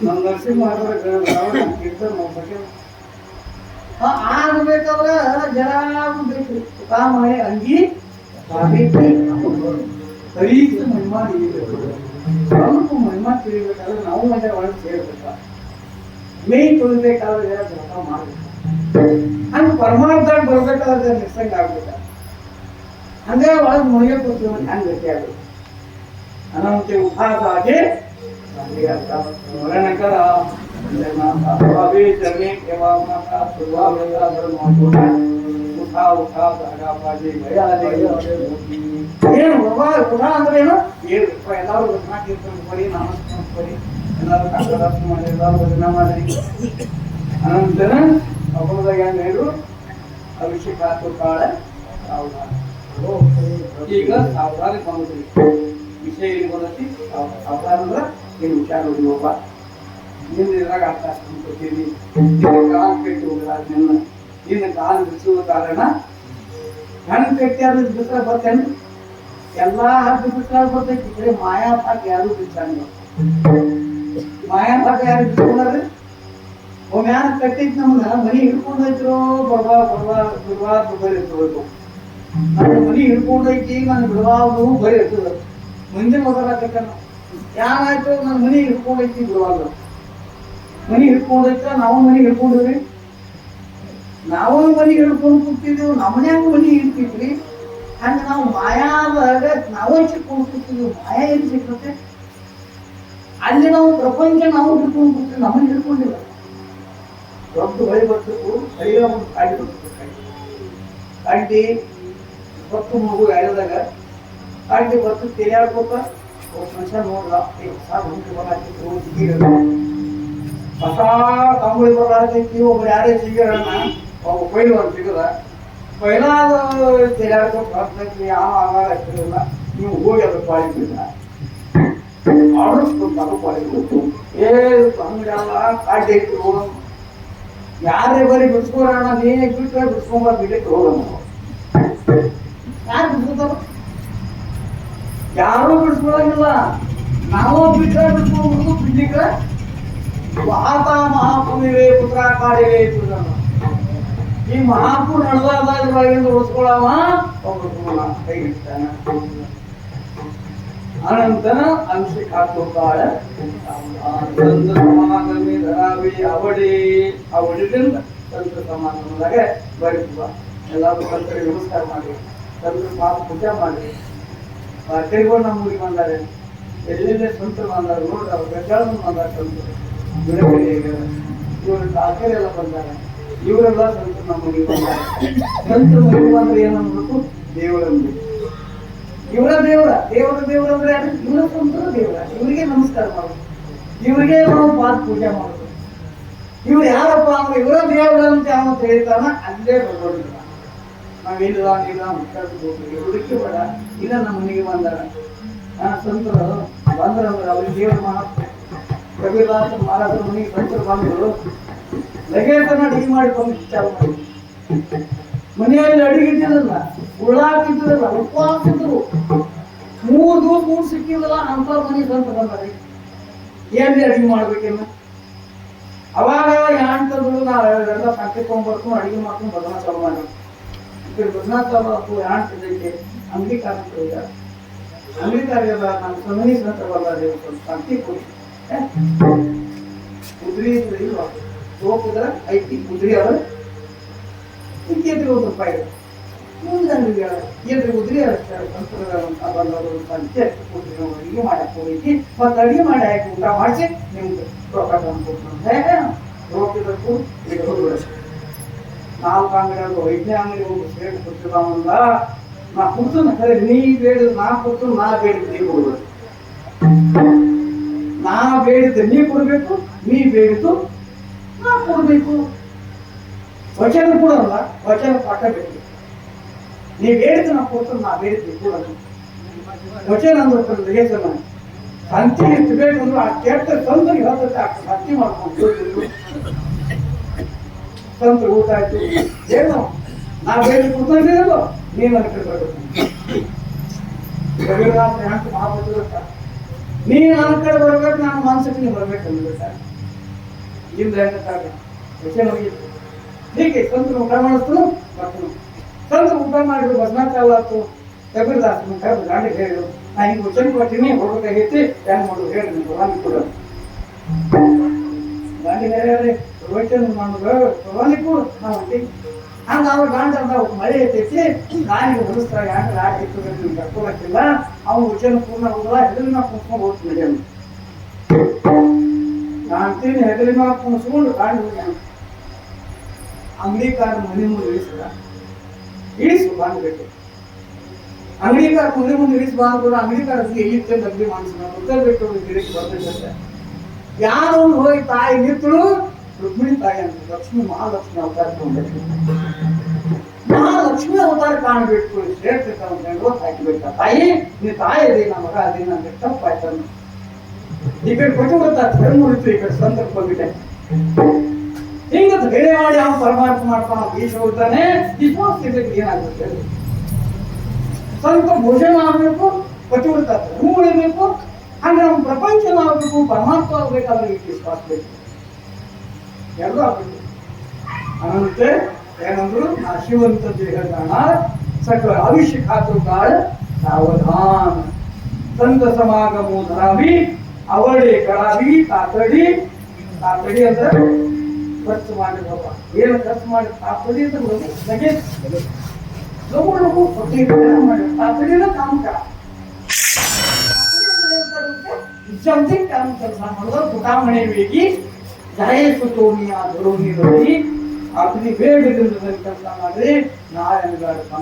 ನಮ್ಮ ನರಸಿಂಹ ಆಗ್ಬೇಕಾದ್ರೆ ಜನ ಬೇಕು ಊಟ ಮಾಡಿ ಅಂಗಿ ಕರೀತು ಮಹಿಮಾ ತಿಳಿಬೇಕು ಸ್ವಲ್ಪ ಮಹಿಮಾ ತಿಳಿಬೇಕಾದ್ರೆ ನಾವು ಮನೆ ಒಳಗೆ ಸೇರ್ಬೇಕ ಮೇ ತೊಳಿಬೇಕಾದ್ರೆ ಜನ ಜಪ ಮಾಡ್ಬೇಕು ಹಂಗ ಪರಮಾರ್ಥ ಬರ್ಬೇಕಾದ್ರೆ ನಿಸಂಗ ಆಗ್ಬೇಕ ಹಂಗೆ ಒಳಗೆ ಮುಳುಗೆ ಕೂತು ಹಂಗೆ ಗಟ್ಟಿ ಆಗ್ಬೇಕು ಅನಂತೆ ಉಪಾದಾಗೆ वर्णकर अभी चलने के बाद माता सुबह मेरा धर्म उठा उठा धागा बाजी भया ಏನು ಉಠ ಅಂದ್ರೆ ಏನು ಎಲ್ಲರೂ ಭಜನಾ ಕೀರ್ತನ ಮಾಡಿ ನಾಮಸ್ಮರಣ ಮಾಡಿ ಎಲ್ಲರೂ ಕಾಕದಾಸ ಮಾಡಿ ಎಲ್ಲರೂ ಭಜನಾ ಮಾಡಿ ಅನಂತರ ಅಪರದಾಗ ಏನು ಹೇಳು ಅಭಿಷೇಕ ಆತು ಕಾಳ ಈಗ ಸಾವಧಾನ ಬಂದ್ರಿ ವಿಷಯ ಇಲ್ಲಿ ಬರುತ್ತೆ ಸಾವಧಾನ ಅಂದ್ರೆ ನೀನು ವಿಚಾರ ಹೋಗ್ಯಪ್ಪ ನಿನ್ನ ಇದ್ರಾಗ ಅರ್ಥ ಕೊಡ್ತೀವಿ ಕಾಲು ಕಟ್ಟಿ ಹೋಗಿಲ್ಲ ನಿನ್ನ ಕಾಲು ಬಿಡಿಸುವ ಕಾರಣ ಹೆಣ್ಣು ಕಟ್ಟಿ ಅದು ಬಿಡಿಸ್ಲಾಗ ಬರ್ತೇನೆ ಎಲ್ಲಾ ಹದ್ದು ಬಿಡಿಸ್ಲಾಗ ಬರ್ತೈತಿ ಬರೀ ಮಾಯಾ ಪಾಕ ಯಾರು ಬಿಡಿಸಂಗ ಮಾಯಾ ಪಾಕ ಯಾರು ಬಿಡಿಸ್ಕೊಂಡ್ರಿ ಒಮ್ಮೆ ಯಾರು ಕಟ್ಟಿದ್ ನಮ್ಗ ಮನಿ ಹಿಡ್ಕೊಂಡೈತ್ರೋ ಬಿಡುವ ಬರೀ ಇರ್ತಬೇಕು ನನ್ನ ಮನಿ ಹಿಡ್ಕೊಂಡೈತಿ ನನ್ನ ಬಿಡುವಾದ್ರು ಬರೀ ಇರ್ತದ ಮುಂದೆ ಮೊದಲಾಕ ಯಾರಾಯ್ತು ನನ್ನ ಮನಿ ಹಿಡ್ಕೊಂಡೈತಿ ಬಿಡುವಾಗ ಮನಿ ಹಿಡ್ಕೊಂಡೈತ ನಾವು ಮನಿ ಹಿಡ್ಕೊಂಡಿವ್ರಿ ನಾವು ಮನಿ ಹಿಡ್ಕೊಂಡು ಕೂತಿದ್ವಿ ನಮ್ಮನ್ಯಾಗ ಮನಿ ಹಿಡ್ತಿದ್ವಿ ಹಂಗ ನಾವು ಮಾಯಾದಾಗ ನಾವೇ ಸಿಕ್ಕೊಂಡು ಕೂತಿದ್ವಿ ಮಾಯಾ ಎಲ್ಲಿ ಸಿಕ್ಕತ್ತೆ ಅಲ್ಲಿ ನಾವು ಪ್ರಪಂಚ ನಾವು ಹಿಡ್ಕೊಂಡು ಕೂತೀವಿ ನಮ್ಮನ್ನ ಹಿಡ್ಕೊಂಡಿಲ್ಲ ದೊಡ್ಡ ಬಳಿ ಬರ್ತಿತ್ತು ಹರಿಯ ಒಂದು ಕಾಡಿ ಬರ್ತಿತ್ತು ಕಾಡಿ ಹೊತ್ತು ಮಗು ಎಳೆದಾಗ ಕಾಡಿ ಬರ್ತು ತೆಲಿಯಾಡ್ಕೋತ ಮನುಷ್ಯ ನೋಡ್ದ ಹೊಸ ಕಂಬಳಿ ಬರತೈತಿ ಒಬ್ರು ಯಾರೇ ಸಿಗರಣ್ಣ ಒಬ್ಬ ಕೊಯ್ಲು ಒಂದು ಸಿಗದ ಕೊಯ್ಲಾದ ತೆಲಿಯಾಡ್ಕೋತ ಬರ್ತೈತಿ ಯಾವ ಆಗಾರ ಸಿಗಲ್ಲ ನೀವು ಹೋಗಿ ಅದು ಪಾಲಿಸಿಲ್ಲ ಆಡಿಸ್ಕೊಂಡು ಪಾಲಿಸ್ಬೇಕು ಅಂಗಡಿಯಲ್ಲ ಕಾಡಿ ಇಟ್ಟು ಹೋಗೋಣ ಯಾರೇ ಬರೀ ಬಿಡ್ಸ್ಕೋರಣ್ಣ ನೀನೇ ಬಿಟ್ಟರೆ ಬಿಡ್ಸ್ಕೊಂಬ ಬಿಡ್ಲಿಕ್ಕೆ ಹೋಗೋಣ ಯಾರು ಬಿಡ್ಸ್ಕೊತಾರ ಯಾರು ಬಿಡಿಸ್ಕೊಳಂಗಿಲ್ಲ ನಾವು ಬಿಟ್ಟರೆ ಬಿಡಿಸ್ಕೊಂಡು ಬಿಡ್ಲಿಕ್ಕೆ ಆತ ಮಹಾಪುನಿವೆ ಪುತ್ರ ಕಾಡಿವೆ ಈ ಮಹಾಪು ನಡೆದಾದ್ರೊಳಗಿಂದ ಉಳಿಸ್ಕೊಳವ ಒಬ್ಬ ಕೈ ಇಡ್ತಾನ ಅನಂತರ ಅಂಶಿಕ ಕಾಳ ಸಮಾಗಮಿ ಧರಾವಿ ಅವಡಿದಿಂದ ತಂತ್ರ ಸಮಾಗಮದಾಗ ಬರೀತವ ಎಲ್ಲರೂ ತಂತ್ರಿಗೆ ನಮಸ್ಕಾರ ಮಾಡಿ ತಂತ್ರ ಪಾಪ ಪೂಜೆ ಮಾಡಿ ತಿರುಗೋಣ ನಮ್ಮ ಊರಿಗೆ ಬಂದಾರೆ ಎಲ್ಲೆಲ್ಲೇ ಸ್ವಂತರು ಬಂದಾರೆ ನೋಡ್ರಿ ಅವ್ರು ಬೆಟ್ಟಾಳನ್ನು ಬಂದಾರೆ ಸ್ವಂತರು ಇವರು ಕಾಕರೆ ಎಲ್ಲ ಬಂದಾರೆ ಇವರೆಲ್ಲ ಸ್ವಂತರು ನಮ್ಮ ಊರಿಗೆ ಬಂದಾರೆ ಸ್ವಂತರು ಊರಿಗೆ ಬಂದ್ರೆ ಏನನ್ಬೇಕು ದೇವರಂದ್ರೆ ಇವರ ದೇವರ ಅಂದ್ರೆ ಯಾರು ಇವರ ಸ್ವಂತರ ದೇವರ ಇವರಿಗೆ ನಮಸ್ಕಾರ ಮಾಡೋದು ಇವರಿಗೆ ನಾವು ಪಾದ ಪೂಜೆ ಮಾಡೋದು ಇವ್ರು ಯಾರಪ್ಪ ಅಂದ್ರೆ ಇವರ ದೇವರ ಅಂತ ಯಾವ ತಿಳಿತಾನ ಅಲ್ಲೇ ಬರ್ಕೊಂಡಿಲ್ಲ ನಾವಿಲ್ಲ ಹುಡುಕಿ ಬೇಡ ಇಲ್ಲ ನಮ್ಮ ಮನೆಗೆ ಬಂದಾರ ಸಂತರು ಬಂದ್ರಂದ್ರೆ ಅವ್ರಿಗೆ ದೇವ್ರ ಮಹಾತ್ಮ ಕಬೀರದಾಸ ಮಹಾರಾಜರ ಮನೆಗೆ ಸಂತರು ಬಂದರು ಲಗೇಜನ್ನ ಅಡಿಗೆ ಮಾಡಿಕೊಂಡು ಚಾಲು ಮಾಡಿ ಮನೆಯಲ್ಲಿ ಅಡಿಗೆ ಇದ್ದಿರಲ್ಲ ಉಳ್ಳಾಕಿದ್ದಿರಲ್ಲ ಉಪವಾಸ ಇದ್ರು 3 ದಿವಸ ಊಟ ಸಿಕ್ಕಿದಲ್ಲ ಅಂತ ಮನೆ ಸಂತ ಬಂದಾರೆ ಏನ್ರಿ ಅಡಿಗೆ ಮಾಡ್ಬೇಕೇನ ಅವಾಗ ಯಾಂತದ್ರು ನಾವೆಲ್ಲ ಸಂತೆ ತಗೊಂಡ್ಬರ್ಕೊಂಡು ಅಡಿಗೆ ಮಾಡ್ಕೊಂಡು ಭಜನಾ ಚಾಲು ಮಾಡಿ ಭಜನಾ ಚಾಲು ಆಯ್ತು ಯಾಂತಿದ್ದೈತೆ ಅಂಗಡಿ ಕಾರ್ಯ ಅಂಗಡಿ ಕಾರ್ಯದ ನಮ್ಮ ಸಮನಿ ಸಂತ ಬಂದಾರೆ ಸಂತಿ ಕೊಡಿ ಕುದುರೆ ಇಲ್ವಾ ಹೋಗಿದ್ರ ಐತಿ ಕುದುರೆ ಅವ್ರ ₹1 ರೂಪಾಯಿ ಮುಂದೆ ಏನ್ರಿ ಉದ್ರಿ ಬಂದವರು ಸಂತೆ ಅಡಿಗೆ ಮಾಡಕ್ ಹೋಗಿ ಮತ್ತೆ ಅಡಿಗೆ ಮಾಡಿ ಹಾಕಿ ಊಟ ಮಾಡಿಸಿ ನಿಮ್ಗೆ ರೊಕ್ಕ ತಂದ್ಕೊಡ್ತಾರೆ ರೋಗಿದಕ್ಕೂ ಈಗ 4 ಅಂಗಡಿ ಅದು 5ನೇ ಅಂಗಡಿ ಹೋಗಿ ಸೇರಿ ಕೊಡ್ತಿದ್ದಾವಲ್ಲ ನಾ ಕೊಡ್ತಾನ ಖರೆ ನೀ ಬೇಡಿದ್ರೆ ನಾ ಕೊಡ್ತು, ನಾ ಬೇಡಿದ್ರೆ ನೀ ಕೊಡ್ಬೇಕು. ನಾ ಬೇಡಿದ್ರೆ ನೀ ಕೊಡ್ಬೇಕು, ನೀ ಬೇಡಿದ್ದು ನಾ ಕೊಡ್ಬೇಕು. ವಚನ ಕೊಡಲ್ಲ, ವಚನ ಪಾಠ ಬೇಕು. ನೀ ಬೇಡಿದ್ರೆ ನಾ ಕೊಡ್ತಾನೆ, ನಾ ಬೇಡಿದ್ರೆ ಕೊಡಲ್ಲ. ವಚನ ಅಂದ್ರೆ ಹೆಸರು ಸಂತಿ ಎಷ್ಟು ಬೇಕಂದ್ರೆ ಆ ಕೆಟ್ಟ ಸಂತರಿಗೆ ಹೇಳ್ತೈತೆ ಆ ಸಂತಿ ಮಾಡ್ಕೊಂಡು ಸಂತರು ಊಟ ಆಯ್ತು ಏನು ನಾ ಬೇಡಿ ಕೊಡ್ತಾನೆ ಇರಲ್ಲ, ನೀನು ನನ್ನ ಕಡೆ ಬರ್ಬೇಕು. ರವಿರಾತ್ರಿ ಹಾಕಿ ಮಹಾಪುರುಷ ನೀ ನನ್ನ ಕಡೆ ಬರ್ಬೇಕು, ನಾನು ಮನಸ್ಸಿಗೆ ನೀವು ಬರ್ಬೇಕು ಅಂದ್ಬಿಟ್ಟ. ಇಂದ ವಚನ ಹೋಗಿತ್ತು. ಹೀಗೆ ಸಂತರು ಊಟ ಮಾಡಿಸ್ತು ಬರ್ತಾನು. ಸಂತರು ಊಟ ಮಾಡಿದ್ರು ಭಜನಾ ಚಾಲ ಆಯ್ತು. ಕಬೀರದಾಸನ ಕರೆದು ಗಾಡಿ ಹೇಳಿದ್ರು, ನಾ ಹಿಂಗೆ ವಚನ ಕೊಡ್ತೀನಿ, ಹೋಗ್ಬೇಕಾಗೈತಿ, ಹೆಂಗ್ ಮಾಡೋದು ಹೇಳಿ ನೀವು ಭಗವಾನಿ ಕೊಡ. ಗಾಡಿ ಹೇಳಿ ವಚನ ಮಾಡಿದ್ರು ಭಗವಾನಿ ಕೊಡು ನಾವು ಹೊಂಟಿವಿ. ಹಂಗ ಅವ್ರ ಗಾಂಡ ಮಳೆ ಐತೈತಿ, ನಾನಿಗೆ ಹೊಲಿಸ್ತಾರೆ ಯಾಕೆ ರಾಡಿ ಇತ್ತು ಕರ್ಕೊಳಕ್ಕಿಲ್ಲ. ಅವ್ನು ವಚನ ಪೂರ್ಣ ಹೋಗಲ್ಲ, ಹೆಗಲಿ ಮ್ಯಾಗ ಕುಂತ್ಕೊಂಡು ಹೋಗ್ತೀನಿ ಹೇಳಿ. ನಾ ಅಂತೀನಿ ಹೆಗಲಿ ಮ್ಯಾಗ ಕುಣಿಸ್ಕೊಂಡು ಗಾಡಿ ಹೋಗ್ಯಾನ. ಅಂಗಡಿಕಾರ ಮನೆ ಮುಂದೆ ಇಳಿಸಿದ, ಇಳಿಸು ಬಾಂಡ್ಬೇಕು. ಅಂಗಡಿಕಾರ ಮನೆ ಮುಂದೆ ಇಳಿಸಿ ಬಾಂಡ್ ಅಂಗಡಿಕಾರ ಇಲ್ಲಿತ್ತೆ ಡಬ್ಬಿ ಮಾಡಿಸಿದ ಗೊತ್ತಬೇಕು ಗಿಡಕ್ಕೆ ಬರ್ತೈತೆ. ಯಾರು ಹೋಗಿ ತಾಯಿ ನಿಂತಳು, ರುಕ್ಮಿಣಿ ತಾಯಿ ಅಂತ ಲಕ್ಷ್ಮಿ ಮಹಾಲಕ್ಷ್ಮಿ ಅವತಾರ ತಗೊಂಡ್ಬೇಕು. ಮಹಾಲಕ್ಷ್ಮಿ ಅವತಾರ ಕಾಣಬೇಕು, ಶ್ರೇಷ್ಠ ಹಾಕಿಬೇಕ. ತಾಯಿ ನೀ ತಾಯಿ ಅದೇನ ಮಗ ಅದೇನ ಅಂತ ತಪ್ಪಾಯ್ತು. ಈ ಕಡೆ ಕೊಟ್ಟು ಗೊತ್ತಾ ಧರ್ಮ ಉಳಿತು, ಈ ಕಡೆ ಸಂದರ್ಭ ಬಂದಿದೆ. ಹಿಂಗ ಧೈರ್ಯ ಮಾಡಿ ಅವನು ಪರಮಾರ್ಥ ಮಾಡ್ತಾನ. ಈಶ್ವರ ಹೋಗ್ತಾನೆ, ವಿಶ್ವಾಸ ಏನಾಗುತ್ತೆ? ಸ್ವಲ್ಪ ಭೋಜನ ಆಗಬೇಕು, ಪತಿವ್ರತ ಧರ್ಮ ಉಳಿಬೇಕು. ಅಂದ್ರೆ ಅವ್ನು ಪ್ರಪಂಚನ ಆಗ್ಬೇಕು, ಪರಮಾತ್ಮ ಆಗ್ಬೇಕಾದ್ರೆ ವಿಶ್ವಾಸ ಬೇಕು, ಎಲ್ಲರೂ ಆಗ್ಬೇಕು. ಅನಂತೆ ಏನಂದ್ರು, ನಾ ಶಿವಂತ ದೇಹದಾನ ಸಕಲ ಆವಿಷ್ಯ ಖಾತು ಕಾಳ ಸಾವಧಾನ ಸಂತ ಸಮಾಗಮೋ ಧರಾವಿ ಅವಳೆ ಕಳಾವಿ ತಾತಡಿ. ತಾತಡಿ ಅಂದ್ರೆ ಖರ್ಚು ಮಾಡಿದ್ರಪ್ಪ, ಏನು ಖರ್ಚು ಮಾಡಿ ತಾತಡಿ ಅಂತ ತಾತಡಿನ ಕಾಮಕ ಜಲ್ದಿ ಕಾಮ ಕೆಲಸ ಮಾಡೋದು. ಪುಟಾಮಣಿ ವೇಗಿ ಜಯಸು ತೋಣಿ ಆ ಧರೋಣಿ ನೋಡಿ ಅಗ್ನಿ ಬೇಗದಿಂದ ಕೆಲಸ ಮಾಡ್ರಿ. ನಾಳೆ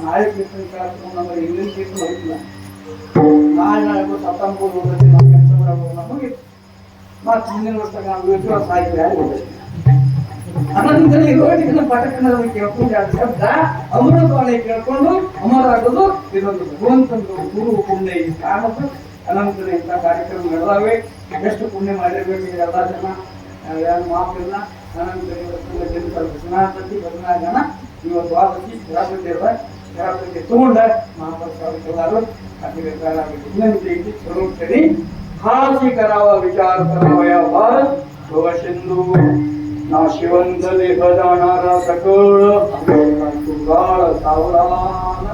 ನಾಳೆ ಕೀರ್ತನೆ ನಮಗೆ ಇಂಗ್ಲಿಷ್ ಕೀರ್ತನೆ ಹೋಗಿಲ್ಲ. ನಾಳೆ ಸತ್ತಂಬೂರು ಹೋಗಿ ನಾವು ಕೆಲಸ ಮಾಡಬೇಕು ನಮಗೆ. ಮತ್ತು ಮುಂದಿನ ವರ್ಷ ನಾವು ವಿಶ್ವಾಸ ಆಯ್ತು ಯಾರು ಅನಂತರಲ್ಲಿ ರೋಟಿನ ಪಟಕನ ಕೇಳ್ಕೊಂಡು ಎರಡು ಶಬ್ದ ಅಮೃತವಾಣಿ ಕೇಳ್ಕೊಂಡು ಅಮರಾಗೋದು. ಇದೊಂದು ಭಗವಂತಂದು ಗುರು ಪುಣ್ಯ ಈ ಕಾರಣದ್ದು ಅನಂತನ ಇಂಥ ಕಾರ್ಯಕ್ರಮ ನಡೆದಾವೆ. ಎಷ್ಟು ಪುಣ್ಯ ಮಾಡಿರ್ಬೇಕು ಎಲ್ಲ ಜನ, ಯಾರು ಮಾತಿಲ್ಲ. ಅನಂತ ಸ್ನಾನಪತಿ 16 ಜನ ಇವತ್ತು ದ್ವಾದಶಿ ಗಣಪತಿ ಅದ. ಗಣಪತಿ ತಗೊಂಡ ಮಹಾಪ್ರಸಾದಕ್ಕೆಲ್ಲರೂ ವಿನಂತಿ ಐತಿ. ಸ್ವರೂಪಿ ಹಾಸಿ ಕರಾವ ವಿಚಾರ ಕರಾವ ಯಾವ ಶಿಂದು ನಾ ಶಿವಂತ ದೇಹದಾನಾರ ಸಕಳ ತುಗಾಳ ಸಾವರಾನ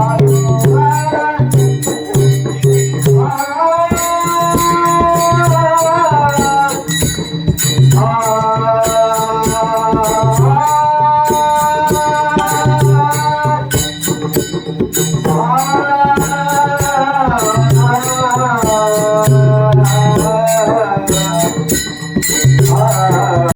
Hare